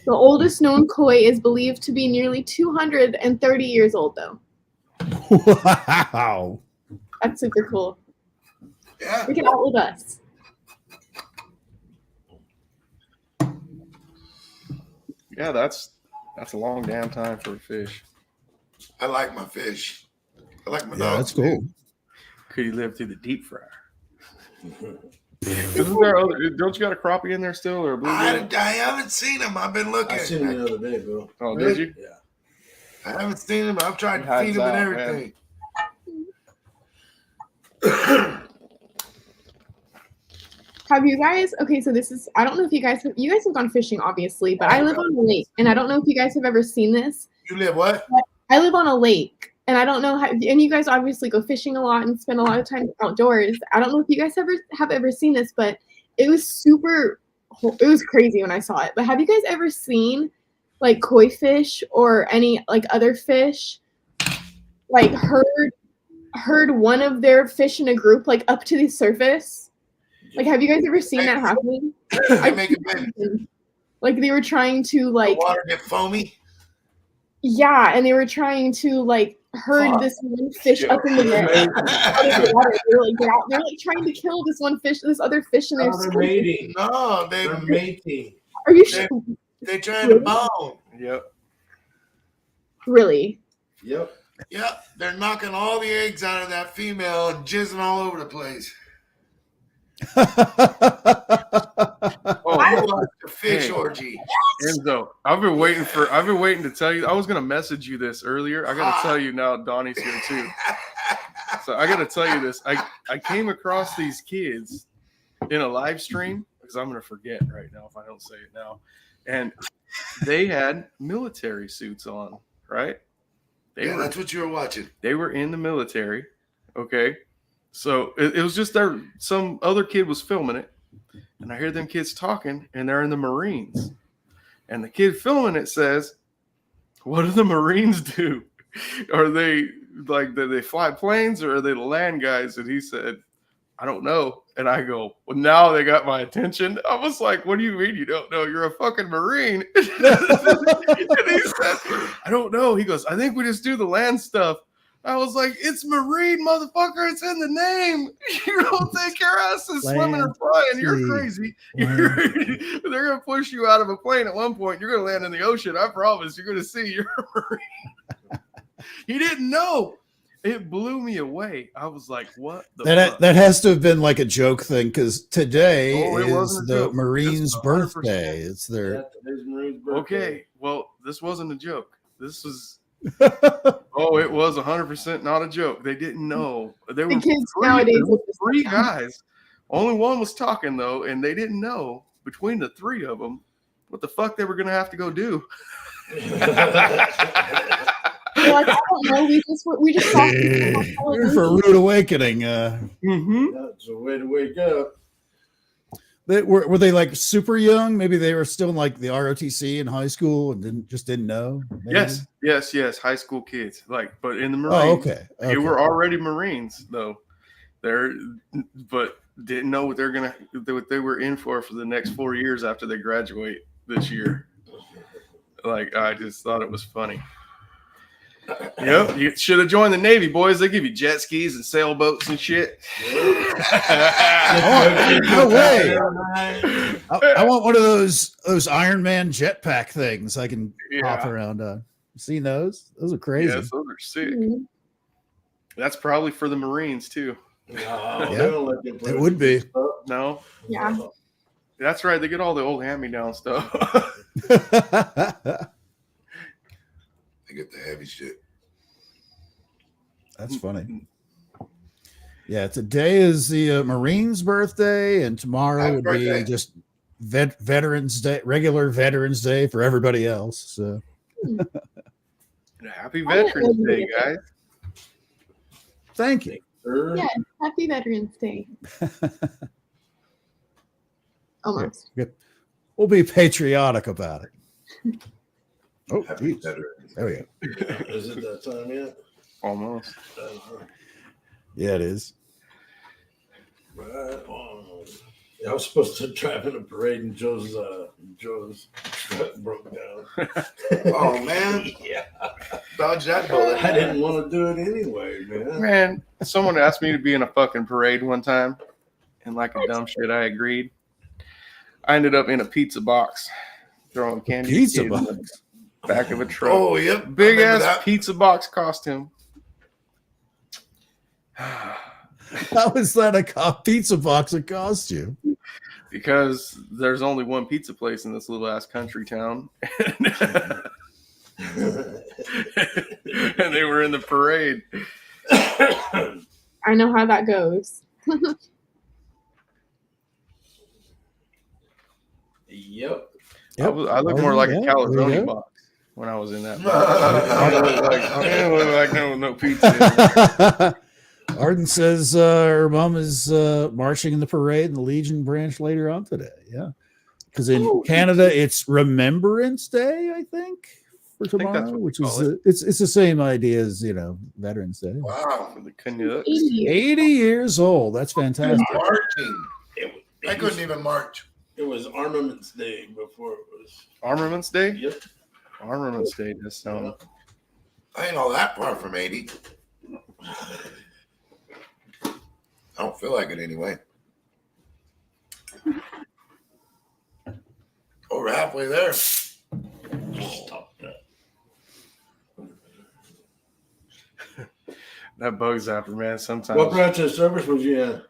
The oldest known koi is believed to be nearly 230 years old, though. Wow. That's super cool. Yeah. We can outlive us. yeah, that's a long damn time for a fish. I like my fish. I like my Yeah, dogs. that's cool. Could he live through the deep fryer? Isn't there other? Don't you got a crappie in there still, or a bluegill? I haven't seen him. I've been looking. I seen him the other day, Bill. Oh, Really? did you? Yeah. I haven't seen him. I've tried He to hides feed him and out, everything. Have you guys? Okay, so this is. I don't know if you guys have gone fishing, obviously, but I live on a lake, and I don't know if you guys have ever seen this. You live what? I live on a lake, and I don't know how. And you guys obviously go fishing a lot and spend a lot of time outdoors. I don't know if you guys have ever seen this, but it was super. It was crazy when I saw it. But have you guys ever seen like koi fish or any like other fish, like herd one of their fish in a group like up to the surface? Like, have you guys ever seen that happening? I make it big. Like they were trying to The like. water get foamy. Yeah, and they were trying to like herd this one fish up in the air. Out of the water. They're like trying to kill this one fish, this other fish in their Oh, they're skin. mating. No, They're mating. Are you sure? they're trying to bone. Yep. Really? Yep. Yep, they're knocking all the eggs out of that female and jizzing all over the place. Oh, I watched the fish Hey. orgy. Enzo, I've been waiting to tell you. I was gonna message you this earlier. I gotta tell you now. Donnie's here too. So I gotta tell you this. I came across these kids in a live stream because I'm gonna forget right now if I don't say it now. And they had military suits on, right? That's what you were watching. They were in the military. Okay. So it was just there. Some other kid was filming it, and I hear them kids talking, and they're in the Marines. And the kid filming it says, "What do the Marines do? Are they like, do they fly planes, or are they the land guys?" And he said, "I don't know." And I go, "Well, now they got my attention." I was like, "What do you mean you don't know? You're a fucking Marine." And he said, "I don't know." He goes, "I think we just do the land stuff." I was like, "It's Marine, motherfucker. It's in the name. You don't think your ass is swimming or flying. You're crazy. They're going to push you out of a plane at one point. You're going to land in the ocean. I promise. You're going to see you're a Marine." He didn't know. It blew me away. I was like, what the fuck? That has to have been like a joke thing because today it is wasn't a the joke. Marines' This is 100%. birthday. It's Yeah, their today's Marine's birthday. Okay, well, this wasn't a joke. This was it was 100% not a joke. They didn't know. There were The kids nowadays there were with this three stuff. guys. Only one was talking though, and they didn't know between the three of them what the fuck they were gonna have to go do. They're like, I don't know. We just saw. Here for a rude awakening. Mm-hmm. That's a way to wake up. Were they like super young? Maybe they were still in like the ROTC in high school and didn't know. Maybe? Yes. High school kids, but in the Marines. Oh, okay. They were already Marines though. But didn't know what what they were in for the next 4 years after they graduate this year. Like, I just thought it was funny. Yep, you should have joined the Navy, boys. They give you jet skis and sailboats and shit. No way. I want one of those Iron Man jetpack things I can hop around on. Seen those? Those are crazy. Yes, those are sick. Mhm. That's probably for the Marines too. No, Yeah, they don't let them play it would be. stuff. No, Yeah. that's right. They get all the old hand-me-down stuff. They get the heavy shit. That's funny. Yeah, today is the Marines' birthday, and tomorrow Happy would birthday. be just Veterans Day, regular Veterans Day for everybody else. So Happy Veterans Day, guys. thank you. Sure. Yeah. Happy Veterans Day. Almost. We'll be patriotic about it. Oh, Happy geez. Veterans There we Day. go. Is it that time yet? Almost. Yeah, it is. Right on. Yeah, I was supposed to drive in a parade and Joe's truck broke down. Oh man, Yeah. dodge that bullet. I didn't want to do it anyway, man. Man, someone asked me to be in a fucking parade one time, and like a dumb shit, I agreed. I ended up in a pizza box throwing candy to Pizza kids in the box. back of a truck. Oh yep, Big I remember ass that. pizza box costume. How is that a pizza box that cost you? Because there's only one pizza place in this little ass country town. And they were in the parade. I know how that goes. Yep. I look more like a Yeah, there you calzone go. box when I was in that box. I didn't look like no pizza. In there. Arden says her mom is marching in the parade in the Legion branch later on today. Yeah. Because in Canada, it's Remembrance Day, I think, for think that's tomorrow, what which they is call it. it's the same idea as Veterans Day. Wow, For the Canucks. 80 years old. That's fantastic. marching. It I couldn't was, even march. it was Armaments Day before it was. Armaments Day? Yep. Armaments Day does sound. I ain't all that far from 80. I don't feel like it anyway. Oh, we're halfway there. Stop that. That bug zapper, man. Sometimes. What branch of service was you in?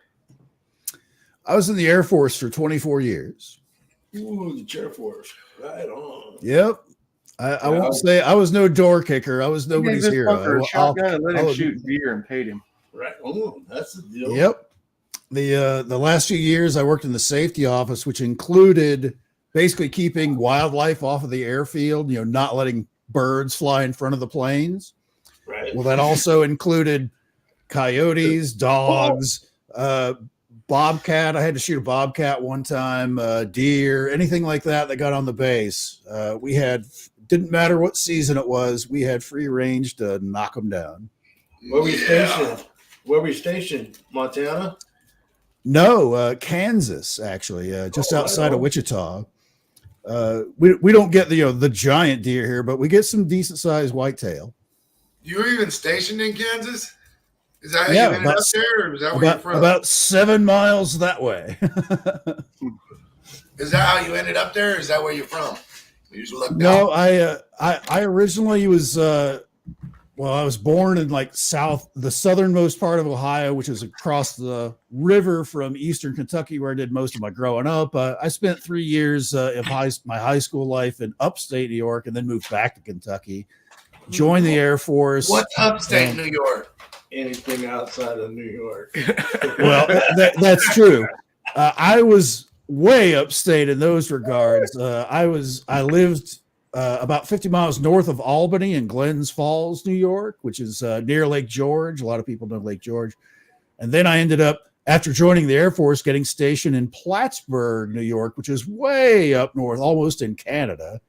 I was in the Air Force for 24 years. Ooh, the Air Force. Right on. Yep. I won't say I was no door kicker. I was nobody's This hero. fucker a shotgun and let him I'll- shoot deer and paid him. Right. Oh, that's the deal. Yep. The last few years I worked in the safety office, which included basically keeping wildlife off of the airfield, not letting birds fly in front of the planes. Right. Well, that also included coyotes, dogs, bobcat. I had to shoot a bobcat one time, deer, anything like that got on the base. Didn't matter what season it was, we had free range to knock them down. Where we stationed? Where we stationed? Montana? No, Kansas, actually, just Oh, outside right of on. Wichita. We don't get the giant deer here, but we get some decent sized whitetail. You were even stationed in Kansas? Is that how Yeah, you ended up there, or is that where you're from? About 7 miles that way. Is that how you ended up there, or is that where you're from? You just looked No, out. I originally was I was born in the southernmost part of Ohio, which is across the river from eastern Kentucky, where I did most of my growing up. I spent 3 years of my high school life in upstate New York, and then moved back to Kentucky. Joined the Air Force. What's upstate New York? Anything outside of New York. Well, that's true. I was way upstate in those regards. I lived about 50 miles north of Albany in Glens Falls, New York, which is near Lake George. A lot of people know Lake George. And then I ended up, after joining the Air Force, getting stationed in Plattsburgh, New York, which is way up north, almost in Canada.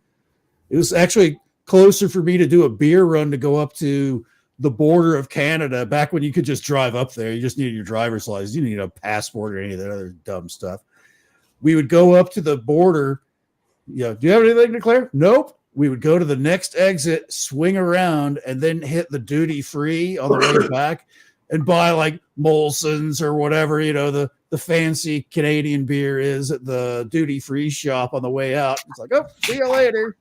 It was actually closer for me to do a beer run to go up to the border of Canada back when you could just drive up there. You just needed your driver's license. You didn't need a passport or any of that other dumb stuff. We would go up to the border. Do you have anything to declare? Nope. We would go to the next exit, swing around, and then hit the duty free on the way back and buy Molson's or whatever, the fancy Canadian beer is at the duty free shop on the way out. It's like, oh, see you later.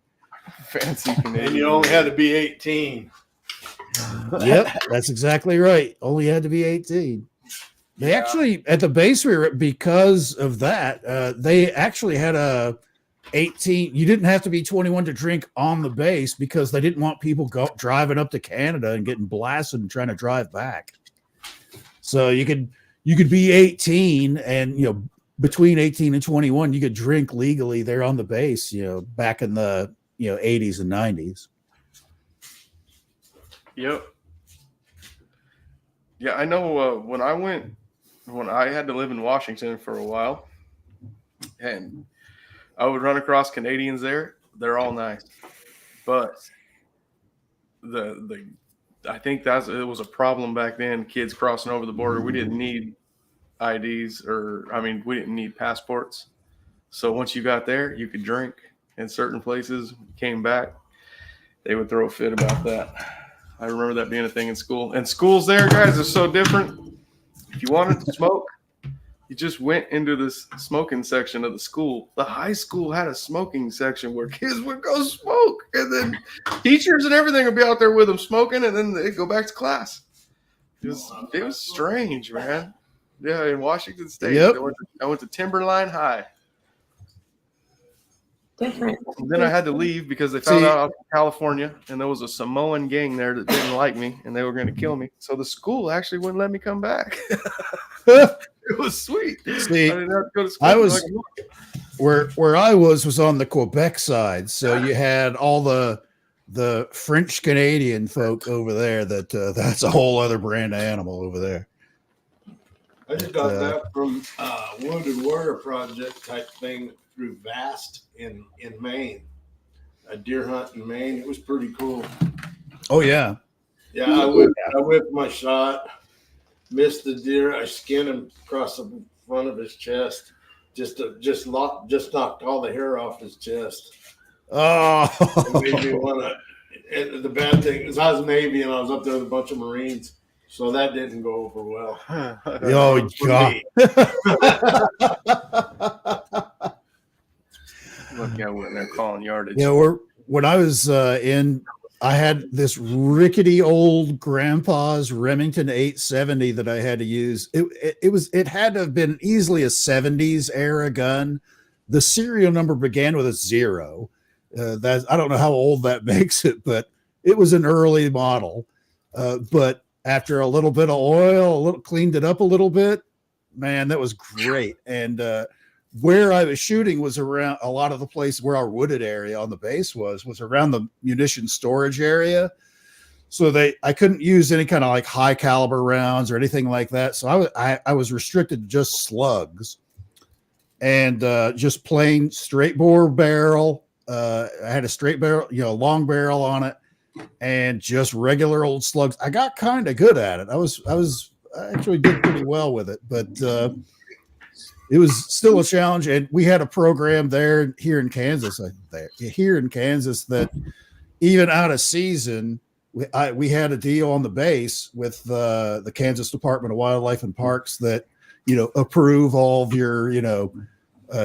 Fancy Canadian. And you only had to be 18. Yep, that's exactly right. Only had to be 18. They actually, at the base we were at, because of that, they actually had a 18. You didn't have to be 21 to drink on the base because they didn't want people driving up to Canada and getting blasted and trying to drive back. So you could be 18 and, between 18 and 21, you could drink legally there on the base, back in the, 80s and 90s. Yep. Yeah, I know when I had to live in Washington for a while, and I would run across Canadians there, They're all nice, but the I think it was a problem back then. Kids crossing over the border, we didn't need IDs we didn't need passports. So once you got there, you could drink in certain places. Came back, they would throw a fit about that. I remember that being a thing in school. And schools there, guys, are so different. If you wanted to smoke, you just went into this smoking section of the school. The high school had a smoking section where kids would go smoke, and then teachers and everything would be out there with them smoking, and then they'd go back to class. It was strange, man. Yeah, in Washington State. Yep. I went to Timberline High. Different. And then I had to leave because they found out I was from California, and there was a Samoan gang there that didn't like me, and they were going to kill me. So the school actually wouldn't let me come back. It was sweet. See, I didn't have to go to school. I was where I was on the Quebec side, so you had all the French Canadian folk over there. That's a whole other brand of animal over there. I just got that from Wounded Warrior Project type thing through Vast in Maine. A deer hunt in Maine. It was pretty cool. Oh yeah. Yeah, I whipped my shot, missed the deer. I skinned him across the front of his chest. Just knocked all the hair off his chest. Oh. It made me wanna. And the bad thing is, I was Navy and I was up there with a bunch of Marines, so that didn't go over well. Oh God. Lucky I went there calling yardage. Yeah, when I was I had this rickety old grandpa's Remington 870 that I had to use. It had to have been easily a 70s era gun. The serial number began with a 0. I don't know how old that makes it, but it was an early model. But after a little bit of oil, cleaned it up a little bit, man, that was great. And where I was shooting was around a lot of the place where our wooded area on the base was around the munition storage area. So I couldn't use any kind of like high caliber rounds or anything like that. So I was restricted to just slugs and just plain straight bore barrel. I had a straight barrel, long barrel on it, and just regular old slugs. I got kind of good at it. I actually did pretty well with it, but it was still a challenge. And we had a program here in Kansas that even out of season, we had a deal on the base with the Kansas Department of Wildlife and Parks that, approve all of your,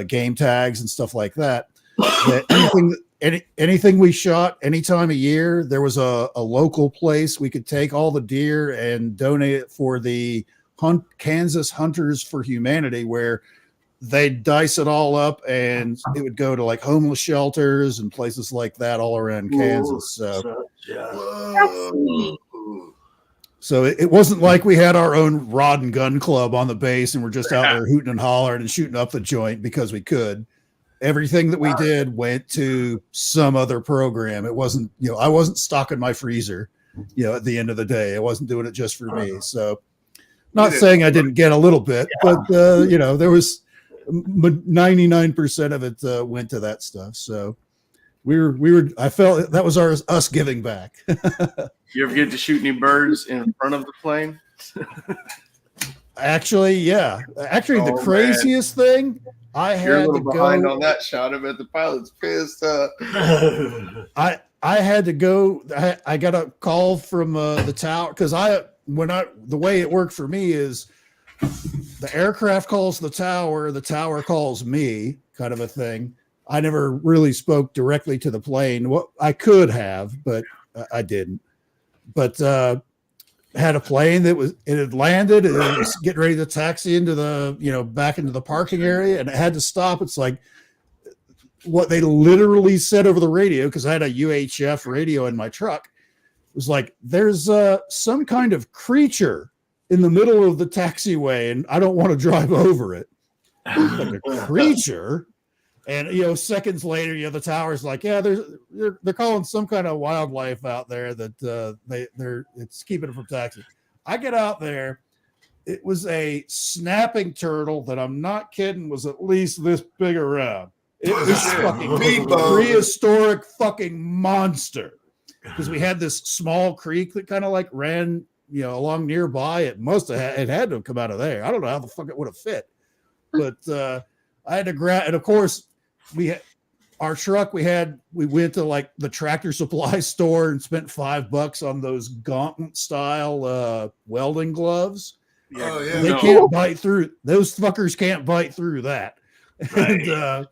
game tags and stuff like that. That anything we shot any time of year, there was a local place we could take all the deer and donate it for the Kansas Hunters for Humanity, where they'd dice it all up and it would go to like homeless shelters and places like that all around Kansas. So it wasn't like we had our own rod and gun club on the base and we're just out there hooting and hollering and shooting up the joint because we could. Everything that we did went to some other program. It wasn't, I wasn't stocking my freezer, at the end of the day. I wasn't doing it just for me. So not saying I didn't get a little bit, but there was 99% of it went to that stuff. So I felt that was us giving back. You ever get to shoot any birds in front of the plane? Actually, yeah. Actually, the craziest thing, I had You're a little behind go, on that shot. I bet the pilot's pissed. I had to go. I got a call from the tower because the way it worked for me is the aircraft calls the tower calls me, kind of a thing. I never really spoke directly to the plane. What I could have, but I didn't. But had a plane it had landed and it was getting ready to taxi into the back into the parking area, and it had to stop. It's like what they literally said over the radio, because I had a UHF radio in my truck. It was like, there's some kind of creature in the middle of the taxiway and I don't want to drive over it. Like a creature. And seconds later, the tower's like, yeah, they're calling some kind of wildlife out there that it's keeping it from taxi. I get out there, it was a snapping turtle that I'm not kidding was at least this big around. It was fucking prehistoric fucking monster. Because we had this small creek that kind of like ran, along nearby. It had to have come out of there. I don't know how the fuck it would have fit. But I had to grab, and of course our truck, we went to like the Tractor Supply store and spent $5 on those gauntlet style welding gloves. Oh, yeah. They can't bite through. Those fuckers can't bite through that. Right. And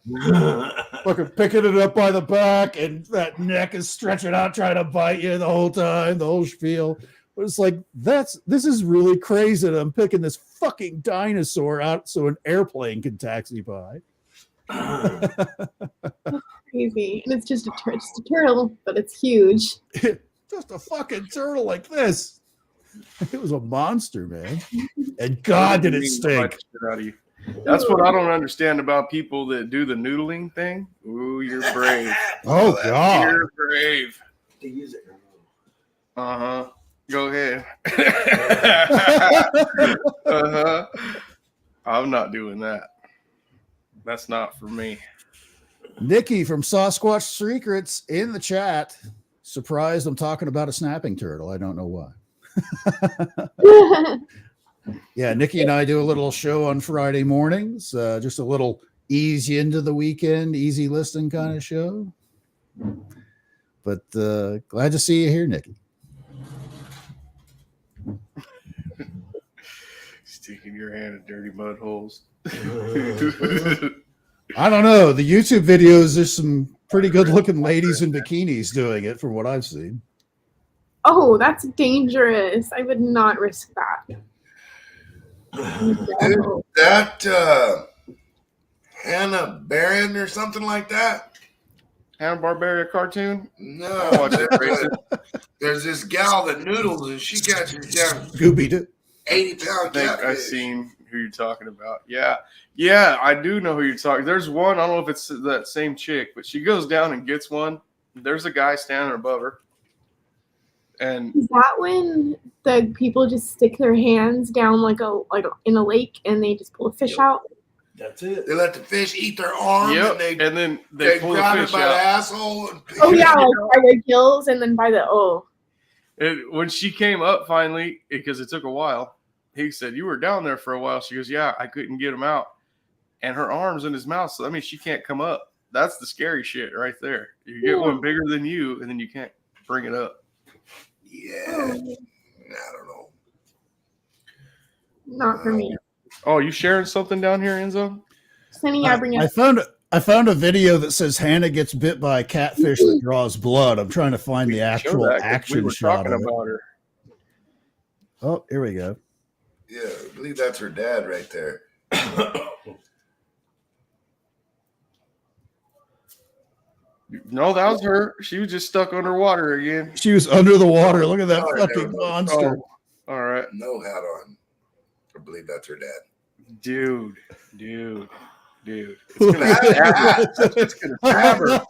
fucking picking it up by the back, and that neck is stretching out, trying to bite you the whole time, the whole spiel. But it's like, this is really crazy that I'm picking this fucking dinosaur out so an airplane can taxi by. Crazy. And it's just a turtle, but it's huge. Just a fucking turtle like this. It was a monster, man. And God, did it stink. That's what I don't understand about people that do the noodling thing. Ooh, you're brave. Oh, God. You're brave. Uh-huh. Go ahead. Uh-huh. I'm not doing that. That's not for me. Nikki from Sasquatch Secrets in the chat. Surprised I'm talking about a snapping turtle. I don't know why. Yeah, Nikki and I do a little show on Friday mornings. Just a little easy into the weekend, easy listening kind of show. But glad to see you here, Nikki. Sticking your hand in dirty mud holes. I don't know. The YouTube videos, there's some pretty good looking ladies in bikinis doing it from what I've seen. Oh, that's dangerous. I would not risk that. That Hannah Barron or something like that? Hanna-Barbera cartoon? No. There's this gal that noodles and she catches down Scooby-Doo. 80-pound catfish. I've seen who you're talking about. Yeah, I do know who you're talking. There's one, I don't know if it's that same chick, but she goes down and gets one. There's a guy standing above her. And is that when the people just stick their hands down like in a lake and they just pull a fish out? That's it. They let the fish eat their arm and then they pull the grab fish it by out. the asshole. And Oh yeah, like by the gills and then by the When she came up finally, because it took a while, he said, "You were down there for a while." She goes, "Yeah, I couldn't get him out." And her arm's in his mouth, so she can't come up. That's the scary shit right there. You get one bigger than you, and then you can't bring it up. Yeah, I don't know. Not for me. Oh, you sharing something down here, Enzo? I found a video that says Hannah gets bit by a catfish that draws blood. I'm trying to find the actual action shot of it. About her. Oh, here we go. Yeah, I believe that's her dad right there. No, that was her. She was just stuck underwater again. She was under the water. Look at that fucking monster. Oh, all right. No hat on. I believe that's her dad. Dude. It's gonna stab her.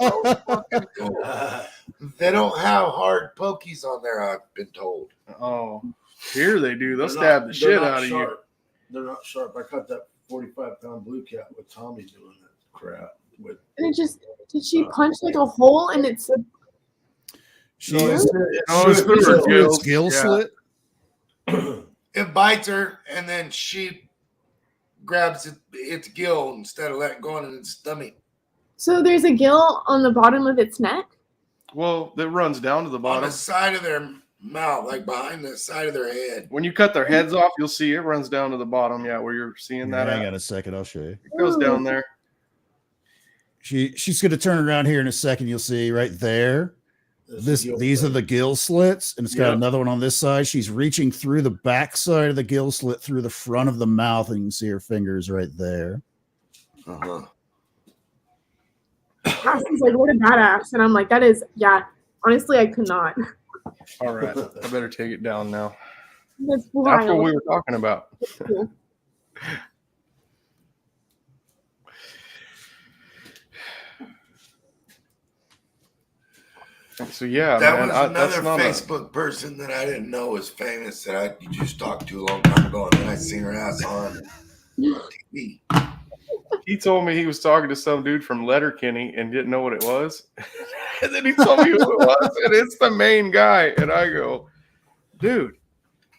They don't have hard pokies on there, I've been told. Oh, here they do. They'll stab the shit out of you. They're not sharp. I caught that 45-pound blue cat with Tommy doing that crap. And did she punch like a hole and it's Gill slit. It bites her, and then she grabs its gill instead of letting go in its stomach. So there's a gill on the bottom of its neck? Well, it runs down to the bottom. On the side of their mouth, like behind the side of their head. When you cut their heads off, you'll see it runs down to the bottom. Yeah, where you're seeing that. Hang on a second, I'll show you. It goes down there. She's going to turn around here in a second. You'll see right there. These are the gill slits, and it's got another one on this side. She's reaching through the back side of the gill slit through the front of the mouth, and you can see her fingers right there. Cassie's like, what a badass. And I'm like, that is, honestly, I could not. All right. I better take it down now. That's what we were talking about. Cool. So yeah, that man, was another Facebook person that I didn't know was famous that I just talked to a long time ago, and then I seen her ass on TV. He told me he was talking to some dude from Letterkenny and didn't know what it was. And then he told me who it was, and it's the main guy. And I go, dude,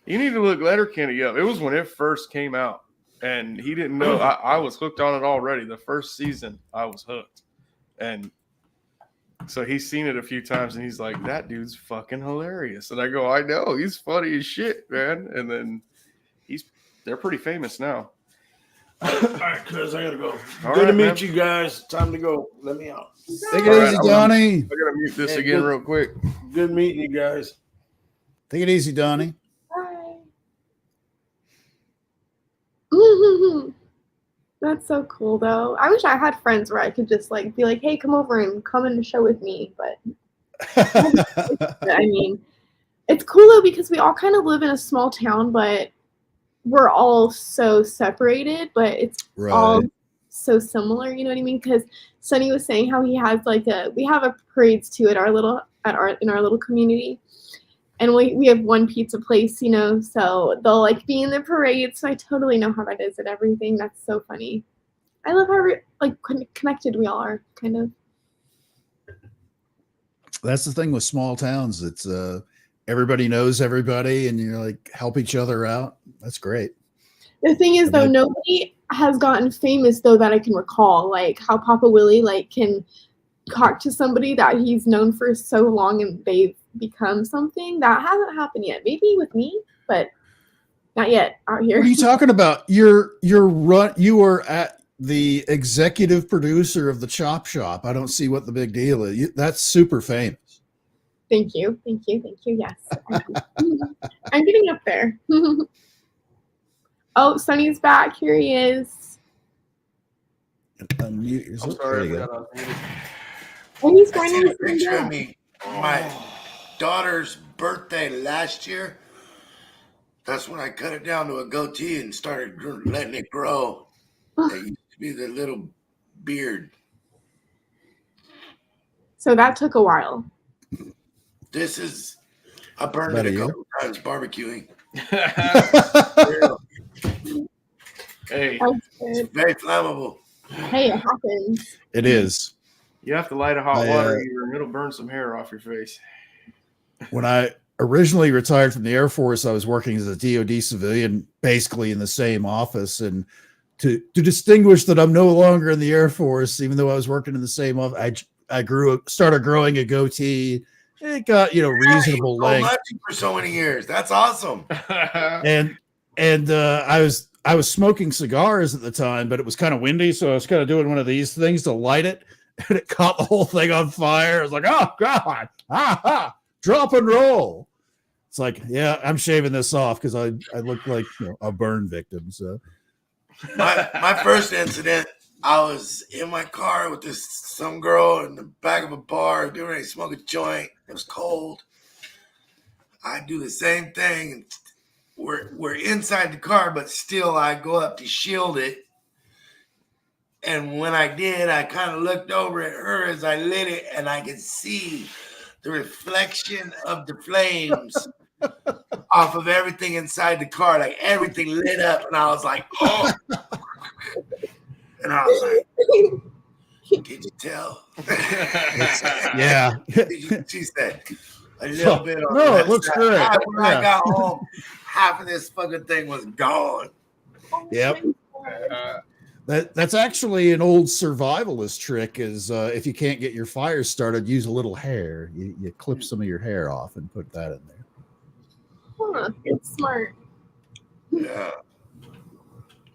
you need to look Letterkenny up. It was when it first came out, and he didn't know. I was hooked on it already. The first season, I was hooked. And so he's seen it a few times, and he's like, that dude's fucking hilarious. And I go, I know. He's funny as shit, man. And then they're pretty famous now. All right, cuz I gotta go. All Good to right, meet man. you guys. Time to go. Let me out. Take it All right, easy, I'm Donnie. I gotta mute this Yeah, again good. real quick. Good meeting you guys. Take it easy, Donnie. Bye. That's so cool, though. I wish I had friends where I could just like be like, "Hey, come over and come in the show with me." But I mean, it's cool though because we all kind of live in a small town, but we're all so separated. But it's all Right. so similar. You know what I mean? Because Sonny was saying how he has we have a parades too in our little community. And we have one pizza place, you know, so they'll like be in the parade. So I totally know how that is and everything. That's so funny. I love how connected we all are, kind of. That's the thing with small towns. It's everybody knows everybody, and you're like help each other out. That's great. The thing is, I though, mean, nobody has gotten famous though that I can recall. Like how Papa Willie can talk to somebody that he's known for so long and they've become something. That hasn't happened yet. Maybe with me, but not yet out here. What are you talking about? You were at the executive producer of the Chop Shop. I don't see what the big deal is. That's super famous. Thank you. Yes, I'm getting up there. Oh, Sonny's back. Here he is. Unmute I'm yourself. sorry, There you I go. forgot I was muted. And he's I seen finally a picture of back. me. My daughter's birthday last year. That's when I cut it down to a goatee and started letting it grow. It used to be the little beard. So that took a while. I burned About it a a year. couple times barbecuing. Hey, That's It's good. very flammable. Hey, it happens. It is. you have to light a hot I, water heater and it'll burn some hair off your face. When I originally retired from the Air Force, I was working as a DoD civilian, basically in the same office. And to distinguish that I'm no longer in the Air Force, even though I was working in the same office, I started growing a goatee. It got reasonable So length, much for so many years. That's awesome. and I was smoking cigars at the time, but it was kind of windy, so I was kind of doing one of these things to light it, and it caught the whole thing on fire. I was like, "Oh God, drop and roll." It's like, yeah, I'm shaving this off because I look like a burn victim. So My first incident, I was in my car with some girl in the back of a bar getting ready to smoke a joint. It was cold. I do the same thing. And we're inside the car, but still I go up to shield it. And when I did, I kind of looked over at her as I lit it, and I could see the reflection of the flames off of everything inside the car. Like everything lit up, and I was like, oh. And I was like, did you tell? yeah, She said, a little bit on no, the it left looks side. great. When I got home, half of this fucking thing was gone. Yep. That's actually an old survivalist trick. Is if you can't get your fire started, use a little hair. You clip some of your hair off and put that in there. Huh, it's smart. Yeah.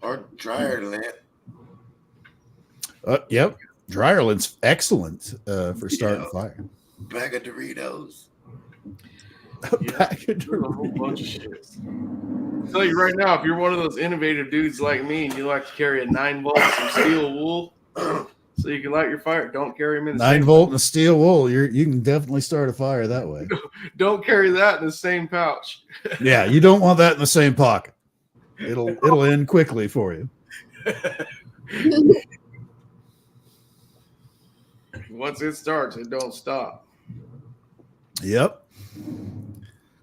Or dryer lint. Yep, dryer lint's excellent for starting fire. Bag of Doritos. Pack of There's a whole Doritos. bunch of shit. I'll tell you right now, if you're one of those innovative dudes like me and you like to carry a 9-volt, some steel wool, so you can light your fire, don't carry them in the 9-volt and a steel wool. You can definitely start a fire that way. Don't carry that in the same pouch. Yeah, you don't want that in the same pocket. It'll end quickly for you. Once it starts, it don't stop. Yep.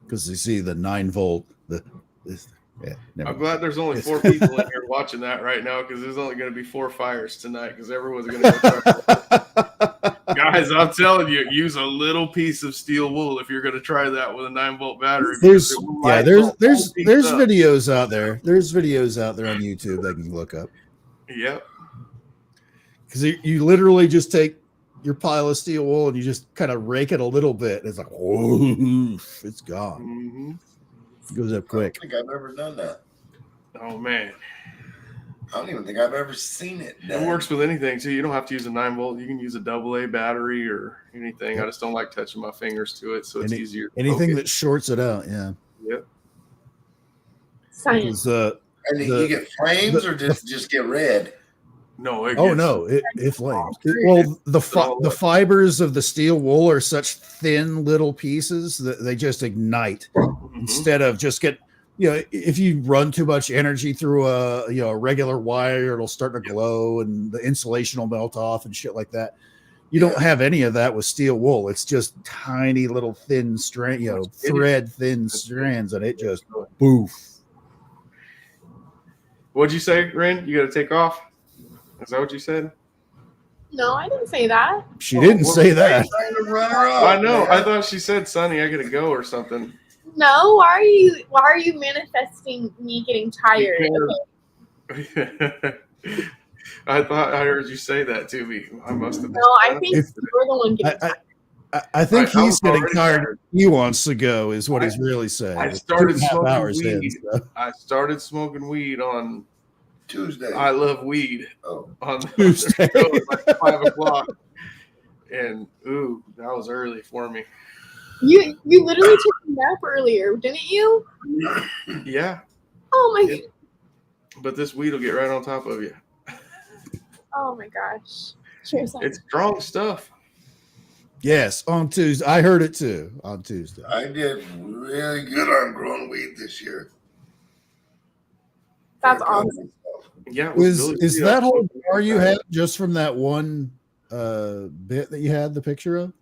Because you see the 9-volt. Yeah, never I'm mind. glad there's only 4 people in here watching that right now because there's only going to be 4 fires tonight because everyone's going to go try. Guys, I'm telling you, use a little piece of steel wool if you're going to try that with a 9-volt battery. There's There's videos out there. There's videos out there on YouTube that you can look up. Yep. Because you literally just take your pile of steel wool and you just kind of rake it a little bit. It's like, whoa, it's gone. Mm-hmm. It goes up quick. I don't think I've ever done that. Oh man, I don't even think I've ever seen it done. it works with anything too. You don't have to use a 9-volt. You can use a AA battery or anything. Yep. I just don't like touching my fingers to it, so it's easier. Anything that shorts it out, yeah. Yep. Science. And then you get flames or just get red? No. It flames. Well, the fibers of the steel wool are such thin little pieces that they just ignite instead of just get. If you run too much energy through a regular wire, it'll start to glow and the insulation will melt off and shit like that. You don't have any of that with steel wool. It's just tiny little thin strand, thread thin strands, and it just boof. What'd you say, Ren? You got to take off? Is that what you said? No, I didn't say that. She didn't say that. Trying to run her off, I know. man. I thought she said, "Sonny, I got to go" or something. No, why are you manifesting me getting tired? Okay. I thought I heard you say that to me. I must have. No, I think you're the one getting tired. I think I he's was getting already tired. He wants to go, is what he's really saying. I It's started 2.5 smoking hours weed. in, so. I started smoking weed on Tuesday. I Love Weed Oh. on Tuesday. It was like 5 o'clock, and that was early for me. You literally took a nap earlier, didn't you? Yeah, Oh my Yeah. But this weed will get right on top of you. Oh my gosh. Cheers. It's strong stuff. Yes, on Tuesday. I heard it too on Tuesday. I did really good on growing weed this year. That's awesome. Yeah, it was really Is sweet. that whole jar you had just from that one bit that you had the picture of?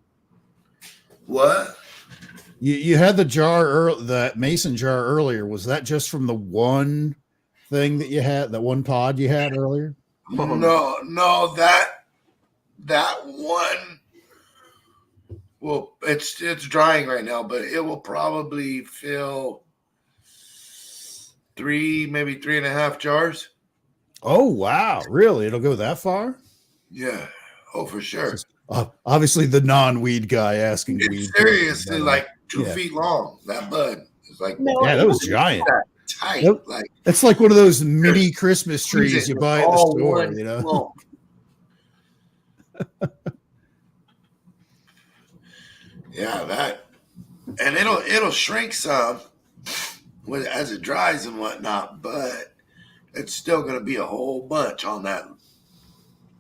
What? You had the jar, that mason jar earlier. Was that just from the one thing that you had, that one pod you had earlier? No, that one. Well, it's drying right now, but it will probably fill 3, maybe 3.5 jars. Oh wow, really? It'll go that far? Yeah. Oh, for sure. Obviously, the non-weed guy asking It's weed. seriously like 2 Yeah. feet long. That bud is like No, Yeah, that was giant. tight. Yep. Like That's like one of those mini Christmas trees squeeze it you with buy at the all store. one You know. lump. Yeah, that, and it'll shrink some as it dries and whatnot, but it's still going to be a whole bunch on that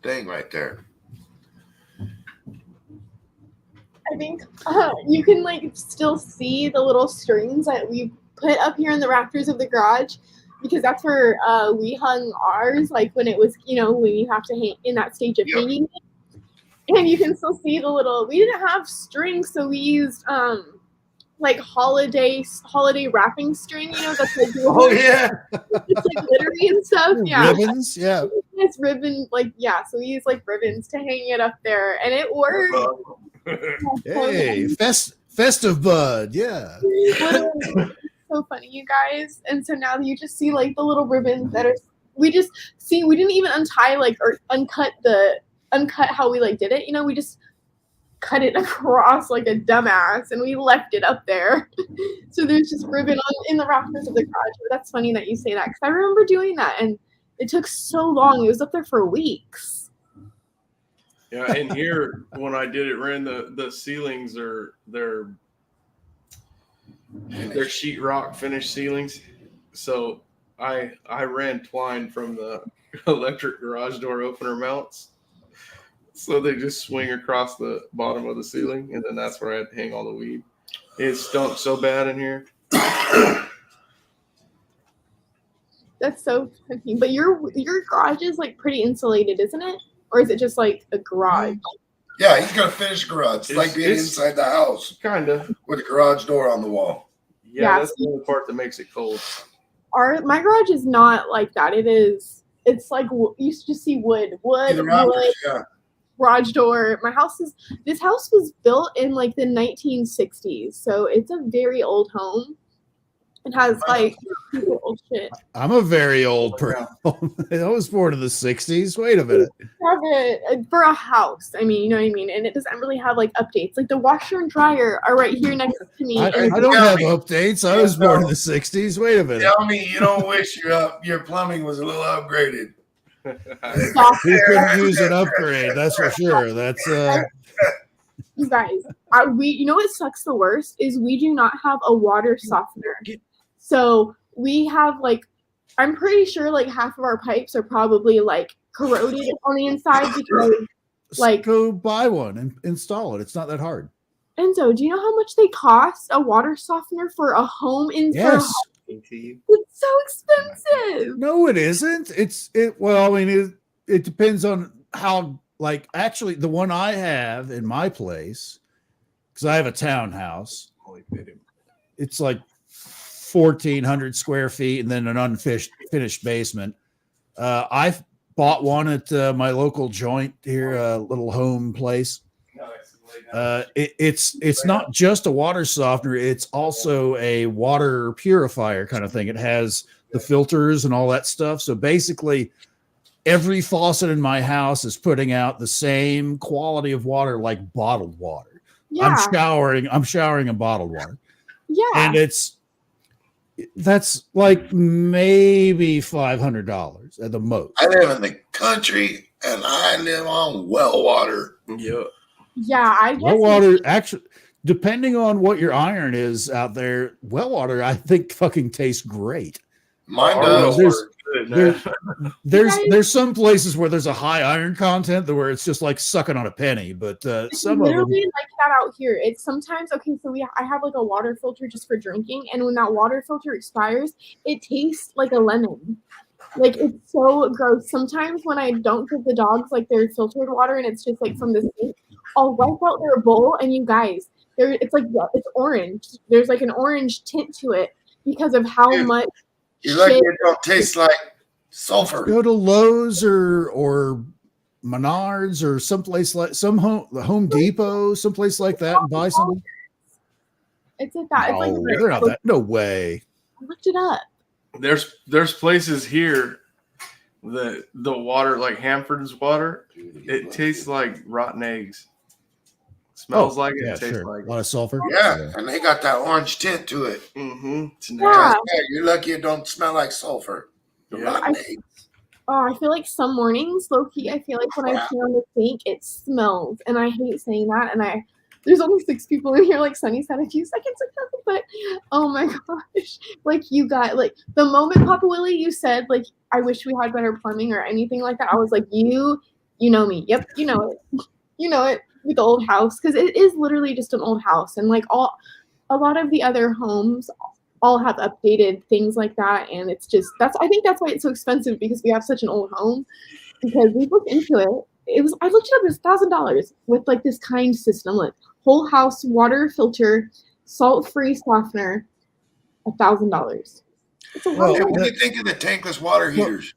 thing right there. I think you can still see the little strings that we put up here in the rafters of the garage, because that's where we hung ours, like when it was, when you have to hang in that stage of Yep. hanging it. And you can still see the little, we didn't have strings, so we used holiday wrapping string, that's like Oh yeah, it's like glittery and stuff. Yeah. Ribbons, yeah. It's ribbon, so we use ribbons to hang it up there, and it worked. Hey, festive bud, yeah. Literally, so funny, you guys. And so now you just see the little ribbons that are. We just see. We didn't even untie or uncut how we did it. We just cut it across like a dumbass, and we left it up there. So there's just ribbon in the rafters of the garage. But that's funny that you say that, because I remember doing that, and it took so long. It was up there for weeks. Yeah, and here when I did it, Ren, the ceilings are they're sheetrock finished ceilings. So I ran twine from the electric garage door opener mounts, so they just swing across the bottom of the ceiling, and then that's where I had to hang all the weed. It stunk so bad in here. That's so funny. But your garage is pretty insulated, isn't it? Or is it just a garage? yeah. He's got a finished garage. It's like being inside the house Kind of. with a garage door on the wall. Yeah, that's the only part that makes it cold. my garage is not like that. It's like you used to see wood, The rounders, yeah. garage door. This house was built in like the 1960s, so it's a very old home. It has like super old shit. I'm a very old person. I was born in the 60s. Wait a minute. For a house, I mean, you know what I mean? And it doesn't really have like updates. Like the washer and dryer are right here next to me. I don't have updates. I was born in the 60s. Wait a minute. Tell me you don't wish your plumbing was a little upgraded. Who couldn't use an upgrade? That's for sure. That's you guys, you know what sucks the worst is we do not have a water softener. So we have like, I'm pretty sure like half of our pipes are probably like corroded on the inside because like go buy one and install it. It's not that hard. Enzo, do you know how much they cost a water softener for a home Yes. It's so expensive. No, it isn't. Well, I mean, it depends on how, like, actually the one I have in my place, because I have a townhouse. It's like 1,400 square feet and then an unfinished basement. I bought one at my local joint here, a little home place. It's not just a water softener, it's also a water purifier kind of thing. It has the filters and all that stuff. So basically every faucet in my house is putting out the same quality of water like bottled water. Yeah. I'm showering in bottled water. Yeah. And that's like maybe $500 at the most. I live in the country and I live on well water. Yeah. Yeah, I guess well water actually, depending on what your iron is out there, well water I think fucking tastes great. Mine does. There's some places where there's a high iron content where it's just like sucking on a penny, but some of them like that out here. It's sometimes okay. So I have like a water filter just for drinking, and when that water filter expires, it tastes like a lemon. Like it's so gross. Sometimes when I don't give the dogs like their filtered water and it's just like from the sink, I'll wipe out their bowl and you guys, it's orange. There's like an orange tint to it because of how much. You're like it don't taste like sulfur. Go to Lowe's or Menards or someplace like Home Depot, someplace like that, and buy something. It's like that. No, it's like they're not that. No way. I looked it up. There's places here that the water, like Hanford's water, it tastes like rotten eggs. Smells like it. Yeah, It tastes sure. like A lot of sulfur. Yeah, and they got that orange tint to it. Mm-hmm. Yeah. You're lucky it don't smell like sulfur. Yeah. I feel like some mornings, low key, I feel like when I turn on the sink, it smells, and I hate saying that. And there's only 6 people in here, like Sunny said a few seconds ago, but oh my gosh, like you got like the moment Papa Willie, you said like I wish we had better plumbing or anything like that. I was like, you know me, yep, you know it with the old house because it is literally just an old house, and like a lot of the other homes all have updated things like that, and it's just I think that's why it's so expensive because we have such an old home. Because we looked into it, I looked it up. It was $1,000 with like this kind system, like whole house water filter, salt-free softener, $1,000. It's a lot. What do you think of the tankless water heaters?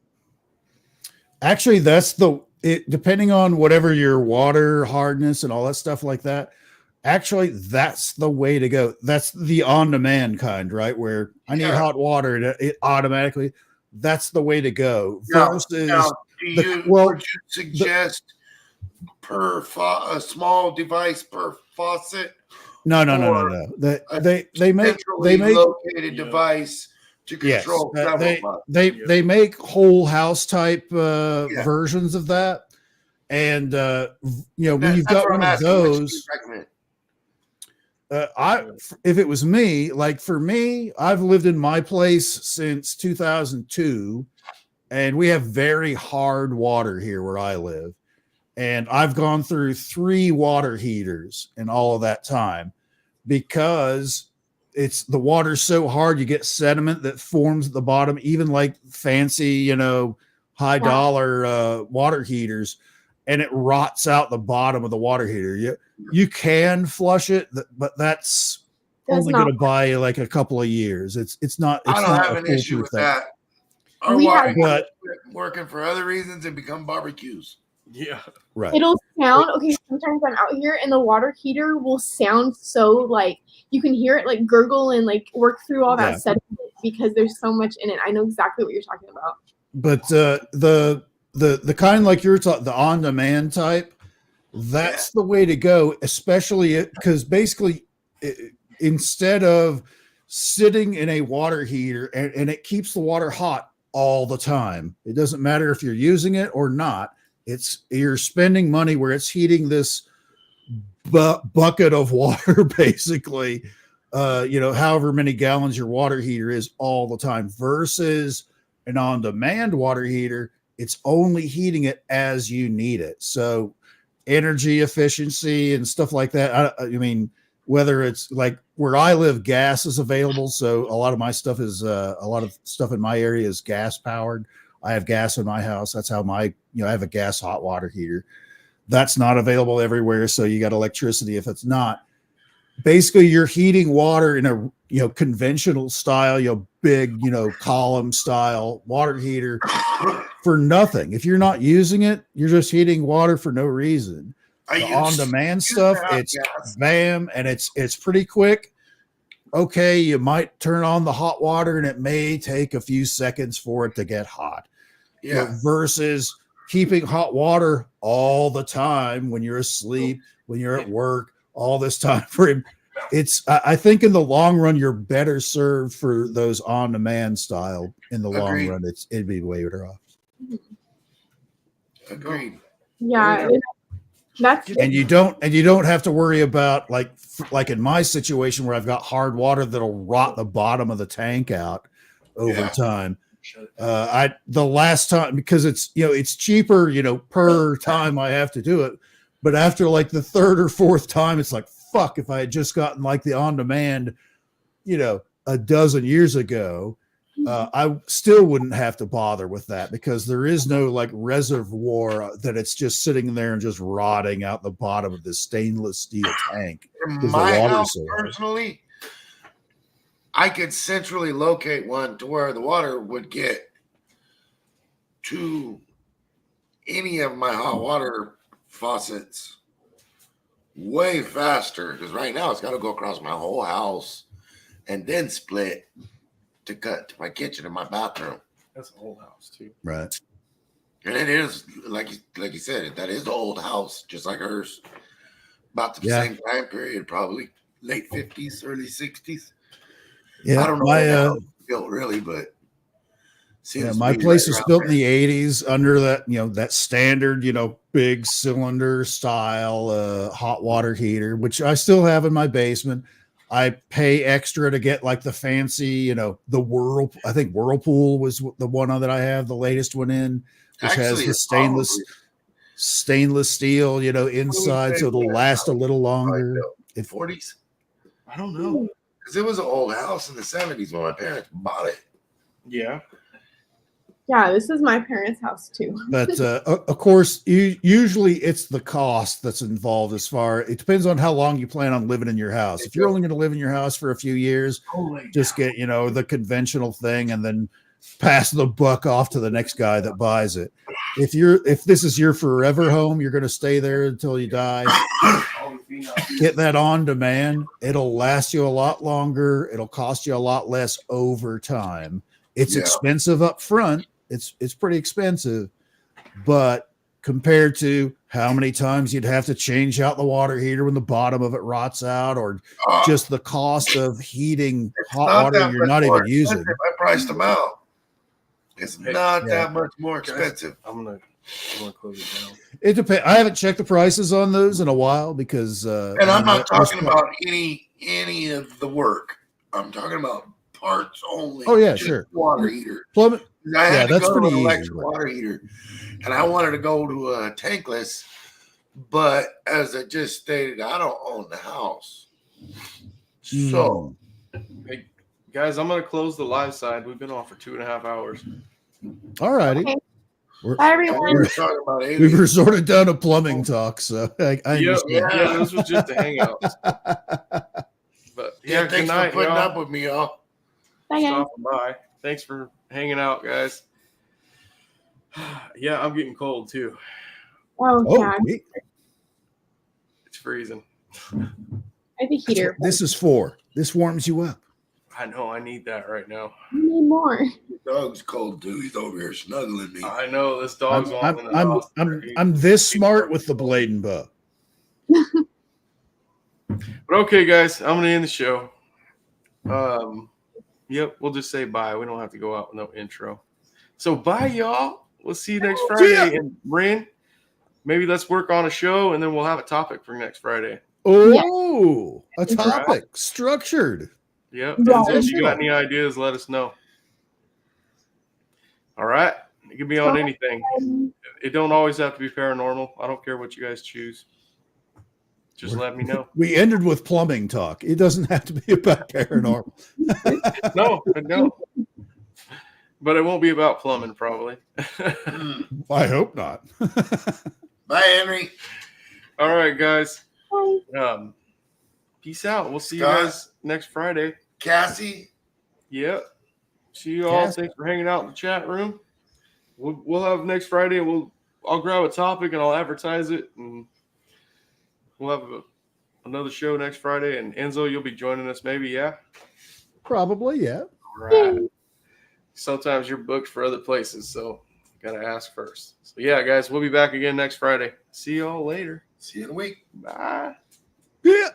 Actually, depending on whatever your water hardness and all that stuff like that. Actually, that's the way to go. That's the on-demand kind, right? Where I need hot water, and it automatically. That's the way to go. Would you suggest a small device per faucet? No. They make located device to control. They make whole house type versions of that, and when you've got one of those. If it was me, like for me, I've lived in my place since 2002, and we have very hard water here where I live. And I've gone through 3 water heaters in all of that time because the water's so hard, you get sediment that forms at the bottom, even like fancy, high dollar water heaters, and it rots out the bottom of the water heater. You can flush it, but that's does only not. going to buy you like a couple of years. It's not. It's I don't not have a an issue foolproof with thing. that. Our We water had- heaters quit working for other reasons and become barbecues. Yeah. Right. It'll sound okay. Sometimes I'm out here and the water heater will sound so like you can hear it like gurgle and like work through all that Yeah. sediment because there's so much in it. I know exactly what you're talking about. But the kind like you're talking, the on demand type, that's the way to go. Especially because basically, instead of sitting in a water heater and it keeps the water hot all the time. It doesn't matter if you're using it or not. You're spending money where it's heating this bucket of water, basically, however many gallons your water heater is all the time versus an on-demand water heater. It's only heating it as you need it. So energy efficiency and stuff like that. I mean, whether it's like where I live, gas is available. So a lot of my stuff is a lot of stuff in my area is gas powered. I have gas in my house. That's how I have a gas hot water heater. That's not available everywhere. So you got electricity. If it's not, basically you're heating water in a, conventional style, big, column style water heater for nothing. If you're not using it, you're just heating water for no reason. The on-demand stuff, it's bam, and it's pretty quick. Okay, you might turn on the hot water and it may take a few seconds for it to get hot. Yeah. Versus keeping hot water all the time when you're asleep, when you're at work, all this time frame. I think in the long run, you're better served for those on-demand style. In the long run, it'd be way better off. Agreed. Yeah, that's And you don't have to worry about like in my situation where I've got hard water that'll rot the bottom of the tank out over time. The last time, because it's cheaper, per time I have to do it. But after like the third or fourth time, it's like, fuck, if I had just gotten like the on-demand, a dozen years ago, I still wouldn't have to bother with that because there is no like reservoir that it's just sitting there and just rotting out the bottom of this stainless steel tank. In my house, personally, I could centrally locate one to where the water would get to any of my hot water faucets way faster because right now it's got to go across my whole house and then split to cut to my kitchen and my bathroom. That's a whole house too, right? And it is like you said, that is the old house, just like hers. About the same time period, probably late 50s, early 60s. Yeah, I don't know how built really, but my place was built in the 80s under that, that standard, big cylinder style hot water heater, which I still have in my basement. I pay extra to get like the fancy, the I think Whirlpool was the one that I have the latest one in, which has the stainless steel, inside, so it'll last a little longer. In 40s? I don't know. Because it was an old house in the 70s when my parents bought it. Yeah. Yeah, this is my parents' house too. But of course, usually it's the cost that's involved. It depends on how long you plan on living in your house. If you're only going to live in your house for a few years, just get the conventional thing and then pass the buck off to the next guy that buys it. If this is your forever home, you're going to stay there until you die. Get that on demand. It'll last you a lot longer. It'll cost you a lot less over time. It's expensive up front. It's pretty expensive, but compared to how many times you'd have to change out the water heater when the bottom of it rots out, or just the cost of heating hot water you're not even using. I priced them out. It's not that much more expensive. I'm gonna close it down. It depends. I haven't checked the prices on those in a while because and I'm not talking about any of the work. I'm talking about parts only. Oh yeah, sure. Water heater. Plummet. I had to that's go to pretty an easy. electric water heater, and I wanted to go to a tankless, but as I just stated, I don't own the house. So, hey guys, I'm gonna close the live side. We've been on for 2.5 hours. All righty. Okay. Bye everyone. we were talking about We've resorted down to plumbing talk, so I Yeah, this was just a hangout. But Yeah, thanks good night, for putting y'all. up with me, y'all. Bye, guys. Stopping by. Thanks for hanging out, guys. Yeah, I'm getting cold too. Oh, Oh, yeah. wait. It's freezing. I have a That's heater. what this is for. This warms you up. I know I need that right now. You need more. The dog's cold too. He's over here snuggling me. I know this dog's I'm, walking in the house. I'm this smart with the blade and bow. But okay, guys, I'm gonna end the show. Yep, we'll just say bye. We don't have to go out with no intro. So bye, y'all. We'll see you next See ya. Friday. And Ren, maybe let's work on a show and then we'll have a topic for next Friday. Oh, a topic structured. Yep. Right. And if you got any ideas, let us know. All right. It can be on anything. It don't always have to be paranormal. I don't care what you guys choose. Just let me know. We ended with plumbing talk. It doesn't have to be about paranormal. No, I don't. But it won't be about plumbing, probably. I hope not. Bye, Henry. All right, guys. Bye. Peace out. We'll see you Scott. guys next Friday. Cassie. Yep. See you all. Cass- Thanks for hanging out in the chat room. We'll have next Friday. I'll grab a topic and I'll advertise it, and we'll have another show next Friday. And Enzo, you'll be joining us, maybe, yeah. Probably, yeah. All right. Sometimes you're booked for other places, so gotta ask first. So yeah, guys, we'll be back again next Friday. See y'all later. See you in a week. Bye. Yeah.